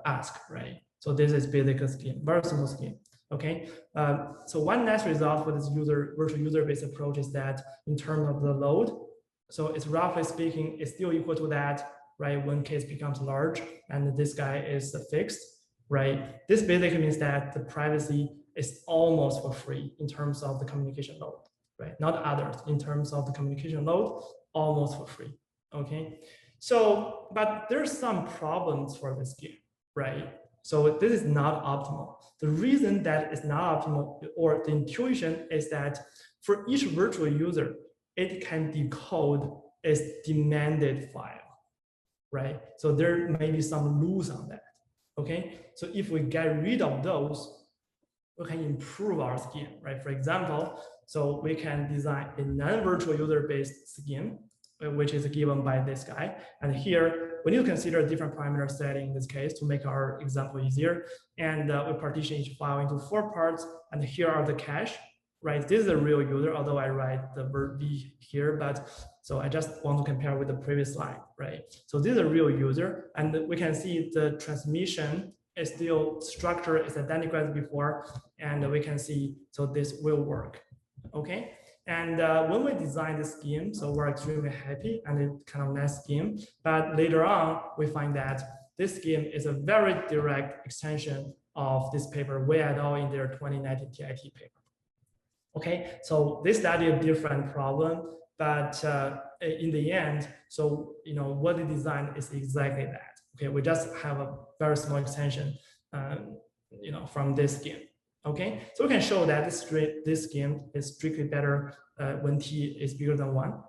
ask, right? So this is basically a scheme, very simple scheme. Okay, so one nice result for this virtual user-based approach is that in terms of the load, so it's roughly speaking, it's still equal to that, right? When case becomes large and this guy is fixed, right? This basically means that the privacy is almost for free in terms of the communication load, right? Not others, in terms of the communication load, almost for free. Okay, so but there's some problems for this scheme, right? So this is not optimal. The reason that it's not optimal, or the intuition, is that for each virtual user, it can decode its demanded file, right? So there may be some rules on that, okay? So if we get rid of those, we can improve our scheme, right? For example, so we can design a non-virtual user-based scheme, which is given by this guy. And here, we need to consider different parameter setting in this case to make our example easier. And we partition each file into 4 parts. And here are the cache, right? This is a real user, although I write the verb B here, but so I just want to compare with the previous slide, right? So this is a real user, and we can see the transmission is still structure is identical as before, and we can see, so this will work, okay? And when we design the scheme, so we're extremely happy and it's kind of nice scheme. But later on, we find that this scheme is a very direct extension of this paper, Wei et al. In their 2019 TIT paper. Okay, so they study a different problem, but in the end, so what they designed is exactly that. Okay, we just have a very small extension, from this scheme. Okay, so we can show that this scheme is strictly better when t is bigger than 1,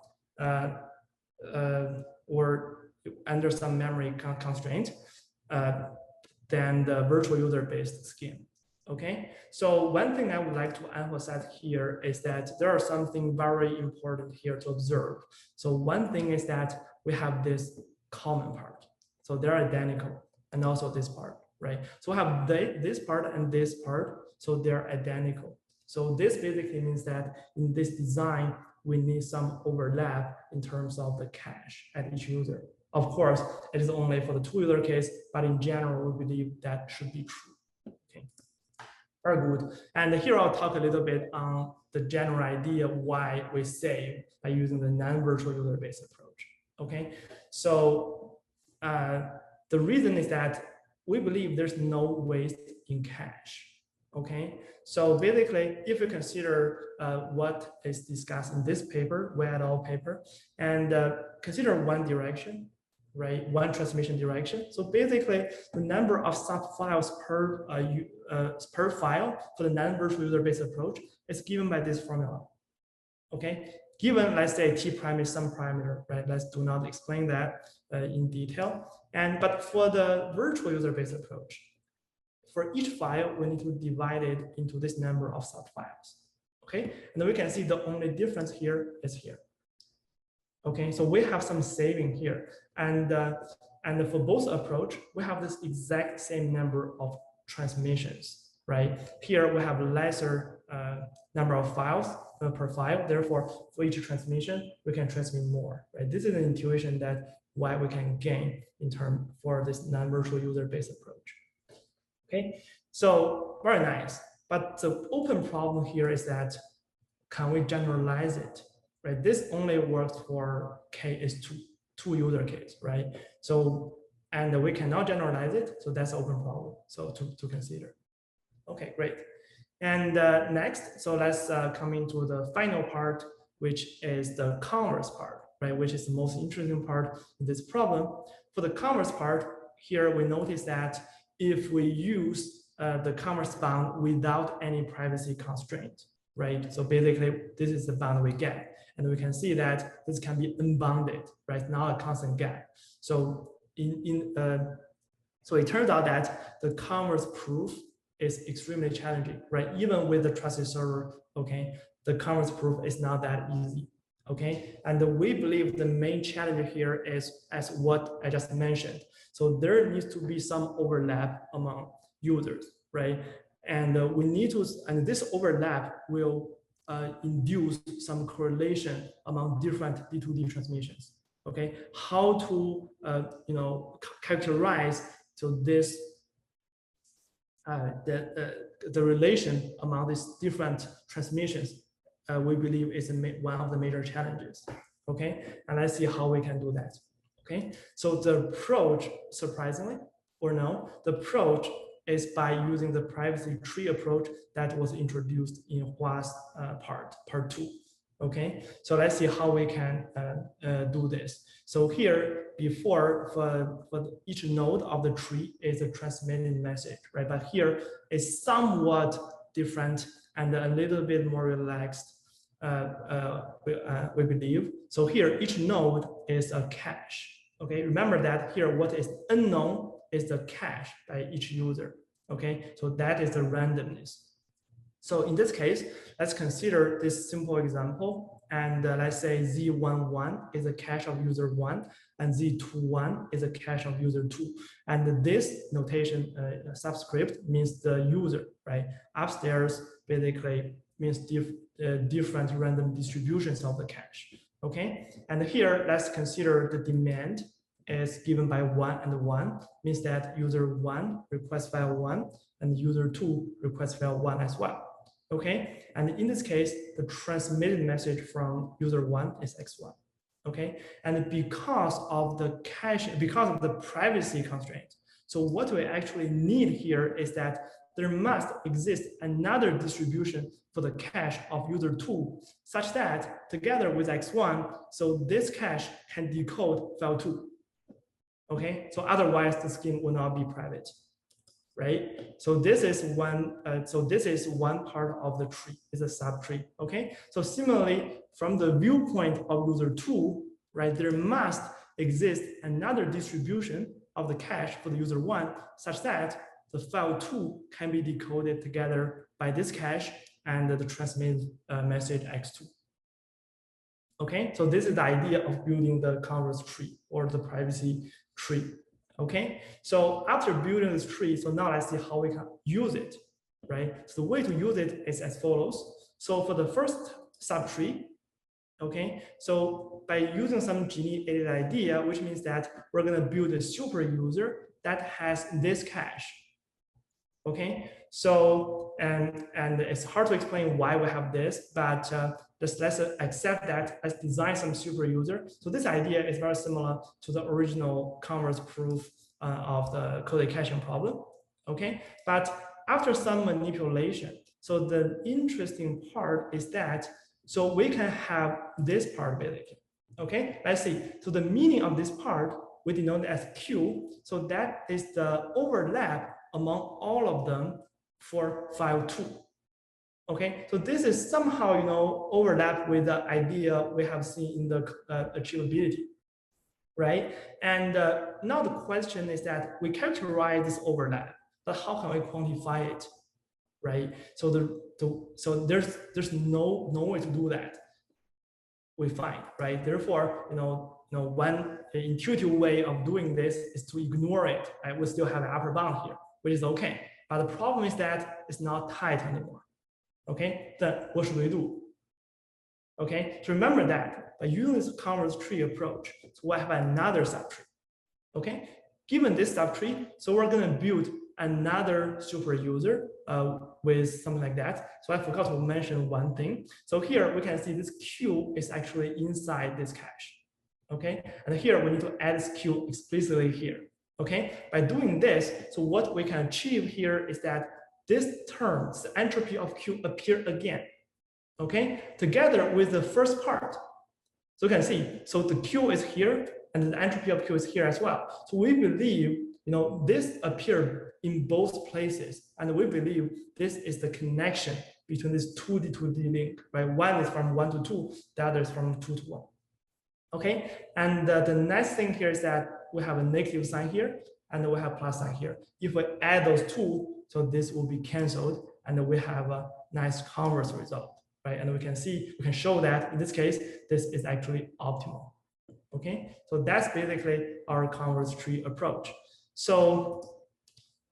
or under some memory constraint than the virtual user-based scheme. Okay, so one thing I would like to emphasize here is that there are something very important here to observe. So one thing is that we have this common part, so they're identical, and also this part, right? So we have this part and this part. So they're identical. So this basically means that in this design, we need some overlap in terms of the cache at each user. Of course, it is only for the 2-user case, but in general, we believe that should be true. Okay, very good. And here I'll talk a little bit on the general idea why we save by using the non-virtual user-based approach. Okay, so the reason is that we believe there's no waste in cache. Okay, so basically, if you consider what is discussed in this paper, Wei et al. Paper, and consider one direction, right? One transmission direction. So basically, the number of subfiles per file for the non-virtual user-based approach is given by this formula. Okay, given, let's say t prime is some parameter, right? Let's do not explain that in detail. But for the virtual user-based approach, for each file, we need to divide it into this number of subfiles. Okay, and then we can see the only difference here is here. Okay, so we have some saving here, and for both approach, we have this exact same number of transmissions, right? Here we have lesser number of files per file. Therefore, for each transmission, we can transmit more, right? This is an intuition that why we can gain in term for this non-virtual user-based approach. Okay, so very nice. But the open problem here is that can we generalize it, right? This only works for two user case, right? So, and we cannot generalize it. So that's open problem. So to consider. Okay, great. And next, so let's come into the final part, which is the converse part, right? Which is the most interesting part of this problem. For the commerce part, here we notice that if we use the commerce bound without any privacy constraint, right? So basically, this is the bound we get. And we can see that this can be unbounded, right? Not a constant gap. So so it turns out that the commerce proof is extremely challenging, right? Even with the trusted server, okay, the commerce proof is not that easy, okay? And we believe the main challenge here is as what I just mentioned. So there needs to be some overlap among users, right? And we need to, and this overlap will induce some correlation among different D2D transmissions, okay? How to, characterize so this the relation among these different transmissions, we believe is one of the major challenges. Okay, and let's see how we can do that. Okay, so the approach, surprisingly or no, the approach is by using the privacy tree approach that was introduced in Hua's part 2. Okay, so let's see how we can do this. So here, before for each node of the tree is a transmitted message, right? But here is somewhat different and a little bit more relaxed, we believe. So here, each node is a cache. Okay, remember that here, what is unknown is the cache by each user. Okay, so that is the randomness. So in this case, let's consider this simple example. And let's say Z11 is a cache of user 1, and Z21 is a cache of user 2. And this notation subscript means the user, right? Upstairs basically means different random distributions of the cache. Okay, and here let's consider the demand is given by 1 and 1, means that user 1 requests file 1 and user 2 requests file 1 as well. Okay, and in this case, the transmitted message from user 1 is x1. Okay, and because of the cache, because of the privacy constraint, so what we actually need here is that there must exist another distribution for the cache of user 2, such that together with x1, so this cache can decode file 2. Okay, so otherwise the scheme will not be private. Right, so this is one. So this is one part of the tree, is a subtree. Okay, so similarly, from the viewpoint of user 2, right, there must exist another distribution of the cache for the user 1, such that the file 2 can be decoded together by this cache and the transmitted message x2. Okay, so this is the idea of building the converse tree or the privacy tree. Okay, so after building this tree, so now let's see how we can use it, right? So the way to use it is as follows. So for the first subtree, okay, so by using some genie-aided idea, which means that we're going to build a super user that has this cache. Okay, so and it's hard to explain why we have this, but just let's accept that, let's design some super user. So this idea is very similar to the original commerce proof of the coded caching problem. Okay, but after some manipulation, so the interesting part is that, so we can have this part basically. Okay, let's see. So the meaning of this part we denote as Q. So that is the overlap among all of them for file 2. Okay, so this is somehow, overlap with the idea we have seen in the achievability, right? And now the question is that we characterize this overlap, but how can we quantify it, right? So so there's no way to do that. We find, right? Therefore, one intuitive way of doing this is to ignore it. Right? We still have an upper bound here, which is okay. But the problem is that it's not tight anymore. Okay, then what should we do? Okay, so remember that by using this converse tree approach, so we have another subtree. Okay, given this subtree, so we're going to build another super user with something like that. So I forgot to mention one thing. So here we can see this Q is actually inside this cache. Okay, and here we need to add this Q explicitly here. Okay, by doing this, so what we can achieve here is that this term, the entropy of Q, appear again. Okay, together with the first part. So you can see, so the Q is here and the entropy of Q is here as well. So we believe, this appears in both places, and we believe this is the connection between this 2D to D link, right? One is from 1 to 2, the other is from 2 to 1. Okay, and the next thing here is that we have a negative sign here, and we have plus sign here. If we add those two, so this will be canceled, and we have a nice converse result, right? And we can show that in this case, this is actually optimal. Okay, so that's basically our converse tree approach. So,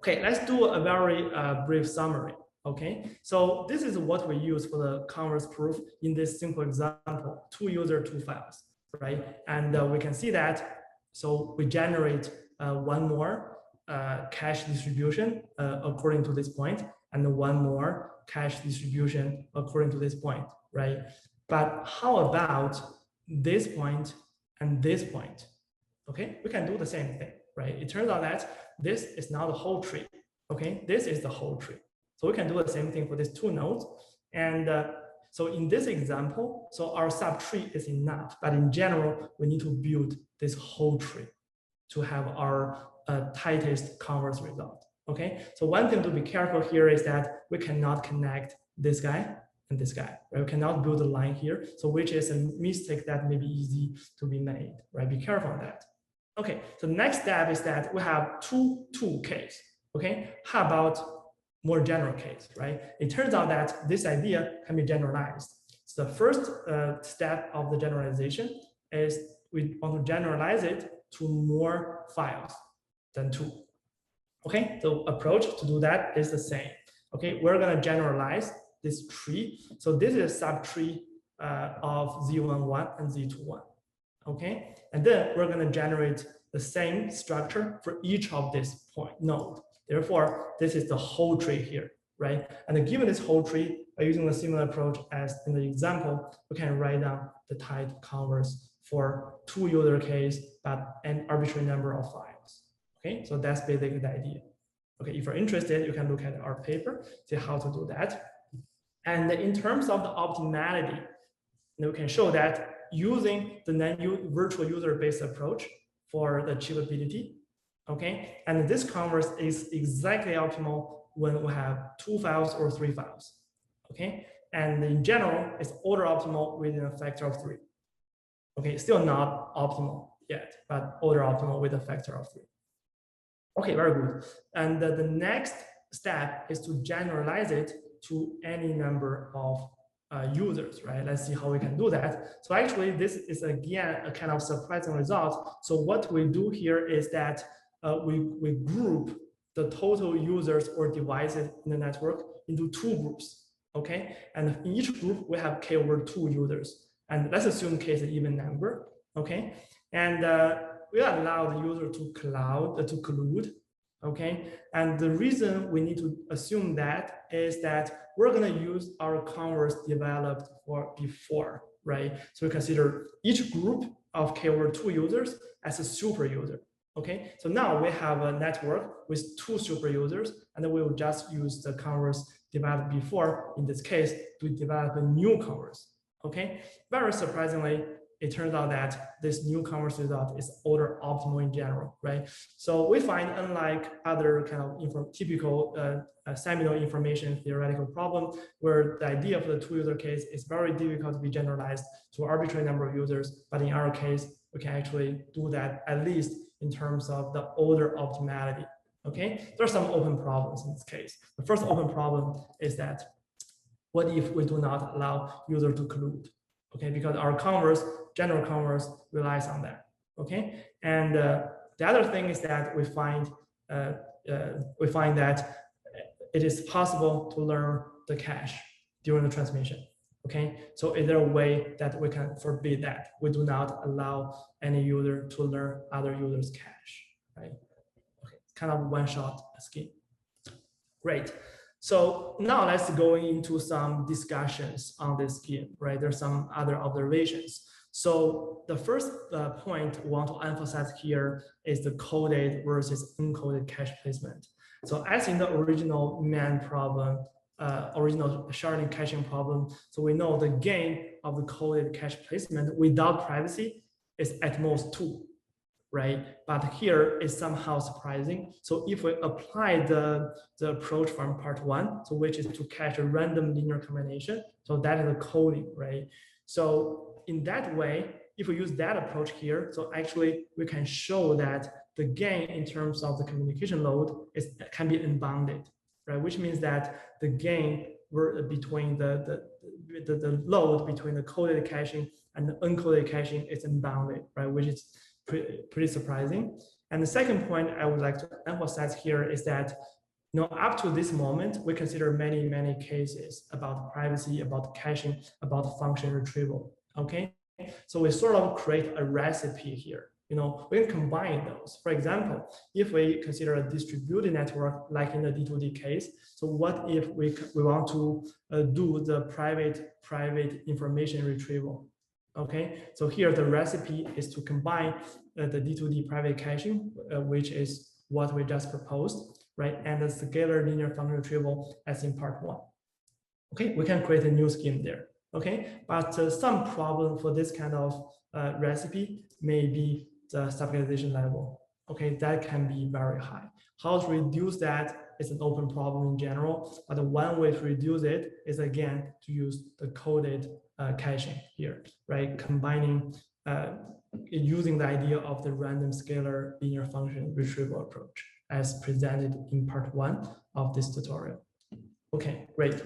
okay, let's do a very brief summary. Okay, so this is what we use for the converse proof in this simple example: 2 user, 2 files, right? And we can see that. So we generate one more cache distribution according to this point, and one more cache distribution according to this point, right? But how about this point and this point? Okay, we can do the same thing, right? It turns out that this is not the whole tree. Okay, this is the whole tree. So we can do the same thing for these 2 nodes. And so in this example, so our subtree is enough, but in general, we need to build this whole tree to have our tightest converse result. Okay, so one thing to be careful here is that we cannot connect this guy and this guy, right? We cannot build a line here, so which is a mistake that may be easy to be made, right? Be careful on that. Okay, so the next step is that we have 2 case. Okay, how about more general case, right? It turns out that this idea can be generalized. So the first step of the generalization is we want to generalize it to more files than 2. Okay, so approach to do that is the same. Okay, we're going to generalize this tree. So this is a subtree of Z11 and Z21. Okay, and then we're going to generate the same structure for each of this node. Therefore, this is the whole tree here, right? And given this whole tree, by using a similar approach as in the example, we can write down the tight converse for 2 user case, but an arbitrary number of files. Okay, so that's basically the idea. Okay, if you're interested, you can look at our paper, see how to do that. And in terms of the optimality, we can show that using the virtual user-based approach for the achievability. Okay, and this converse is exactly optimal when we have 2 files or 3 files. Okay, and in general, it's order optimal within a factor of 3. Okay, still not optimal yet, but order optimal with a factor of 3. Okay, very good. And the next step is to generalize it to any number of users, right? Let's see how we can do that. So actually, this is again a kind of surprising result. So what we do here is that we group the total users or devices in the network into 2 groups, okay? And in each group, we have k over 2 users. And let's assume k is an even number, okay? And we allow the user to collude, okay? And the reason we need to assume that is that we're gonna use our converse developed before, right? So we consider each group of k over 2 users as a super user. Okay, so now we have a network with 2 super users, and then we will just use the converse developed before, in this case, to develop a new converse. Okay, very surprisingly, it turns out that this new converse result is order optimal in general, right? So we find, unlike other kind of typical seminal information theoretical problem, where the idea for the 2 user case is very difficult to be generalized to an arbitrary number of users, but in our case, we can actually do that at least in terms of the order optimality. Okay, there are some open problems in this case. The first open problem is that what if we do not allow user to collude? Okay, because our general converse relies on that. Okay, and the other thing is that we find that it is possible to learn the cache during the transmission. Okay, so is there a way that we can forbid that? We do not allow any user to learn other users' cache, right? Okay, kind of one-shot scheme. Great. So now let's go into some discussions on this scheme, right? There's some other observations. So the first point we want to emphasize here is the coded versus encoded cache placement. So as in the original main problem, original sharding caching problem. So we know the gain of the coded cache placement without privacy is at most 2, right? But here is somehow surprising. So if we apply the approach from part 1, so which is to cache a random linear combination, so that is the coding, right? So in that way, if we use that approach here, so actually we can show that the gain in terms of the communication load can be unbounded, right? Which means that the gain between the load between the coded caching and the uncoded caching is unbounded, right? Which is pretty surprising. And the second point I would like to emphasize here is that, up to this moment, we consider many cases about privacy, about caching, about function retrieval. Okay, so we sort of create a recipe here. We can combine those. For example, if we consider a distributed network, like in the D2D case, so what if we want to do the private information retrieval? Okay, so here the recipe is to combine the D2D private caching, which is what we just proposed, right? And the scalar linear function retrieval as in part 1. Okay, we can create a new scheme there. Okay, but some problem for this kind of recipe may be the stabilization level. Okay, that can be very high. How to reduce that is an open problem in general, but one way to reduce it is again to use the coded caching here, right? Combining, using the idea of the random scalar linear function retrieval approach as presented in part 1 of this tutorial. Okay, great.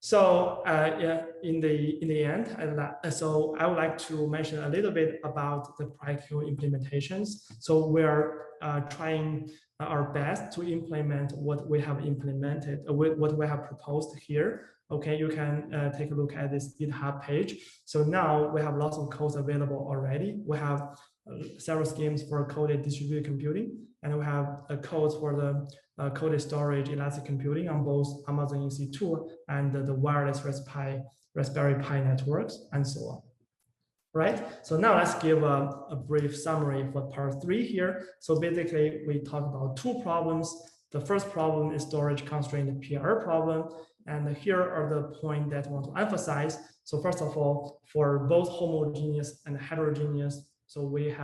So yeah, in the end, I would like to mention a little bit about the practical implementations. So we are trying our best to implement what we have implemented, what we have proposed here. Okay, you can take a look at this GitHub page. So now we have lots of codes available already. We have several schemes for coded distributed computing, and we have codes for the coded storage elastic computing on both Amazon EC2 and the wireless Raspberry Pi networks, and so on. Right, so now let's give a brief summary for part 3 here. So basically, we talked about 2 problems. The first problem is storage constraint PIR problem. And here are the points that I want to emphasize. So first of all, for both homogeneous and heterogeneous, so we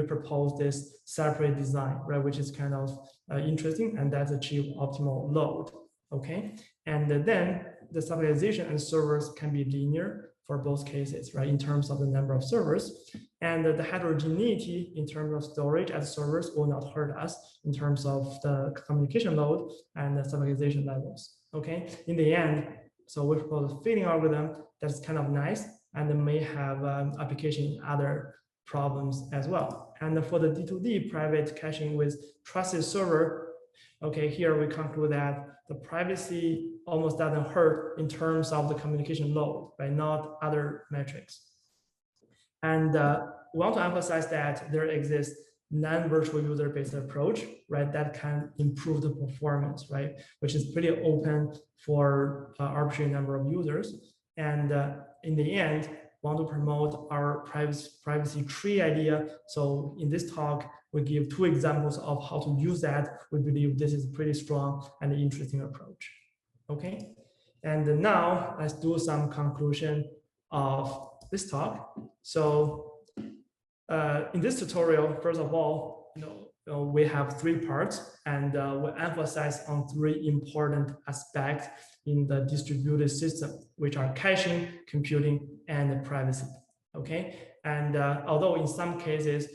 propose this separate design, right, which is kind of interesting, and that's achieve optimal load. Okay, and then the stabilization and servers can be linear for both cases, right, in terms of the number of servers, and the heterogeneity in terms of storage at servers will not hurt us in terms of the communication load and the stabilization levels. Okay, in the end, so we propose a fitting algorithm that's kind of nice and may have application in other problems as well. And for the D2D private caching with trusted server, okay, here we conclude that the privacy almost doesn't hurt in terms of the communication load, right? Not other metrics. And we want to emphasize that there exists non-virtual user-based approach, right? That can improve the performance, right? Which is pretty open for arbitrary number of users. And in the end, want to promote our privacy tree idea. So in this talk, we give 2 examples of how to use that. We believe this is a pretty strong and interesting approach. Okay, and now let's do some conclusion of this talk. So in this tutorial, first of all, we have 3 parts, and we emphasize on 3 important aspects in the distributed system, which are caching, computing, and privacy. Okay, and although in some cases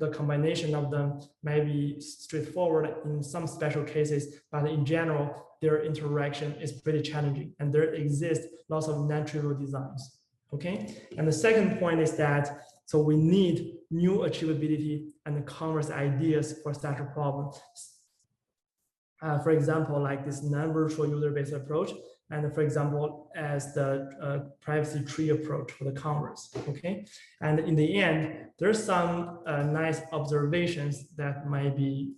the combination of them may be straightforward in some special cases, but in general their interaction is pretty challenging, and there exist lots of non-trivial designs. Okay, and the second point is that so we need new achievability and converse ideas for such a problem. For example, like this non-virtual user-based approach, and for example, as the privacy tree approach for the converse. Okay, and in the end, there's some nice observations that might be,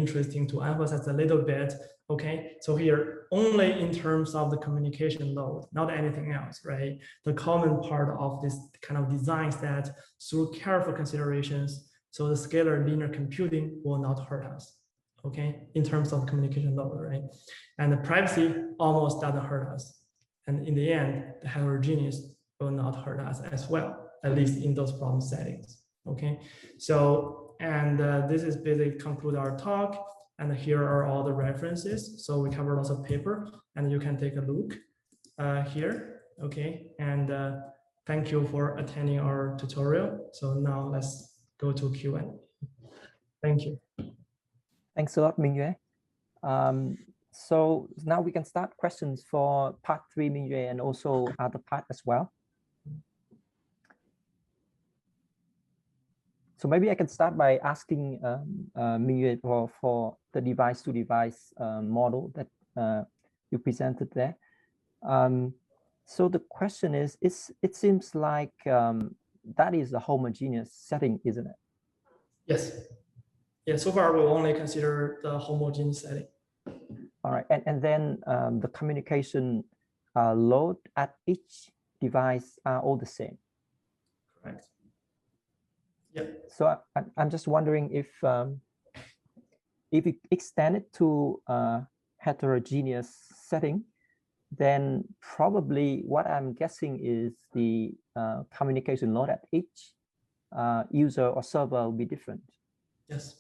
interesting to emphasize a little bit. Okay, so here only in terms of the communication load, not anything else, right? The common part of this kind of designs that through careful considerations, so the scalar linear computing will not hurt us. okay, in terms of communication load, right? And the privacy almost doesn't hurt us. And in the end, the heterogeneous will not hurt us as well, at least in those problem settings, okay? So, and this is basically conclude our talk. And here are all the references. So we cover lots of paper, and you can take a look here, okay? And thank you for attending our tutorial. So now let's go to Q&A. Thank you. Thanks a lot, Mingyue. So now we can start questions for part 3, Mingyue, and also other part as well. So maybe I can start by asking Mingyue for the device-to-device model that you presented there. So the question is, it seems like that is a homogeneous setting, isn't it? Yes. Yeah, so far we'll only consider the homogeneous setting. All right, and then the communication load at each device are all the same. Correct. Yep. So I'm just wondering if you extend it to a heterogeneous setting, then probably what I'm guessing is the communication load at each user or server will be different. Yes.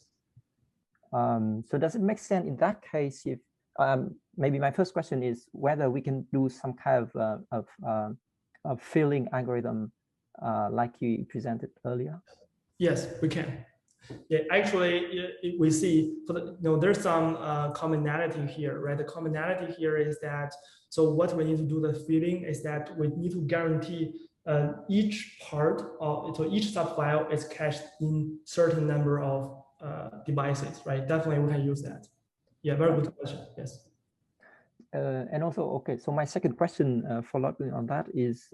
So does it make sense in that case if maybe my first question is whether we can do some kind of filling algorithm like you presented earlier? Yes, we can. Yeah, actually, we see for the, there's some commonality here, right? The commonality here is that, so what we need to do the filling is that we need to guarantee each part of, so each subfile is cached in certain number of devices, right? Definitely we can use that. Yeah, very good question, yes. And also, okay, so my second question following on that is,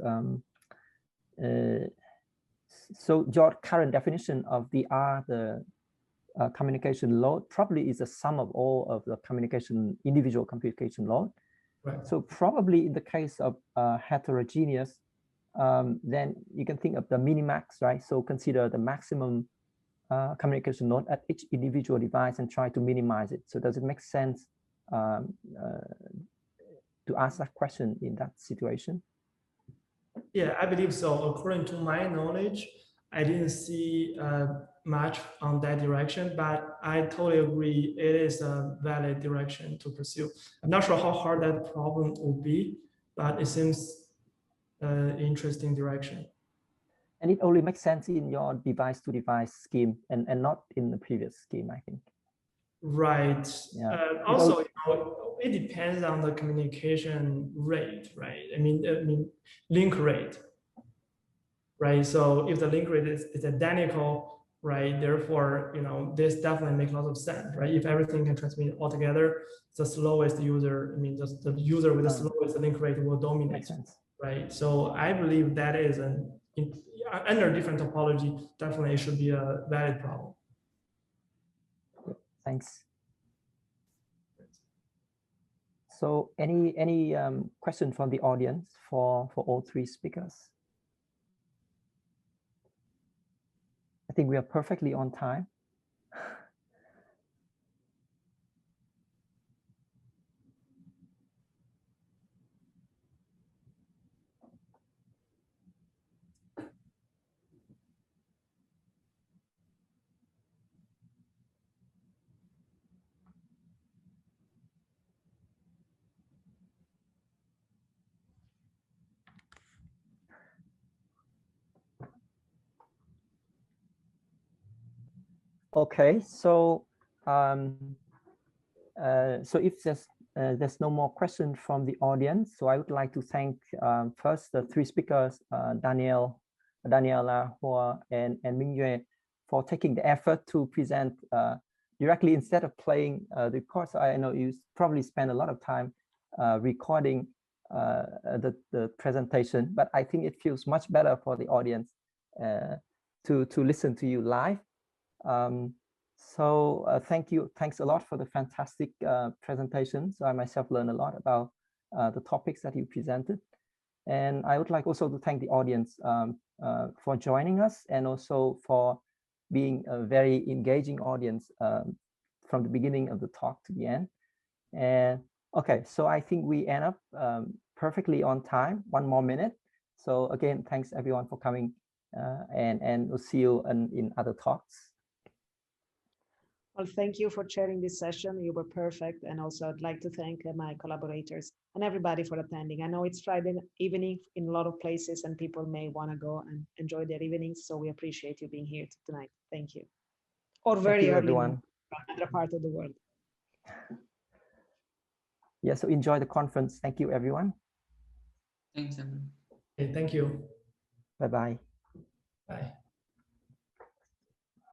so your current definition of the communication load probably is the sum of all of the individual communication load. Right. So probably in the case of heterogeneous, then you can think of the minimax, right? So consider the maximum communication load at each individual device and try to minimize it. So does it make sense to ask that question in that situation? Yeah, I believe so. According to my knowledge, I didn't see much on that direction, but I totally agree it is a valid direction to pursue. I'm not sure how hard that problem will be, but it seems an interesting direction. And it only makes sense in your device-to-device scheme and not in the previous scheme, I think. Right. Yeah. Also, it depends on the communication rate, right? I mean, link rate, right? So if the link rate is identical, right? Therefore, this definitely makes lots of sense, right? If everything can transmit all together, the slowest user, I mean, the user with the slowest link rate will dominate. Makes sense. Right. So I believe that is under different topology, definitely it should be a valid problem. Thanks. So any question from the audience for all three speakers? I think we are perfectly on time. Okay, so so if there's no more question from the audience, so I would like to thank first the three speakers, Daniela, Hua, and Mingyue, for taking the effort to present directly instead of playing the course. I know you probably spend a lot of time recording the presentation, but I think it feels much better for the audience to listen to you live. Thanks a lot for the fantastic presentation. So I myself learned a lot about the topics that you presented. And I would like also to thank the audience for joining us and also for being a very engaging audience from the beginning of the talk to the end. And okay, so I think we end up perfectly on time, 1 more minute. So again, thanks everyone for coming, and we'll see you in other talks. Well, thank you for sharing this session. You were perfect. And also I'd like to thank my collaborators and everybody for attending. I know it's Friday evening in a lot of places and people may want to go and enjoy their evenings. So we appreciate you being here tonight. Thank you. Or very early everyone. in another part of the world. Yeah, so enjoy the conference. Thank you, everyone. Thanks, everyone. Okay, thank you. Bye-bye. Bye.